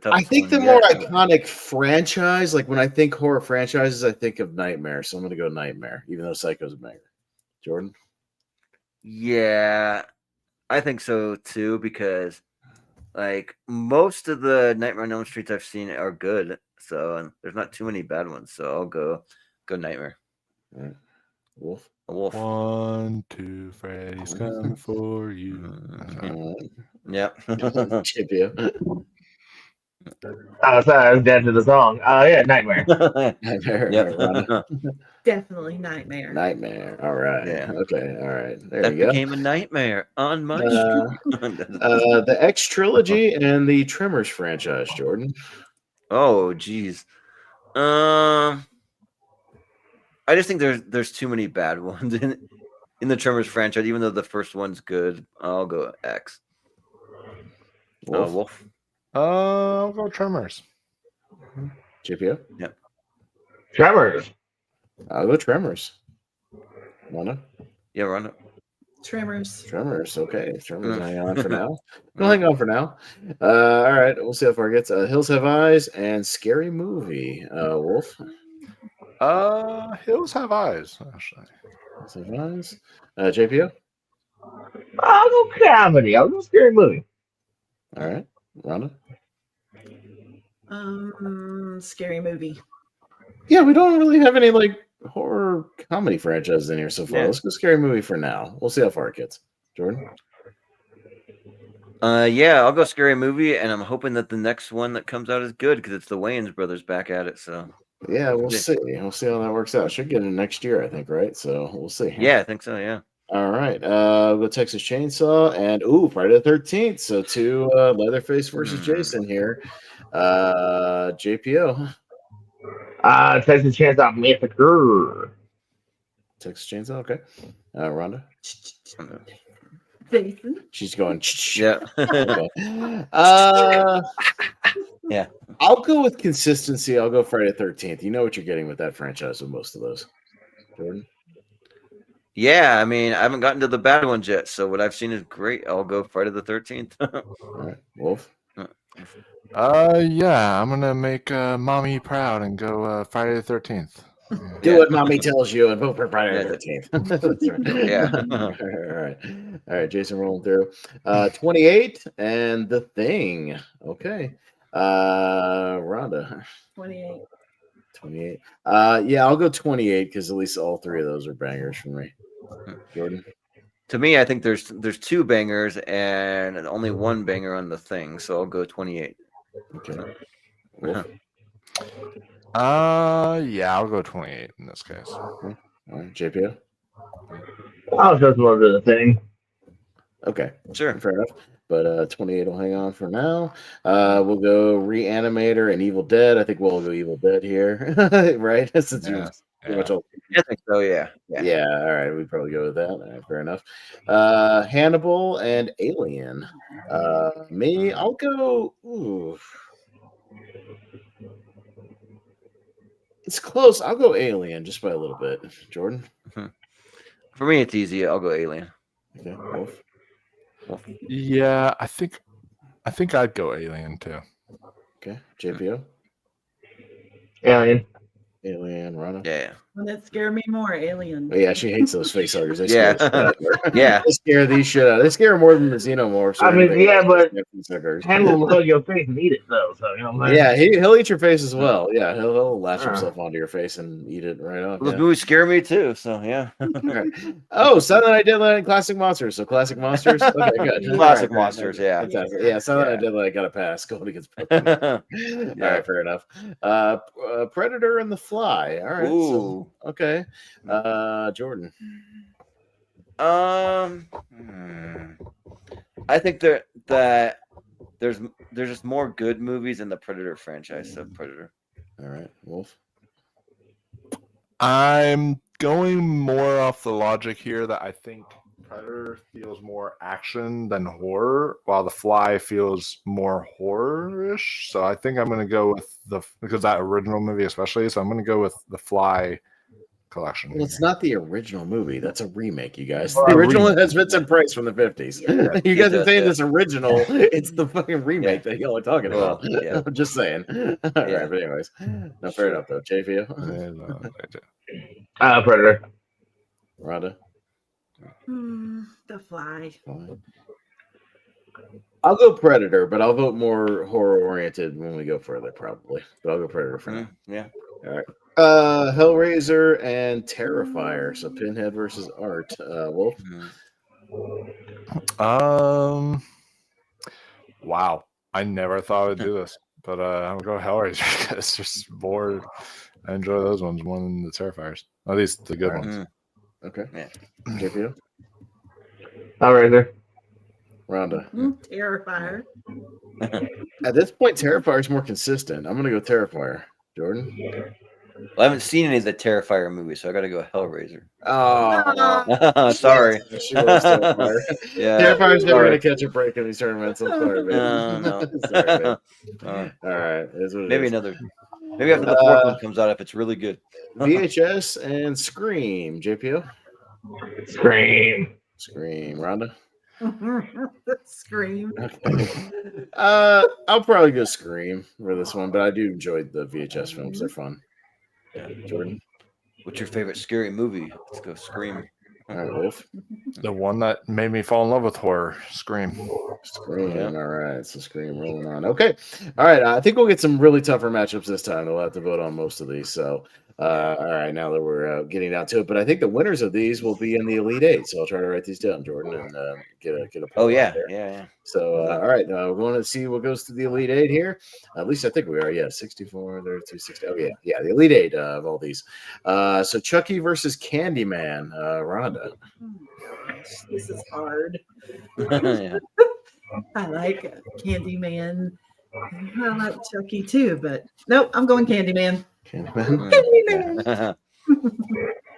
Speaker 15: I think the more iconic franchise, like when I think horror franchises, I think of Nightmare. So I'm going to go Nightmare, even though Psycho's a banger. Jordan?
Speaker 14: Yeah, I think so too, because like most of the Nightmare on Elm Streets I've seen are good. So there's not too many bad ones. So I'll go Nightmare.
Speaker 15: All right. Wolf?
Speaker 14: A wolf.
Speaker 18: 1, 2, Freddy's coming for you.
Speaker 14: Yep.
Speaker 15: JPO.
Speaker 17: Sorry, I was dancing to the song. Yeah, Nightmare.
Speaker 15: Nightmare.
Speaker 14: Yep.
Speaker 13: Definitely Nightmare.
Speaker 15: Nightmare. All right.
Speaker 14: Yeah.
Speaker 15: Okay. All right. There
Speaker 14: That
Speaker 15: you go.
Speaker 14: became a nightmare on my street.
Speaker 15: The X trilogy and the Tremors franchise, Jordan.
Speaker 14: Oh, geez. I just think there's too many bad ones in the Tremors franchise. Even though the first one's good, I'll go X. Wolf.
Speaker 18: I'll go Tremors.
Speaker 15: JPO?
Speaker 14: Yep.
Speaker 17: Tremors.
Speaker 15: I'll go Tremors. Rhonda?
Speaker 14: Yeah, Rhonda.
Speaker 13: Tremors.
Speaker 15: Tremors. Okay. Tremors hang on for now. We'll hang on for now. All right. We'll see how far it gets. Hills Have Eyes and Scary Movie. Wolf?
Speaker 18: Hills Have Eyes, actually.
Speaker 15: Hills Have Eyes. JPO?
Speaker 17: I'll go comedy. I'll go Scary Movie.
Speaker 15: All right. Rhonda?
Speaker 13: Scary Movie.
Speaker 15: Yeah, we don't really have any like horror comedy franchises in here so far.
Speaker 14: Yeah.
Speaker 15: Let's go Scary Movie for now. We'll see how far it gets. Jordan?
Speaker 14: Yeah, I'll go Scary Movie, and I'm hoping that the next one that comes out is good because it's the Wayans brothers back at it. So
Speaker 15: Yeah, we'll see. We'll see how that works out. Should get it next year, I think, right? So we'll see.
Speaker 14: yeah, I think so. Yeah.
Speaker 15: All right. The Texas Chainsaw and Friday the 13th. So two Leatherface versus Jason here. JPO.
Speaker 17: Texas Chainsaw Massacre.
Speaker 15: Texas Chainsaw, okay. Rhonda.
Speaker 13: Jason.
Speaker 15: She's going.
Speaker 14: Yeah.
Speaker 15: Okay.
Speaker 14: Yeah.
Speaker 15: I'll go with consistency. I'll go Friday the 13th. You know what you're getting with that franchise with most of those. Jordan.
Speaker 14: Yeah, I mean, I haven't gotten to the bad ones yet, so what I've seen is great. I'll go Friday the 13th.
Speaker 15: All right, Wolf.
Speaker 18: Yeah, I'm gonna make mommy proud and go Friday the 13th.
Speaker 15: Do what mommy tells you and vote for Friday the 13th. That's right.
Speaker 14: Yeah.
Speaker 15: All right. Jason rolling through. 28 and The Thing. Okay. Rhonda.
Speaker 13: 28.
Speaker 15: 28. Yeah, I'll go 28 because at least all three of those are bangers for me. Jordan.
Speaker 14: To me, I think there's two bangers and only one banger on The Thing, so I'll go 28.
Speaker 15: Okay. Wolf.
Speaker 18: Yeah, I'll go 28 in this case.
Speaker 15: All right, JPO.
Speaker 17: I'll just love The Thing.
Speaker 15: Okay,
Speaker 14: sure,
Speaker 15: fair enough. But 28 will hang on for now. We'll go Reanimator and Evil Dead. I think we'll go Evil Dead here, right? Since you're pretty much all.
Speaker 14: I think so. Yeah.
Speaker 15: Yeah. All right, we probably go with that. All right, fair enough. Hannibal and Alien. Me, I'll go. Ooh. It's close. I'll go Alien just by a little bit. Jordan.
Speaker 14: For me, it's easy. I'll go Alien.
Speaker 15: Okay. Wolf.
Speaker 18: Yeah, I think I think I'd go Alien too.
Speaker 15: Okay, JPO.
Speaker 17: Alien.
Speaker 15: Alien, Rana.
Speaker 14: Yeah.
Speaker 13: Well, that scared me more, Alien.
Speaker 15: Oh, yeah, she hates those face huggers. They
Speaker 14: Yeah.
Speaker 15: scare the shit out of her.
Speaker 14: Yeah.
Speaker 15: They scare these shit out. They scare her more than the Xenomorphs.
Speaker 17: I mean, yeah, but
Speaker 15: face
Speaker 17: Hannibal will hug your face and eat it, though. So you know what I'm
Speaker 15: yeah,
Speaker 17: saying?
Speaker 15: he'll eat your face as well. Yeah, he'll latch himself onto your face and eat it right off.
Speaker 14: Those
Speaker 15: Yeah.
Speaker 14: movies scare me too. So yeah.
Speaker 15: Right. Oh, Silent Night, Deadly Night, Classic Monsters. So Classic Monsters. Okay, good.
Speaker 14: Classic
Speaker 15: All right,
Speaker 14: Monsters. Yeah.
Speaker 15: fantastic. Yeah, Silent Night, Deadly Night got a pass. Going against Brooklyn. All right, fair enough. Predator and the Fly. All right.
Speaker 14: Ooh.
Speaker 15: So, okay. Jordan.
Speaker 14: I think that there's just more good movies in the Predator franchise. So Predator.
Speaker 15: All right, Wolf.
Speaker 18: I'm going more off the logic here that I think Predator feels more action than horror, while The Fly feels more horror-ish. So I think I'm going to go with because that original movie especially. So I'm going to go with The Fly collection.
Speaker 15: Well, it's not the original movie. That's a remake, you guys.
Speaker 18: Well,
Speaker 15: The original
Speaker 18: remake.
Speaker 15: has Vincent Price from the 50s.
Speaker 14: Yeah,
Speaker 15: You guys are saying
Speaker 14: yeah.
Speaker 15: this original. It's the fucking remake that y'all are talking about.
Speaker 14: Yeah.
Speaker 15: I'm just saying. All right, but anyways. No, fair enough, though. Jay, for you?
Speaker 17: Predator.
Speaker 15: Rhonda?
Speaker 13: The Fly.
Speaker 15: I'll go Predator, but I'll vote more horror-oriented when we go further, probably. But I'll go Predator for now.
Speaker 14: Yeah.
Speaker 15: All right. Hellraiser and Terrifier. So Pinhead versus Art. Wolf?
Speaker 18: Wow. I never thought I'd do this, but I'll go Hellraiser because it's just more. I enjoy those ones more than the Terrifiers. At least the good ones.
Speaker 15: Okay.
Speaker 14: Yeah.
Speaker 15: JPO?
Speaker 17: Hellraiser.
Speaker 15: Rhonda?
Speaker 13: Terrifier.
Speaker 15: At this point, Terrifier is more consistent. I'm going to go Terrifier. Jordan?
Speaker 14: Well, I haven't seen any of the Terrifier movies, so I got to go Hellraiser.
Speaker 15: Oh,
Speaker 14: sorry.
Speaker 15: She was Terrifier.
Speaker 14: Yeah.
Speaker 15: Terrifier's never going to catch a break in these tournaments. I'm sorry, man.
Speaker 14: No.
Speaker 15: Sorry, man. All right.
Speaker 14: Maybe maybe after the fourth one comes out, if it's really good.
Speaker 15: VHS and Scream. JPO?
Speaker 17: Scream.
Speaker 15: Rhonda?
Speaker 13: Scream.
Speaker 15: Okay. I'll probably go Scream for this one, but I do enjoy the VHS films. They're fun. Yeah, Jordan?
Speaker 14: What's your favorite scary movie? Let's go Scream.
Speaker 15: All right, Wolf.
Speaker 18: The one that made me fall in love with horror, Scream.
Speaker 15: Scream. Yeah. All right, so Scream rolling on. Okay. All right. I think we'll get some really tougher matchups this time. We'll have to vote on most of these. So, all right, now that we're getting down to it, but I think the winners of these will be in the Elite Eight. So I'll try to write these down, Jordan, and get a.
Speaker 14: Oh yeah, yeah.
Speaker 15: So all right, we're going to see what goes to the Elite Eight here. At least I think we are. Yeah, 64, 32, 60. Oh yeah, the Elite Eight of all these. So Chucky versus Candyman. Rhonda.
Speaker 13: This is hard.
Speaker 14: Yeah.
Speaker 13: I like Candyman. I like Chucky too, but nope, I'm going Candyman.
Speaker 15: Candyman.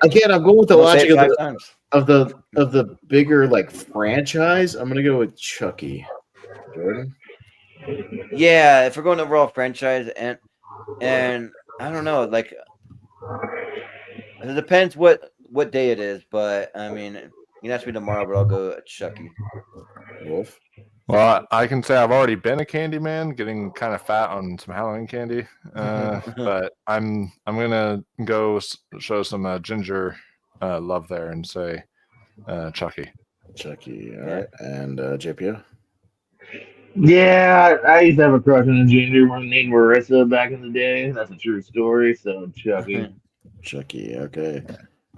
Speaker 15: Again, I'm going with the logic of the bigger like franchise. I'm gonna go with Chucky. Jordan.
Speaker 14: Yeah, if we're going overall franchise, and I don't know, like it depends what day it is, but I mean, you can ask me tomorrow, but I'll go Chucky.
Speaker 15: Wolf.
Speaker 18: Well, I can say I've already been a Candyman, getting kind of fat on some Halloween candy, but I'm gonna go show some ginger love there and say Chucky.
Speaker 15: Chucky, all right, and JPO.
Speaker 17: Yeah, I used to have a crush on a ginger named Marissa back in the day. That's a true story. So Chucky.
Speaker 15: Chucky, okay.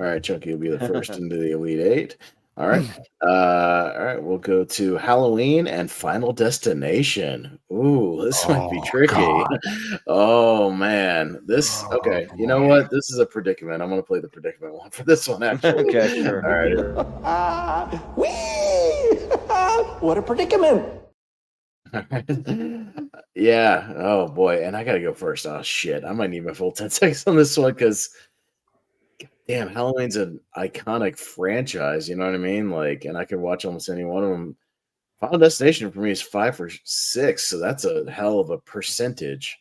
Speaker 15: All right, Chucky will be the first into the Elite Eight. All right. All right, we'll go to Halloween and Final Destination. Ooh, this might be tricky. God. Oh man. Okay. You know what? This is a predicament. I'm gonna play the predicament one for this one, actually.
Speaker 14: Okay, sure.
Speaker 15: All right.
Speaker 7: What a predicament.
Speaker 15: Yeah. Oh boy. And I gotta go first. Oh shit. I might need my full 10 seconds on this one because damn, Halloween's an iconic franchise, you know what I mean? Like, and I could watch almost any one of them. Final Destination for me is 5 or 6, so that's a hell of a percentage.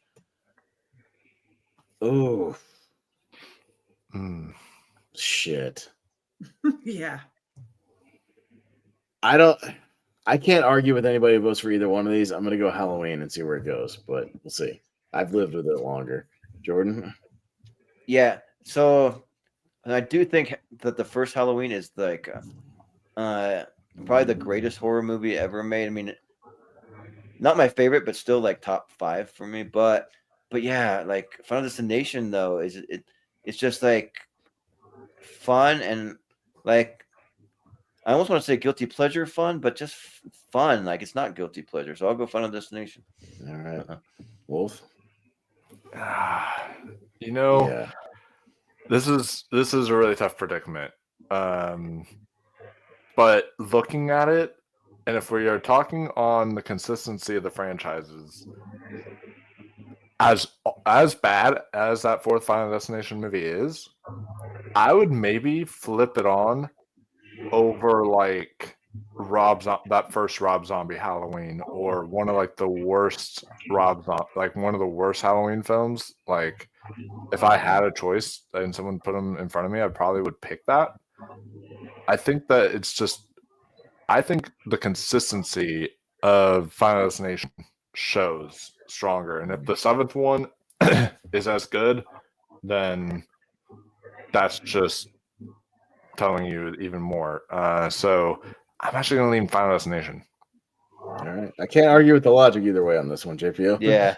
Speaker 15: Oh, shit.
Speaker 13: Yeah.
Speaker 15: I don't. I can't argue with anybody who votes for either one of these. I'm going to go Halloween and see where it goes, but we'll see. I've lived with it longer. Jordan?
Speaker 14: Yeah. So I do think that the first Halloween is like probably the greatest horror movie ever made. I mean, not my favorite, but still like top 5 for me. But yeah, like Final Destination though it's just like fun and like I almost want to say guilty pleasure fun, but just fun. Like it's not guilty pleasure, so I'll go Final Destination.
Speaker 15: All right, Wolf.
Speaker 18: You know, this is a really tough predicament. But looking at it, and if we are talking on the consistency of the franchises, as bad as that 4th Final Destination movie is, I would maybe flip it on over like that first Rob Zombie Halloween, or one of like the worst one of the worst Halloween films. Like if I had a choice and someone put them in front of me, I probably would pick that. I think that I think the consistency of Final Destination shows stronger, and if the 7th one is as good, then that's just telling you even more. So I'm actually going to lean Final Destination.
Speaker 15: All right. I can't argue with the logic either way on this one, JPO.
Speaker 14: Yeah.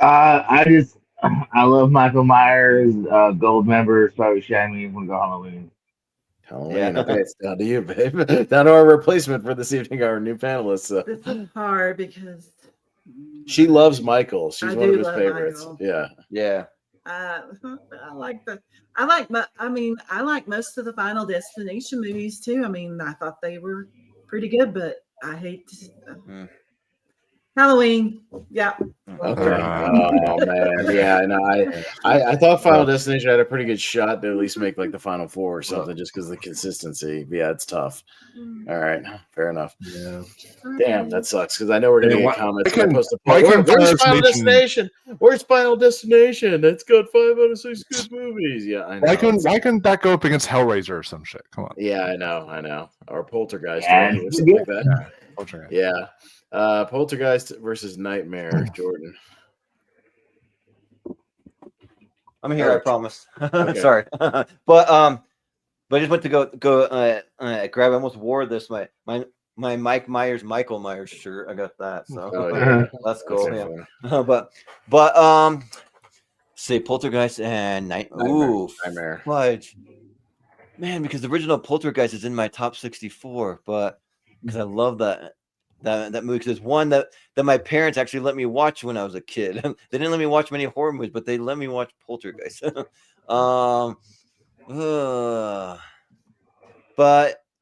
Speaker 17: I love Michael Myers, Gold Member, Spotty Shiny, I'm going to go Halloween.
Speaker 15: Halloween. Okay, it's down to you, babe. Down to our replacement for this evening, our new panelist.
Speaker 13: This is hard because
Speaker 15: she loves Michael. She's one of his favorites.
Speaker 13: Michael.
Speaker 15: Yeah.
Speaker 13: I like most of the Final Destination movies too. I mean, I thought they were pretty good, but I hate Halloween. Yeah.
Speaker 15: Okay. Oh man. Yeah. No, I thought Final Destination had a pretty good shot to at least make like the Final 4 or something, just because of the consistency. But yeah, it's tough. All right. Fair enough.
Speaker 18: Yeah.
Speaker 15: Damn, that sucks because I know we're gonna get comments.
Speaker 18: Where's
Speaker 15: Final Destination? Where's Final Destination? It's got 5 out of 6 good movies. Yeah, I know.
Speaker 18: Why couldn't that go up against Hellraiser or some shit? Come on.
Speaker 15: Yeah, I know. Or Poltergeist or something like that.
Speaker 18: Poltergeist.
Speaker 15: Yeah. Poltergeist versus Nightmare, Jordan.
Speaker 14: I'm here, I promise. Sorry. But I just went to go grab. I almost wore this my Mike Myers, Michael Myers shirt. I got that. So let's go. Yeah. Say Poltergeist and Nightmare. Fudge. Man, because the original Poltergeist is in my top 64, but because I love that movie, because it's one that my parents actually let me watch when I was a kid. They didn't let me watch many horror movies, but they let me watch Poltergeist. But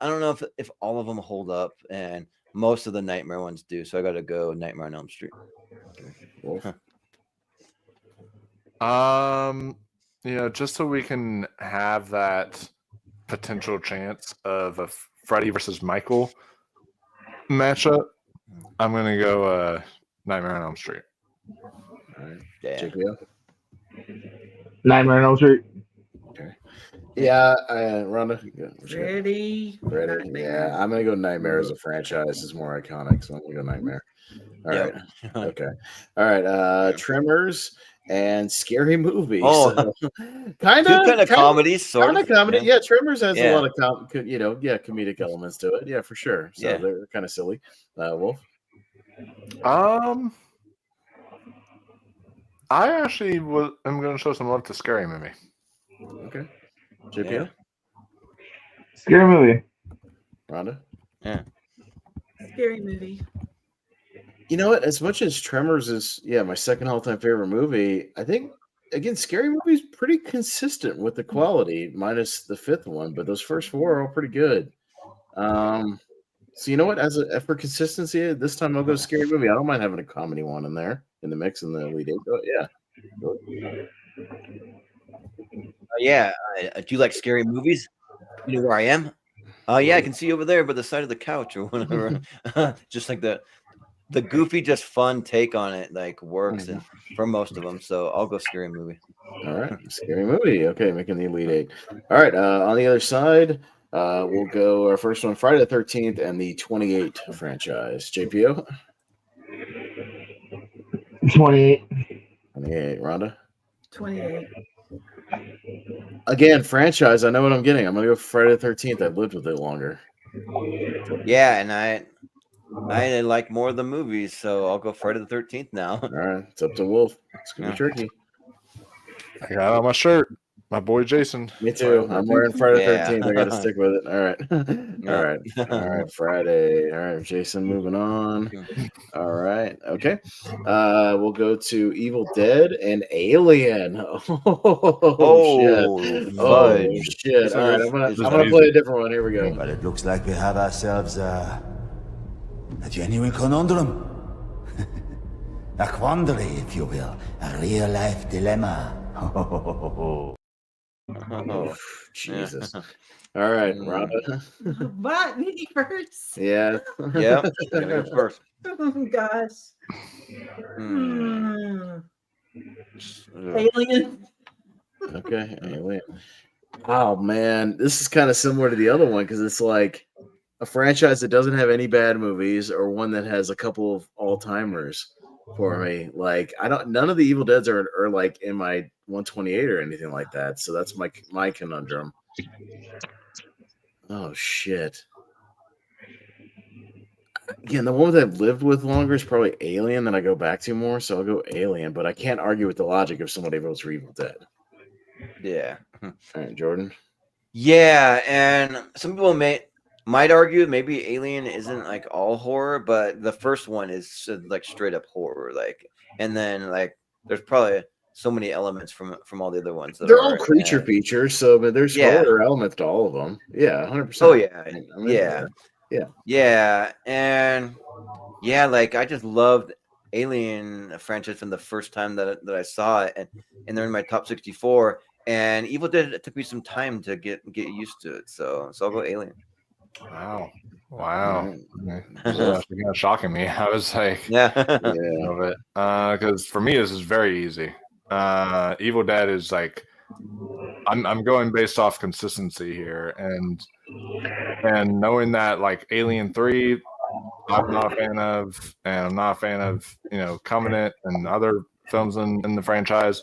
Speaker 14: I don't know if all of them hold up, and most of the Nightmare ones do. So I got to go Nightmare on Elm Street.
Speaker 18: Just so we can have that potential chance of a Freddy versus Michael matchup, I'm gonna go Nightmare on Elm Street.
Speaker 15: All right. JPO?
Speaker 17: Nightmare on Elm Street.
Speaker 15: Okay. Yeah, Rhonda.
Speaker 13: Ready?
Speaker 15: Yeah, I'm gonna go Nightmare as a franchise. It's more iconic, so I'm gonna go Nightmare. All right. Okay. All right. Tremors and Scary Movie.
Speaker 14: Oh,
Speaker 15: so, kind of
Speaker 14: comedies, sort of
Speaker 15: comedy. Yeah, Tremors has a lot of comedic elements to it. Yeah, for sure. So they're kind of silly. Wolf.
Speaker 18: I actually am going to show some love to Scary Movie.
Speaker 15: Okay. JPO.
Speaker 17: Scary Movie.
Speaker 15: Rhonda.
Speaker 14: Yeah.
Speaker 13: Scary Movie.
Speaker 15: You know what? As much as Tremors is, my second all-time favorite movie, I think, again, Scary Movie is pretty consistent with the quality, minus the 5th one, but those first 4 are all pretty good. So you know what? For consistency, this time I'll go Scary Movie. I don't mind having a comedy one in there, in the mix, in the Elite 8.
Speaker 14: I do like scary movies. You know where I am? Yeah, I can see you over there by the side of the couch or whatever. Just like the goofy, just fun take on it, like works and for most of them. So I'll go Scary Movie.
Speaker 15: All right, Scary Movie. Okay, making the Elite 8. All right, on the other side, We'll go our first one, Friday the 13th, and the 28 franchise. JPO?
Speaker 17: 28.
Speaker 15: 28. Rhonda?
Speaker 13: 28.
Speaker 15: Again, franchise. I know what I'm getting. I'm going to go Friday the 13th. I've lived with it longer.
Speaker 14: Yeah, and I like more of the movies, so I'll go Friday the 13th now.
Speaker 15: All right. It's up to Wolf. It's going to be tricky.
Speaker 18: I got on my shirt. My boy Jason.
Speaker 15: Me too. I'm wearing Friday the 13th. I got to stick with it. All right. All right. Friday. All right. Jason, moving on. All right. Okay. We'll go to Evil Dead and Alien. Oh shit. Oh shit. All right. I'm gonna play a different one. Here we go.
Speaker 19: But it looks like we have ourselves a genuine conundrum. A quandary, if you will. A real life dilemma.
Speaker 15: Oh, Jesus. All right, Rhonda.
Speaker 13: What? Me first?
Speaker 15: Yeah.
Speaker 14: Yeah. Gonna go first.
Speaker 13: Oh gosh. Alien.
Speaker 15: Okay, Alien. Oh man, this is kind of similar to the other one because it's like a franchise that doesn't have any bad movies or one that has a couple of all-timers for me. Like none of the Evil Deads are like in my 128 or anything like that. So that's my conundrum. Oh shit. Again, the one that I've lived with longer is probably Alien that I go back to more, so I'll go Alien, but I can't argue with the logic if somebody votes for Evil Dead.
Speaker 14: Yeah.
Speaker 15: All right, Jordan.
Speaker 14: Yeah, and some people might argue maybe Alien isn't like all horror, but the first one is like straight up horror, like, and then like there's probably so many elements from all the other ones.
Speaker 15: They're all creature features, so but there's horror elements to all of them. Yeah, 100%.
Speaker 14: Oh yeah,
Speaker 15: I mean,
Speaker 14: yeah, and yeah, like I just loved Alien franchise from the first time that I saw it, and they're in my top 64. And Evil Dead, it took me some time to get used to it, so I'll go Alien.
Speaker 18: Wow. This is actually kind of shocking me. I was like, of it, because for me this is very easy. Evil Dead is like, I'm going based off consistency here, and knowing that like Alien 3, I'm not a fan of, and I'm not a fan of Covenant and other films in the franchise.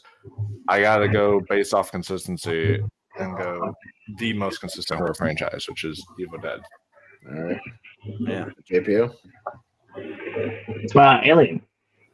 Speaker 18: I gotta go based off consistency and go the most consistent horror franchise, which is Evil Dead.
Speaker 15: All right.
Speaker 14: Yeah.
Speaker 15: JPO?
Speaker 17: Alien.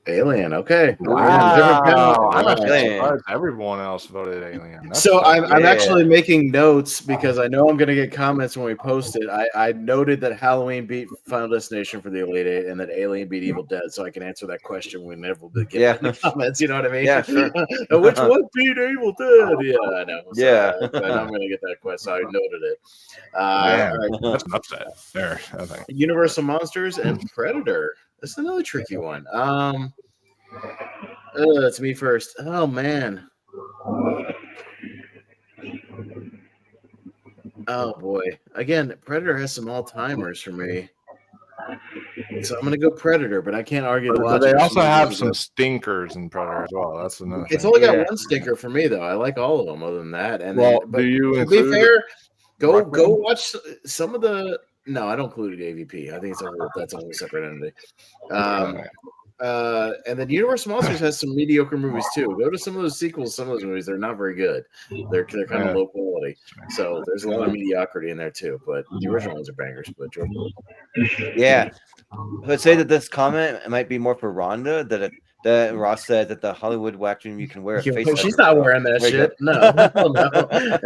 Speaker 15: Alien, okay.
Speaker 18: Wow. I'm actually surprised everyone else voted Alien.
Speaker 15: I'm actually making notes because I know I'm going to get comments when we post it. I noted that Halloween beat Final Destination for the Elite Eight and that Alien beat Evil Dead, so I can answer that question whenever we get in the comments. You know what I mean?
Speaker 14: Yeah, sure.
Speaker 15: Which one beat Evil Dead? Yeah, I know. So,
Speaker 14: yeah.
Speaker 15: I'm going to get that question, so I noted it.
Speaker 18: That's an upset there, I think.
Speaker 15: Universal Monsters and Predator. That's another tricky one. It's me first. Oh man. Oh boy. Again, Predator has some all-timers for me. So I'm gonna go Predator, but I can't argue the logic.
Speaker 18: They also have some stinkers in Predator as well. That's another thing.
Speaker 15: It's only got one stinker for me though. I like all of them other than that. And
Speaker 18: do you
Speaker 15: to be fair, go watch some of the. No, I don't include AVP. I think that's a whole separate entity. And then Universal Monsters has some mediocre movies too. Go to some of those sequels, some of those movies, they're not very good. They're kind of low quality. So there's a lot of mediocrity in there too. But the original ones are bangers. But Jordan.
Speaker 14: Yeah. I'd say that this comment might be more for Rhonda, that Ross said that the Hollywood vacuum you can wear a face.
Speaker 15: She's not wearing that shit. No.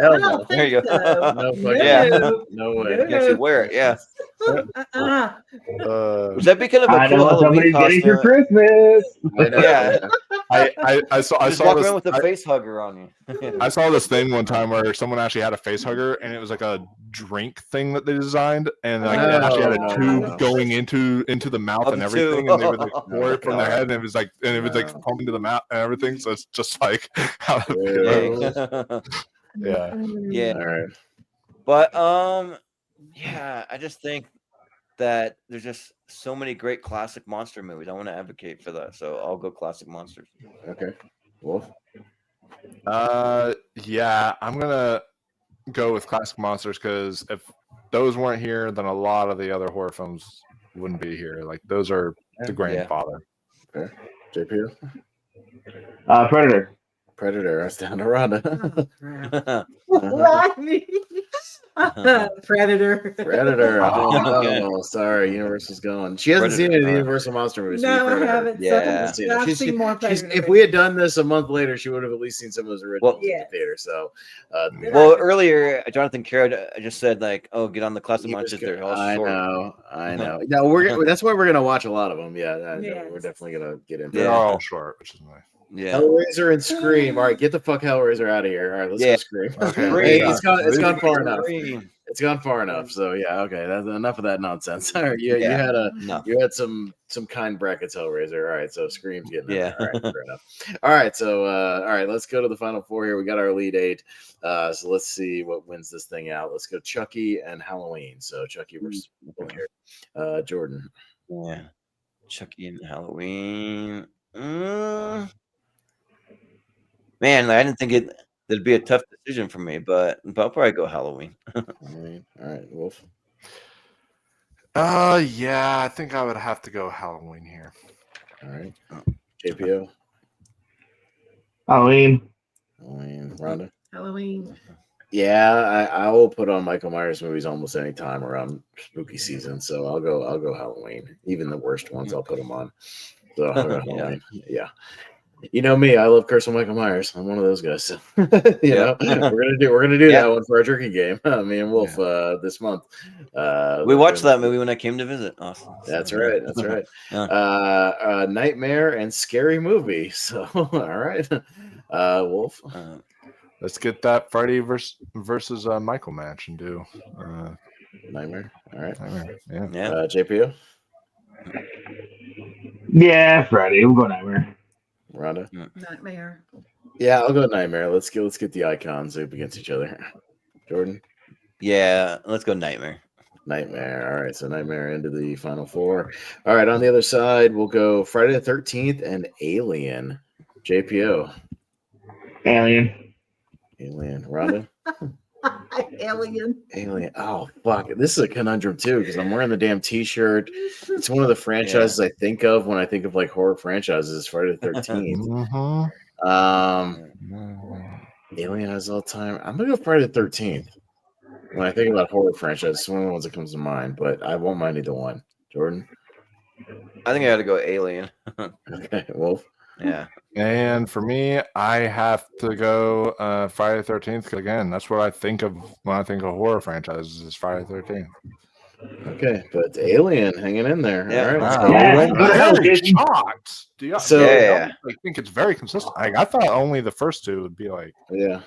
Speaker 15: Hell no.
Speaker 14: There you go.
Speaker 15: No way.
Speaker 14: You can actually wear it. Yeah. Would that be kind of a
Speaker 17: I
Speaker 14: cool
Speaker 17: know what
Speaker 14: Halloween
Speaker 17: somebody's getting for
Speaker 14: costume?
Speaker 17: Christmas.
Speaker 14: Yeah.
Speaker 18: I saw
Speaker 14: walk
Speaker 18: this
Speaker 14: around with a face hugger on you.
Speaker 18: I saw this thing one time where someone actually had a face hugger, and it was like a drink thing that they designed, and like it actually had a tube going into the mouth and everything, and they would like pour it from their head, and it was like pumping to the mouth and everything. So it's just like how
Speaker 14: Yeah.
Speaker 15: All right.
Speaker 14: But yeah, I just think that there's just so many great classic monster movies. I want to advocate for that, so I'll go classic monsters.
Speaker 15: Okay. Wolf.
Speaker 18: Yeah, I'm gonna go with classic monsters because if those weren't here, then a lot of the other horror films wouldn't be here. Like those are the grandfather.
Speaker 15: Okay. JP.
Speaker 17: Predator.
Speaker 15: Predator. That's down to Rhonda.
Speaker 13: Predator.
Speaker 15: Predator.
Speaker 14: Okay.
Speaker 15: Oh, sorry. Universal's gone. She hasn't seen any of the Universal monster movies.
Speaker 13: No, I haven't.
Speaker 14: Yeah.
Speaker 13: I've seen more Predator.
Speaker 15: If we had done this a month later, she would have at least seen some of those originals in the theater. So,
Speaker 14: well, earlier Jonathan Carrot just said like, "Oh, get on the classic monsters. They're all short."
Speaker 15: I know. No, that's why we're gonna watch a lot of them. Yeah, we're definitely gonna get into.
Speaker 18: They're all short, which is nice.
Speaker 14: Yeah.
Speaker 15: Hellraiser and Scream. All right, get the fuck Hellraiser out of here. All right, let's go Scream.
Speaker 14: Okay.
Speaker 15: Hey, it's gone far enough.
Speaker 14: Scream.
Speaker 15: It's gone far enough. So yeah, okay, that's enough of that nonsense. All right, you had some kind brackets Hellraiser. All right, so Scream's getting in there. All right, fair enough. All right, so all right, let's go to the final four here. We got our lead 8. So let's see what wins this thing out. Let's go Chucky and Halloween. So Chucky versus Jordan.
Speaker 14: Yeah, Chucky and Halloween. Man, I didn't think it'd be a tough decision for me, but I'll probably go Halloween.
Speaker 15: All right, Wolf.
Speaker 18: Yeah, I think I would have to go Halloween here.
Speaker 15: All right, JPO.
Speaker 17: Halloween.
Speaker 15: Rhonda.
Speaker 13: Halloween.
Speaker 15: Yeah, I will put on Michael Myers movies almost any time around spooky season, so I'll go Halloween. Even the worst ones, I'll put them on. So I'll go Halloween. Yeah. You know me, I love Curse of Michael Myers. I'm one of those guys. So, you know, we're gonna do that one for our drinking game. Me and Wolf this month.
Speaker 14: We watched that movie when I came to visit. Awesome.
Speaker 15: That's right. That's right. Nightmare and Scary Movie. So all right, Wolf.
Speaker 18: Let's get that Freddy versus Michael match and do
Speaker 15: Nightmare. All right.
Speaker 18: Nightmare. Yeah.
Speaker 15: JPO.
Speaker 17: Yeah, Freddy. We'll go Nightmare.
Speaker 15: Rhonda.
Speaker 13: Nightmare.
Speaker 15: Yeah, I'll go Nightmare. Let's get the icons up against each other. Jordan.
Speaker 14: Yeah, let's go Nightmare.
Speaker 15: Nightmare. All right, so Nightmare into the final four. All right, on the other side, we'll go Friday the 13th and Alien. JPO.
Speaker 17: Alien.
Speaker 15: Rhonda.
Speaker 13: Alien.
Speaker 15: Oh fuck! This is a conundrum too because I'm wearing the damn T-shirt. It's one of the franchises I think of when I think of like horror franchises. Friday the 13th. Alien has all time. I'm gonna go Friday the 13th. When I think about horror franchises, it's one of the ones that comes to mind. But I won't mind either one. Jordan.
Speaker 14: I think I got to go Alien.
Speaker 15: Okay, Wolf.
Speaker 14: Yeah.
Speaker 18: And for me, I have to go Friday the 13th. Again, that's what I think of when I think of horror franchises is Friday the 13th.
Speaker 15: Okay, but Alien hanging in there.
Speaker 14: Yeah.
Speaker 15: All right.
Speaker 18: Wow. Very shocked.
Speaker 15: So
Speaker 18: I think it's very consistent. I thought only the first two would be like.
Speaker 15: Yeah.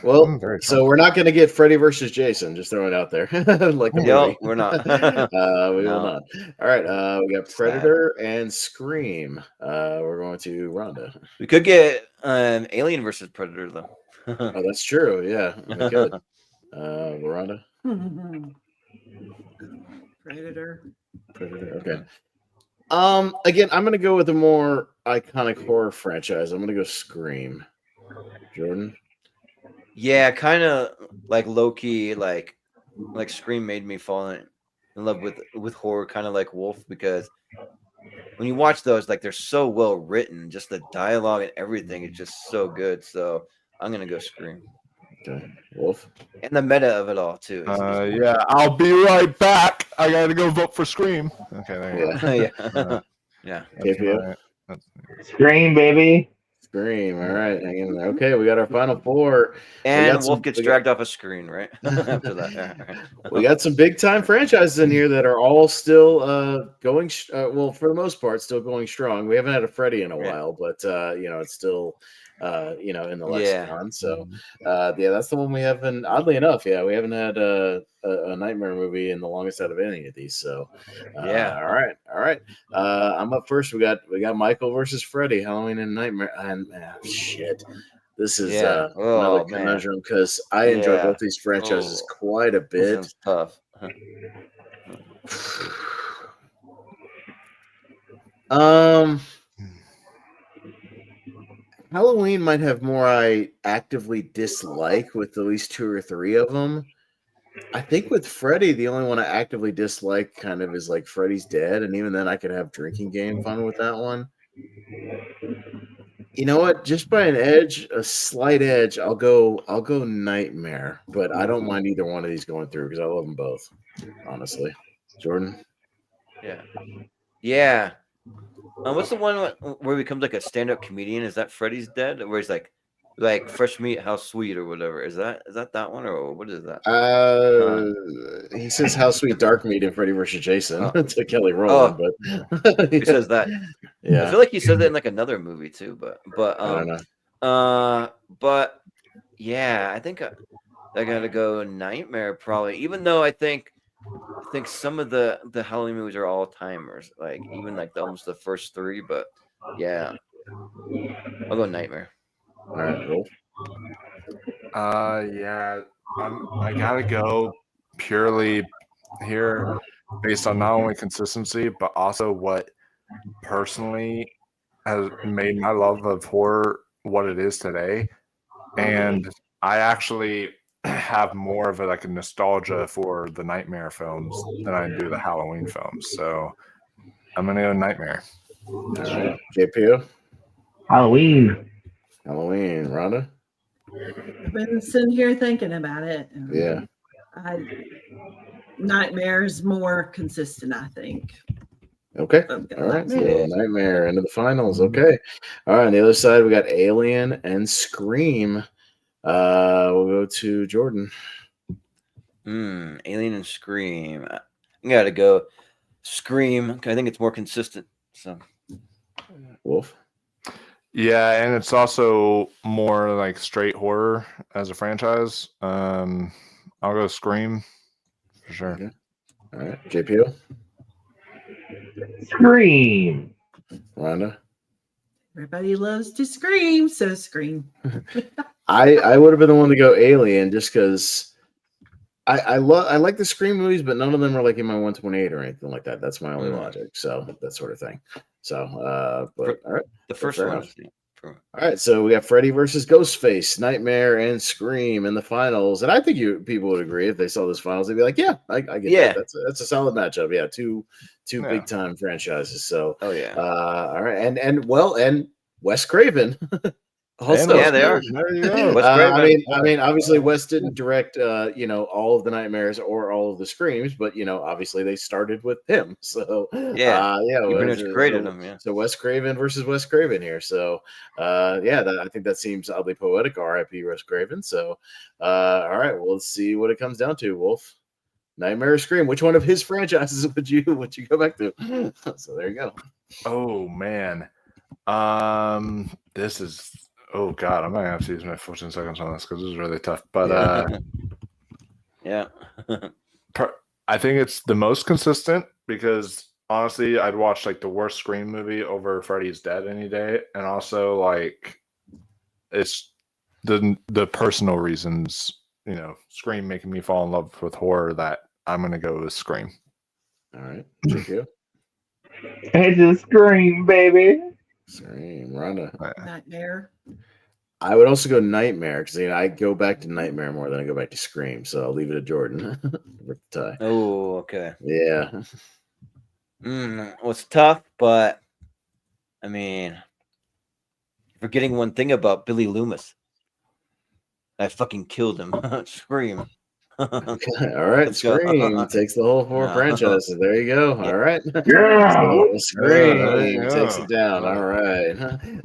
Speaker 15: Well, so we're not going to get Freddy versus Jason. Just throwing it out there. Like the movie.
Speaker 14: We're not.
Speaker 15: We will not. All right. We got Predator and Scream. We're going to Rhonda.
Speaker 14: We could get Alien versus Predator though.
Speaker 15: Oh, that's true. Yeah, we could. Rhonda.
Speaker 13: Predator.
Speaker 15: Okay. Again, I'm going to go with a more iconic horror franchise. I'm going to go Scream. Jordan.
Speaker 14: Yeah, kind of like low key, like Scream made me fall in love with horror, kind of like Wolf, because when you watch those, like they're so well written, just the dialogue and everything is just so good. So I'm gonna go Scream.
Speaker 15: Okay, Wolf.
Speaker 14: And the meta of it all too.
Speaker 18: Yeah, I'll be right back. I gotta go vote for Scream. Okay, there you
Speaker 14: go. Yeah.
Speaker 17: Scream, baby.
Speaker 15: Scream. All right, hang in there. Okay, we got our final four.
Speaker 14: And Wolf gets dragged off a screen, right? After that.
Speaker 15: We got some big time franchises in here that are all still going. Well, for the most part, still going strong. We haven't had a Freddy in a while, but it's still in the lexicon. So that's the one we haven't. Oddly enough, we haven't had a Nightmare movie in the longest out of any of these. So all right. I'm up first. We got Michael versus Freddy, Halloween and Nightmare. And shit, this is another conundrum because I enjoy both these franchises quite a bit.
Speaker 14: This tough.
Speaker 15: Halloween might have more I actively dislike with at least 2 or 3 of them. I think with Freddy, the only one I actively dislike kind of is like Freddy's Dead, and even then I could have drinking game fun with that one. You know what? Just by a slight edge, I'll go Nightmare, but I don't mind either one of these going through because I love them both, honestly. Jordan?
Speaker 14: Yeah. What's the one where he becomes like a stand-up comedian? Is that Freddy's Dead? Where he's like fresh meat, how sweet or whatever. Is that one or what is that?
Speaker 15: He says how sweet dark meat in Freddy vs. Jason to Kelly Rowland, but
Speaker 14: he says that.
Speaker 15: Yeah.
Speaker 14: I feel like he said that in like another movie too, but
Speaker 15: I don't know.
Speaker 14: But yeah, I think I gotta go Nightmare probably. Even though I think some of the Halloween movies are all timers, like even like almost the first 3. But yeah, I'll go Nightmare.
Speaker 15: All right, Wolf.
Speaker 18: Yeah, I gotta go purely here based on not only consistency but also what personally has made my love of horror what it is today. And I actually have more of a nostalgia for the Nightmare films than I do the Halloween films. So I'm gonna go Nightmare.
Speaker 15: All right, JPO.
Speaker 17: Halloween.
Speaker 15: Rhonda.
Speaker 13: I've been sitting here thinking about it.
Speaker 15: Yeah.
Speaker 13: Nightmare's more consistent, I think.
Speaker 15: Okay. All right. So Nightmare into the finals. Okay. All right. On the other side, we got Alien and Scream. We'll go to Jordan.
Speaker 14: Alien and Scream. I gotta go Scream. I think it's more consistent. So
Speaker 15: Wolf.
Speaker 18: Yeah, and it's also more like straight horror as a franchise. I'll go Scream for sure.
Speaker 15: Okay. All right, JPO.
Speaker 17: Scream.
Speaker 15: Rhonda.
Speaker 13: Everybody loves to scream, so Scream.
Speaker 15: I would have been the one to go Alien just because I like the Scream movies, but none of them are like in my 128 or anything like that. That's my only logic. So that sort of thing. So, but all right,
Speaker 14: the first one.
Speaker 15: All right, so we got Freddy versus Ghostface, Nightmare, and Scream in the finals, and I think people would agree if they saw this finals, they'd be like, "Yeah, I get that. That's a solid matchup. Yeah, two big time franchises." So, all right, and Wes Craven. Also,
Speaker 14: yeah, they are.
Speaker 15: There you go. I mean, obviously, Wes didn't direct, all of the Nightmares or all of the Screams, but obviously they started with him. So
Speaker 14: he pretty much created them. Yeah.
Speaker 15: So Wes Craven versus Wes Craven here. So I think that seems oddly poetic. R.I.P. Wes Craven. So all right, well, let's see what it comes down to. Wolf, Nightmare or Scream? Which one of his franchises would you go back to? So there you go.
Speaker 18: Oh man, this is. Oh God, I might have to use my 14 seconds on this because this is really tough. But
Speaker 14: yeah,
Speaker 18: I think it's the most consistent because honestly, I'd watch like the worst Scream movie over Freddy's Dead any day, and also like it's the personal reasons, Scream making me fall in love with horror that I'm gonna go with Scream.
Speaker 15: All right, thank you.
Speaker 17: It's a Scream, baby.
Speaker 15: Scream, Rhonda.
Speaker 13: Nightmare.
Speaker 15: I would also go Nightmare because I go back to Nightmare more than I go back to Scream. So I'll leave it to Jordan with the tie.
Speaker 14: Oh, okay.
Speaker 15: Yeah.
Speaker 14: Well, it's tough, but I mean, forgetting one thing about Billy Loomis. I fucking killed him. Scream.
Speaker 15: Okay. All right, Scream takes the whole 4 franchises. There you go. All right.
Speaker 17: Yeah.
Speaker 15: So Scream takes it down. All right.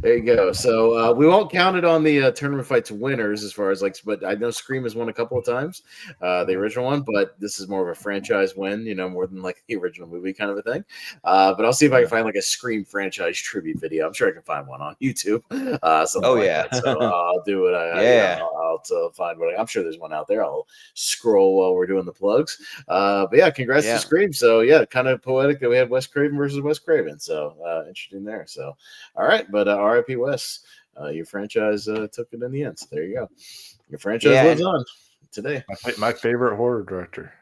Speaker 15: There you go. So we won't count it on the tournament fights winners as far as but I know Scream has won a couple of times, the original one, but this is more of a franchise win, more than like the original movie kind of a thing. But I'll see if I can find like a Scream franchise tribute video. I'm sure I can find one on YouTube. That. So I'll do it. I'll find one. I'm sure there's one out there. I'll scroll while we're doing the plugs. But yeah, congrats to Scream. So yeah, kind of poetic that we had Wes Craven versus Wes Craven. So interesting there. So all right, but R.I.P. Wes. Your franchise took it in the end. So there you go. Your franchise lives on today.
Speaker 18: My favorite horror director.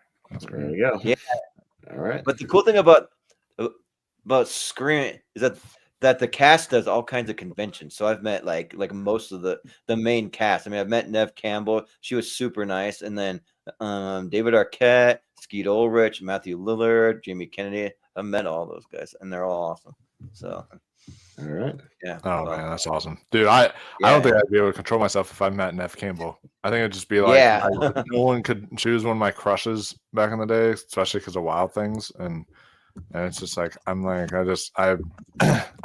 Speaker 15: There you go.
Speaker 14: Yeah.
Speaker 15: All right.
Speaker 14: But the cool thing about Scream is that that the cast does all kinds of conventions. So I've met like most of the main cast. I mean, I've met Nev Campbell. She was super nice. And then David Arquette, Skeet Ulrich, Matthew Lillard, Jamie Kennedy. I've met all those guys, and they're all awesome. So,
Speaker 15: all right,
Speaker 14: yeah.
Speaker 18: Oh man, that's awesome, dude. I don't think I'd be able to control myself if I met Nev Campbell. I think it'd just be like, no one could. She was one of my crushes back in the day, especially because of Wild Things, and it's just like I'm like I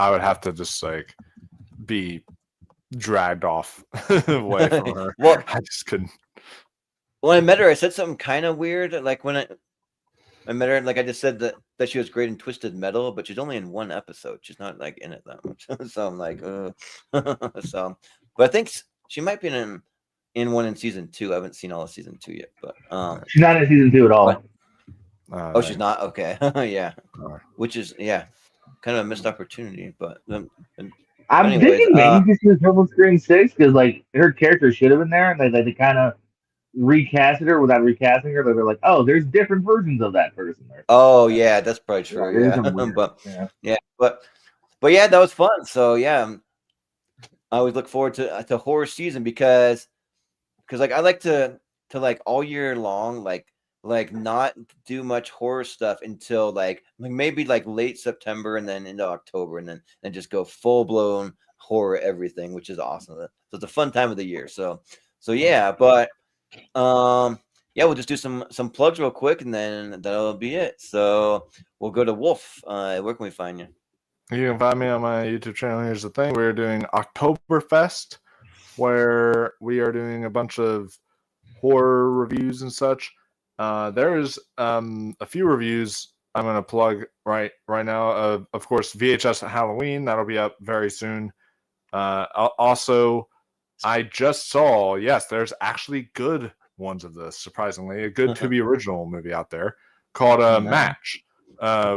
Speaker 18: would have to just like be dragged off away from her.
Speaker 14: Well,
Speaker 18: I just couldn't.
Speaker 14: When I met her, I said something kind of weird. Like when I met her, like I just said that she was great in Twisted Metal, but she's only in one episode. She's not like in it that much. So I'm like, so. But I think she might be in one in season 2. I haven't seen all of season 2 yet, but
Speaker 17: she's not in season 2 at all.
Speaker 14: Oh, she's not? Okay. Yeah. Which is kind of a missed opportunity, but
Speaker 17: I'm thinking maybe she was Double Screen 6 because like her character should have been there, and they kind of recasted her without recasting her. They're like, oh, there's different versions of that person there.
Speaker 14: Oh yeah, that's probably true. Yeah. But yeah, that was fun. So yeah, I always look forward to horror season because like I like to like all year long like not do much horror stuff until like maybe like late September and then into October and then just go full blown horror everything, which is awesome. So it's a fun time of the year. So yeah, but yeah, we'll just do some plugs real quick and then that'll be it. So we'll go to Wolf. Where can we find you?
Speaker 18: You can find me on my YouTube channel. Here's the thing. We're doing Oktoberfest, where we are doing a bunch of horror reviews and such. There's a few reviews I'm going to plug right now. Of course, VHS Halloween. That'll be up very soon. Also, I just saw, yes, there's actually good ones of this, surprisingly. A good to-be original movie out there called Match,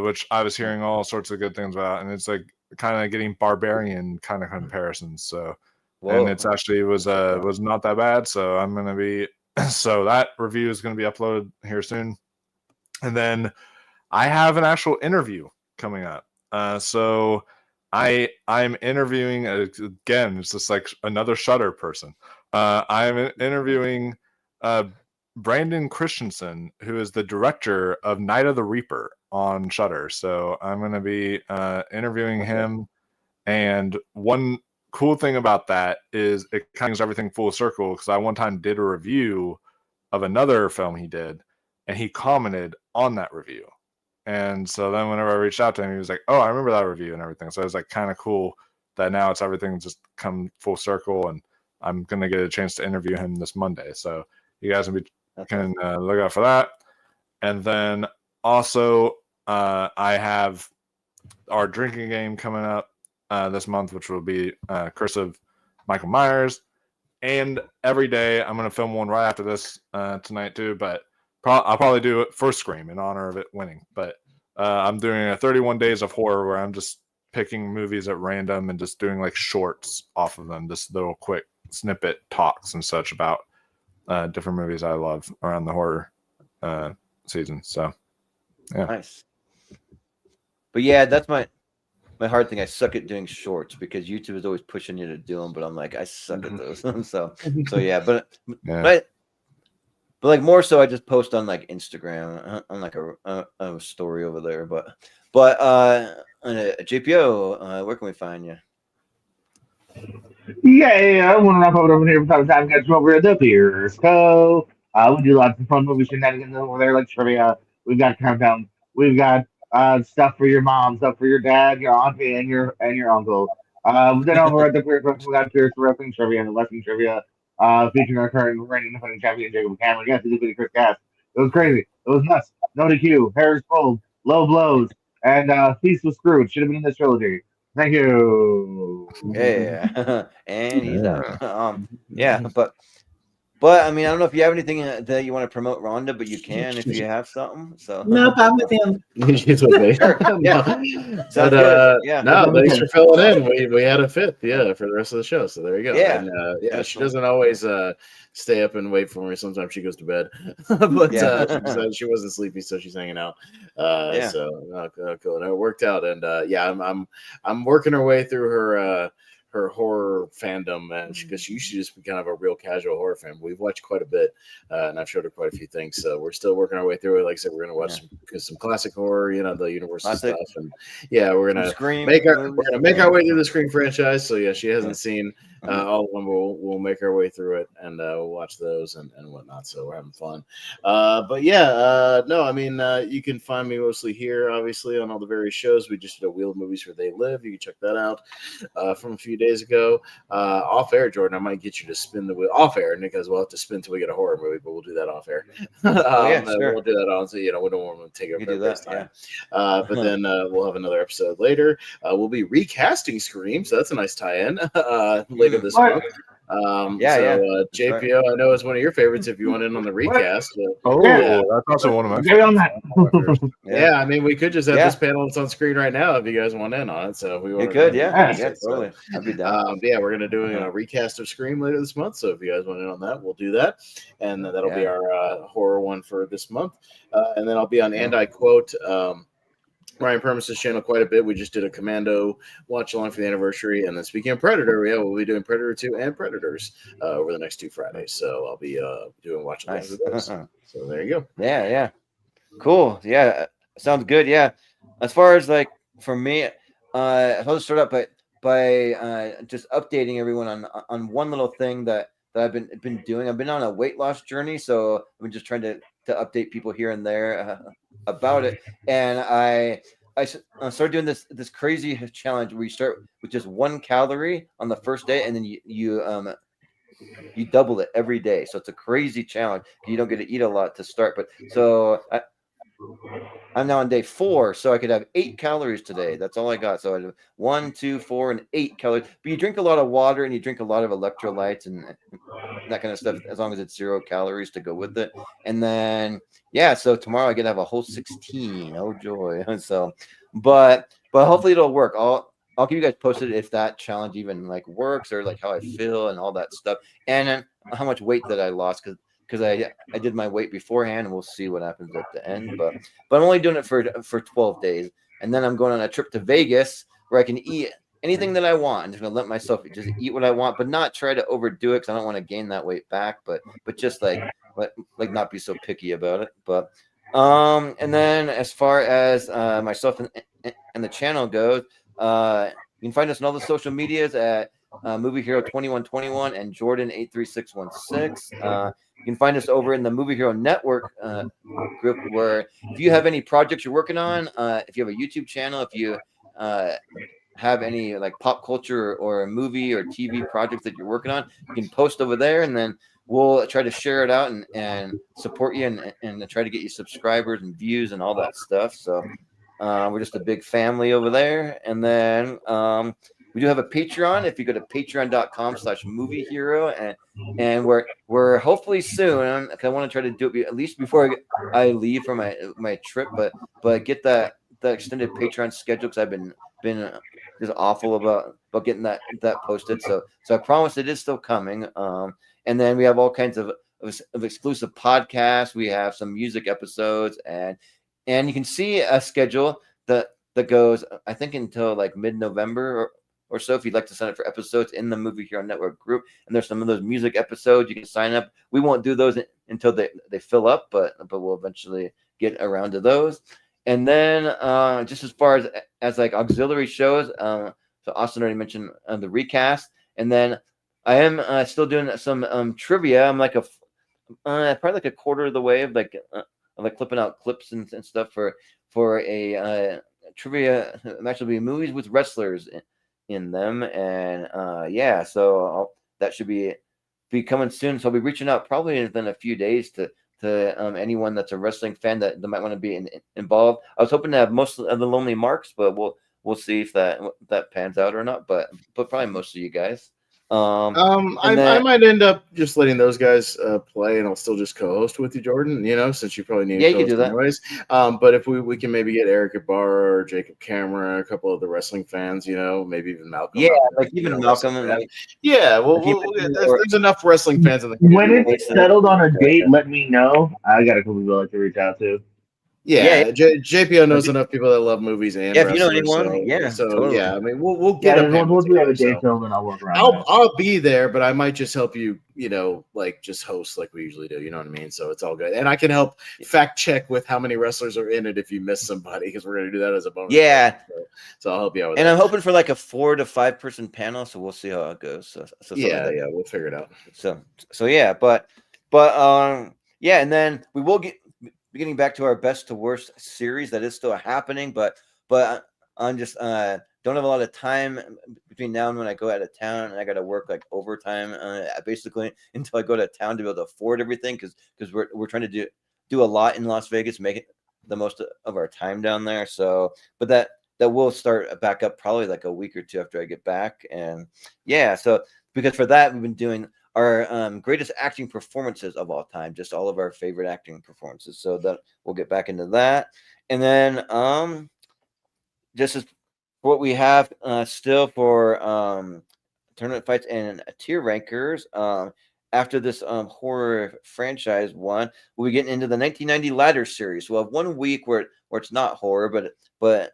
Speaker 18: which I was hearing all sorts of good things about. And it's like kind of getting barbarian kind of comparisons. So, and it's actually was not that bad. So I'm going to be, so that review is going to be uploaded here soon. And then I have an actual interview coming up. So I'm interviewing again. It's just like another Shudder person. I'm interviewing Brandon Christensen, who is the director of Night of the Reaper on Shudder. So I'm going to be interviewing him. And one cool thing about that is it kind of brings everything full circle because I one time did a review of another film he did, and he commented on that review. And so then whenever I reached out to him, he was like, oh, I remember that review and everything. So it was like kind of cool that now it's everything just come full circle, and I'm going to get a chance to interview him this Monday. So you guys can look out for that. And then also I have our drinking game coming up this month, which will be Curse of Michael Myers. And every day I'm going to film one right after this tonight too, but I'll probably do it for Scream in honor of it winning. But I'm doing a 31 Days of Horror where I'm just picking movies at random and just doing like shorts off of them, just little quick snippet talks and such about different movies I love around the horror season. So yeah,
Speaker 14: nice. But yeah, that's my hard thing. I suck at doing shorts because YouTube is always pushing you to do them, but I'm like, I suck at those. so yeah, but like more so I just post on like Instagram on like a story over there. But JPO, where can we find you?
Speaker 17: Yeah, I want to wrap up over here from time to time. Catch over at the Beers Co. We do lots of fun movie shenanigans over there, like trivia. We've got countdown. We've got stuff for your mom, stuff for your dad, your auntie, and your uncle. Then over at the Beers Co, we got Beers Wrestling Trivia and Wrestling Trivia, featuring our current reigning defending champion Jacob Cameron. Yes, it did Chris Cass. It was crazy. It was nuts. No DQ. Hair is pulled. Low blows. And Feast was screwed. Should have been in this trilogy. Thank you.
Speaker 14: Yeah, and he's out. Yeah, but But I mean, I don't know if you have anything that you want to promote, Rhonda, but you can if you have something. So
Speaker 13: Nope, I'm with him.
Speaker 15: She's with me.
Speaker 14: Sure. Yeah.
Speaker 15: But
Speaker 14: Sounds good. Yeah.
Speaker 15: no, thanks for filling in. We had a fifth, yeah, for the rest of the show. So there you go.
Speaker 14: Yeah.
Speaker 15: And yeah,
Speaker 14: That's
Speaker 15: she
Speaker 14: cool.
Speaker 15: doesn't always stay up and wait for me. Sometimes she goes to bed, but
Speaker 14: Yeah.
Speaker 15: she wasn't sleepy, so she's hanging out.
Speaker 14: Yeah.
Speaker 15: So cool. No, it worked out, and yeah, I'm working her way through her horror fandom, and because she used to just be kind of a real casual horror fan. We've watched quite a bit, and I've showed her quite a few things. So we're still working our way through it. Like I said, we're gonna watch some classic horror, the Universal
Speaker 14: Classic.
Speaker 15: stuff, and yeah, we're gonna make our way through the Scream franchise. So yeah, she hasn't seen all of them. We'll make our way through it, and we'll watch those and whatnot. So we're having fun. But yeah, no, I mean, you can find me mostly here, obviously, on all the various shows. We just did a Wheel of Movies Where They Live. You can check that out from a few days ago. Off air, Jordan, I might get you to spin the wheel off air, because we'll have to spin till we get a horror movie, but we'll do that off air.
Speaker 14: Sure.
Speaker 15: We'll do that on, so we don't want to take up everybody's time.
Speaker 14: Yeah.
Speaker 15: But then we'll have another episode later. We'll be recasting Scream, so that's a nice tie-in later this month. JPO, I know is one of your favorites. If you want in on the recast,
Speaker 18: that's also one of my
Speaker 17: Get on that.
Speaker 15: Yeah, I mean, we could just have this panel that's on screen right now if you guys want in on it. So if we want,
Speaker 14: you could, totally. I'd be down.
Speaker 15: Yeah, we're gonna do a recast of Scream later this month. So if you guys want in on that, we'll do that, and that'll be our horror one for this month. And then I'll be on And I Quote. Ryan Permis's channel quite a bit. We just did a Commando watch along for the anniversary, and then speaking of Predator, we'll be doing Predator 2 and Predators over the next 2 Fridays. So I'll be doing watch alongs with those. So there you go.
Speaker 14: Yeah, cool. Yeah, sounds good. Yeah, as far as like for me, I'll start out by just updating everyone on one little thing that I've been doing. I've been on a weight loss journey, so I've been just trying to update people here and there about it. And I started doing this crazy challenge where you start with just 1 calorie on the first day, and then you double it every day. So it's a crazy challenge. You don't get to eat a lot to start, but so I'm now on day 4, so I could have 8 calories today. That's all I got. So I have 1, 2, 4, and 8 calories. But you drink a lot of water and you drink a lot of electrolytes and that kind of stuff, as long as it's 0 calories to go with it. And then so tomorrow I get to have a whole 16. Oh joy! So, but hopefully it'll work. I'll keep you guys posted if that challenge even like works, or like how I feel and all that stuff, and how much weight that I lost, because I did my weight beforehand, and we'll see what happens at the end. But I'm only doing it for 12 days, and then I'm going on a trip to Vegas where I can eat anything that I want. I'm just gonna let myself just eat what I want, but not try to overdo it, because I don't want to gain that weight back. But just like not be so picky about it. But and then as far as myself and the channel goes, you can find us on all the social medias at Movie Hero 2121 and Jordan 83616. You can find us over in the Movie Hero Network group, where if you have any projects you're working on, if you have a YouTube channel, if you have any like pop culture or a movie or TV projects that you're working on, you can post over there, and then we'll try to share it out and support you and try to get you subscribers and views and all that stuff. So we're just a big family over there. And then we do have a Patreon. If you go to patreon.com/moviehero, and we're hopefully soon, because I want to try to do it at least before I leave for my trip, but get the extended Patreon schedule, because I've been just awful about getting that posted. So I promise it is still coming. And then we have all kinds of exclusive podcasts. We have some music episodes, and you can see a schedule that goes, I think, until like mid-November or so, if you'd like to sign up for episodes in the Movie Hero Network group. And there's some of those music episodes you can sign up. We won't do those until they fill up, but we'll eventually get around to those. And then just as far as like auxiliary shows, so Austin already mentioned the recast. And then I am still doing some trivia. I'm like probably like a quarter of the way of like clipping out clips and stuff for a trivia match. Will be movies with wrestlers in them, and so that should be coming soon. So I'll be reaching out probably within a few days to anyone that's a wrestling fan that might want to be involved. I was hoping to have most of the Lonely Marks, but we'll see if that pans out or not. But probably most of you guys.
Speaker 15: I might end up just letting those guys play, and I'll still just co-host with you, Jordan. Since you probably need
Speaker 14: Yeah,
Speaker 15: a
Speaker 14: you can
Speaker 15: co-host
Speaker 14: do that.
Speaker 15: anyways. But if we can maybe get Eric Ibarra or Jacob Cameron, a couple of the wrestling fans, maybe even Malcolm.
Speaker 14: Yeah,
Speaker 15: Malcolm,
Speaker 14: like even Malcolm and like
Speaker 15: yeah, there's enough wrestling fans in the community.
Speaker 17: When it's settled on a date, let me know. I got a couple people to reach out to.
Speaker 15: Yeah, JPO knows enough people that love movies and
Speaker 14: if you know
Speaker 15: wrestlers.
Speaker 14: anyone,
Speaker 15: So
Speaker 14: totally.
Speaker 15: yeah, I mean, we'll get a
Speaker 17: once we have a date film, and I'll work around.
Speaker 15: I'll be there, but I might just help you, like just host like we usually do. You know what I mean? So it's all good, and I can help fact check with how many wrestlers are in it if you miss somebody, because we're gonna do that as a bonus.
Speaker 14: Yeah,
Speaker 15: so I'll help you out with
Speaker 14: and
Speaker 15: that.
Speaker 14: I'm hoping for like a 4 to 5 person panel, so we'll see how it goes. So
Speaker 15: yeah, we'll figure it out.
Speaker 14: So yeah, but yeah, and then we will get getting back to our best to worst series that is still happening, but I'm just don't have a lot of time between now and when I go out of town, and I got to work like overtime basically until I go to town to be able to afford everything, because we're trying to do a lot in Las Vegas, make it the most of our time down there. So, but that will start back up probably like a week or two after I get back, and yeah, so because for that we've been doing our greatest acting performances of all time, just all of our favorite acting performances. So that we'll get back into that, and then just as what we have still for tournament fights and tier rankers. After this horror franchise one, we'll be getting into the 1990 ladder series. We'll have 1 week where it's not horror, but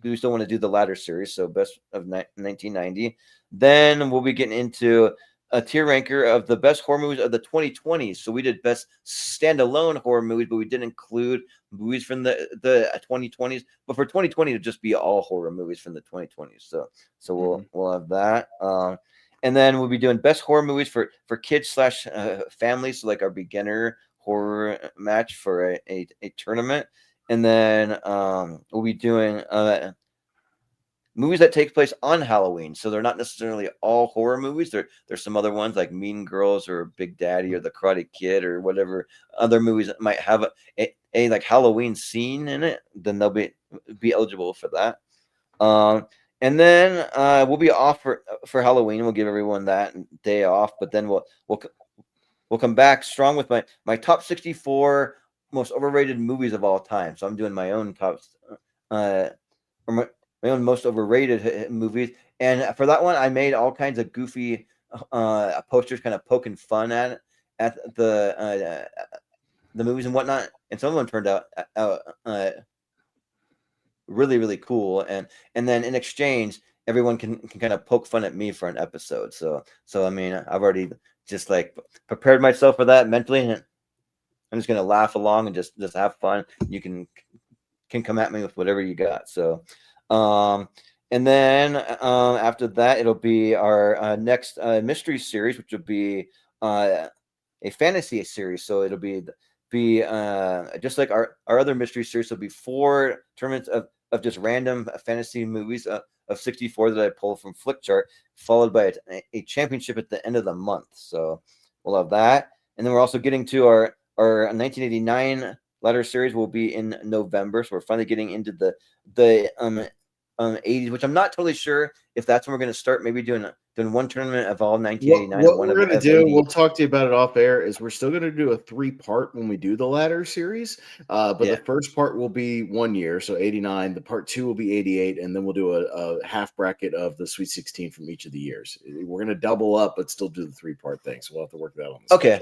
Speaker 14: we still want to do the ladder series. So best of 1990. Then we'll be getting into a tier ranker of the best horror movies of the 2020s. So we did best standalone horror movies, but we didn't include movies from the 2020s. But for 2020, it'll just be all horror movies from the 2020s. So we'll have that. And then we'll be doing best horror movies for kids / families, so like our beginner horror match for a tournament. And then we'll be doing movies that take place on Halloween, so they're not necessarily all horror movies. There's some other ones like Mean Girls or Big Daddy or The Karate Kid or whatever other movies that might have a like Halloween scene in it. Then they'll be eligible for that. And then we'll be off for Halloween. We'll give everyone that day off, but then we'll come back strong with my top 64 most overrated movies of all time. So I'm doing my own top my own most overrated movies, and for that one, I made all kinds of goofy posters, kind of poking fun at the movies and whatnot. And some of them turned out really, really cool. And then in exchange, everyone can kind of poke fun at me for an episode. So I mean, I've already just like prepared myself for that mentally, and I'm just gonna laugh along and just have fun. You can come at me with whatever you got. So. And then after that, it'll be our next mystery series, which will be a fantasy series. So it'll be just like our other mystery series. So it'll be 4 tournaments of just random fantasy movies of 64 that I pulled from Flickchart, followed by a championship at the end of the month. So we'll have that. And then we're also getting to our 1989 letter series will be in November. So we're finally getting into the 80s, which I'm not totally sure if that's when we're going to start maybe doing one tournament of all 1989.
Speaker 15: What we're going to do, we'll talk to you about it off air, is we're still going to do a 3-part when we do the ladder series. But the first part will be 1 year, so 89. The part 2 will be 88, and then we'll do a half bracket of the Sweet 16 from each of the years. We're going to double up, but still do the 3-part thing. So we'll have to work that on.
Speaker 14: Okay.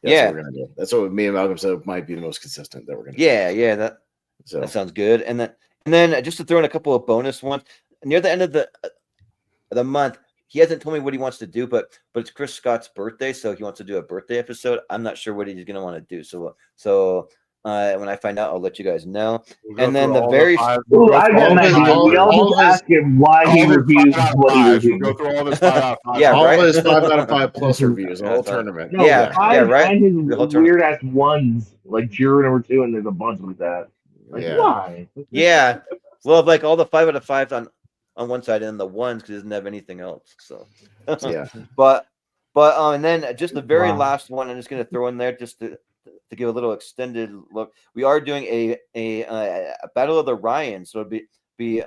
Speaker 15: Schedule. That's what we're going to do. That's what me and Malcolm said might be the most consistent that we're going to do.
Speaker 14: Yeah, that sounds good. And then just to throw in a couple of bonus ones near the end of the month. He hasn't told me what he wants to do, but it's Chris Scott's birthday, so he wants to do a birthday episode. I'm not sure what he's going to want to do. So when I find out, I'll let you guys know. And then the very
Speaker 17: I got an idea. We all just ask him why he reviews what he reviews.
Speaker 18: Go through all this 5 out of 5.
Speaker 15: Yeah, all of his 5 out of 5 plus reviews, the whole tournament.
Speaker 17: No, find his weird ass ones like Juror number 2, and there's a bunch like that. Like, why?
Speaker 14: Yeah, we'll have like all the 5 out of 5s on one side, and the ones because he doesn't have anything else. So
Speaker 15: yeah,
Speaker 14: but and then just the very last one, I'm just going to throw in there just to give a little extended look. We are doing a battle of the Ryans, so it'll be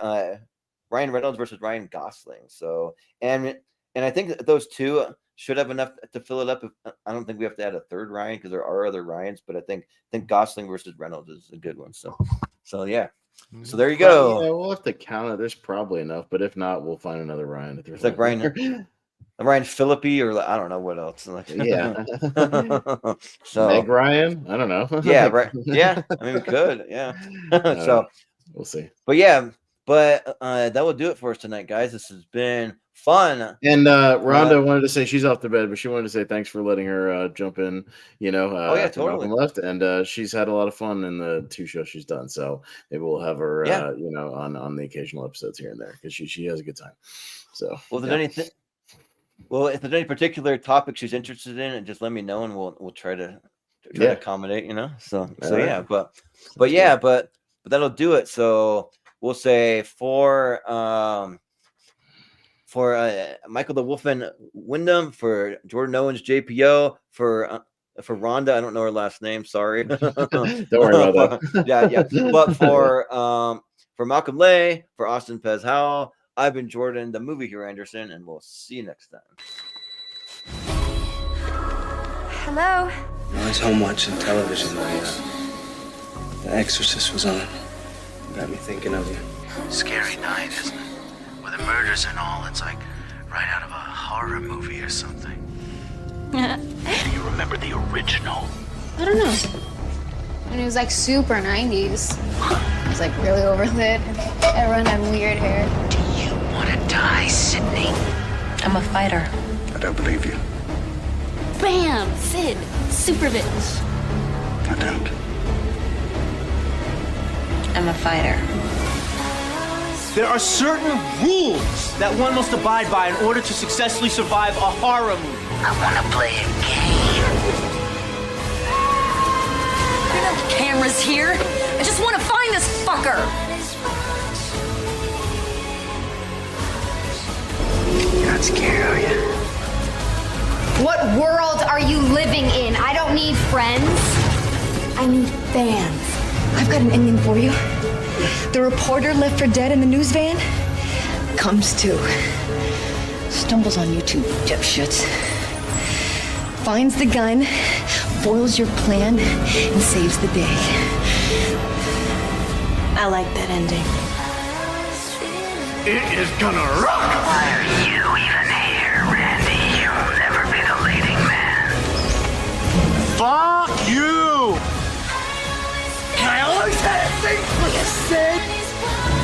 Speaker 14: Ryan Reynolds versus Ryan Gosling. So and I think that those two should have enough to fill it up. I don't think we have to add a third Ryan because there are other Ryans, but I think Gosling versus Reynolds is a good one. So yeah. So there you go.
Speaker 15: Yeah, we'll have to count it. There's probably enough, but if not, we'll find another Ryan. If there's
Speaker 14: it's like Ryan Phillippe, or I don't know what else.
Speaker 15: Yeah.
Speaker 14: So
Speaker 15: Meg Ryan? I don't know.
Speaker 14: Yeah, right. Yeah, I mean we could. Yeah. So
Speaker 15: we'll see.
Speaker 14: But yeah, that will do it for us tonight, guys. This has been fun.
Speaker 15: And Rhonda wanted to say she's off the bed, but she wanted to say thanks for letting her jump in.
Speaker 14: Oh yeah, totally.
Speaker 15: Left, and she's had a lot of fun in the 2 shows she's done. So maybe we'll have her, on the occasional episodes here and there because she has a good time. So if there's any particular topic she's interested in, and just let me know, and we'll try to accommodate. So yeah, but that'll do it. So we'll say for Michael the Wolfman Wyndham, for Jordan Owens JPO, for Rhonda, I don't know her last name, sorry. Don't worry about that.
Speaker 14: yeah. But for Malcolm Lay, for Austin Pez Howell, I've been Jordan, the movie hero Anderson, and we'll see you next time.
Speaker 20: Hello?
Speaker 21: I was home watching television when The Exorcist was on. Got me thinking of you.
Speaker 19: Scary night, isn't it? With the murders and all, it's like right out of a horror movie or something. Do you remember the original?
Speaker 20: I don't know. And it was like super 90s. It was like really overlit. Everyone had weird hair.
Speaker 19: Do you want to die, Sydney?
Speaker 20: I'm a fighter.
Speaker 21: I don't believe you.
Speaker 20: Bam! Sid! Super bitch.
Speaker 21: I don't.
Speaker 20: I'm a fighter.
Speaker 5: There are certain rules that one must abide by in order to successfully survive a horror movie.
Speaker 19: I want to play a game.
Speaker 20: You know the camera's here. I just want to find this fucker.
Speaker 19: You're not scared, are you?
Speaker 10: What world are you living in? I don't need friends. I need fans.
Speaker 20: I've got an ending for you. The reporter left for dead in the news van comes to, stumbles on you two dipshits, finds the gun, foils your plan, and saves the day. I like that ending.
Speaker 19: It is gonna rock! Why are you even here, Randy? You'll never be the leading man.
Speaker 5: Fuck you!
Speaker 19: I always had things for you, Sid!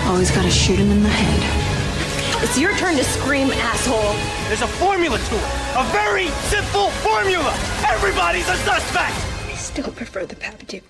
Speaker 20: Always gotta shoot him in the head. It's your turn to scream, asshole.
Speaker 5: There's a formula to it. A very simple formula. Everybody's a suspect.
Speaker 20: I still prefer the Papa Duke.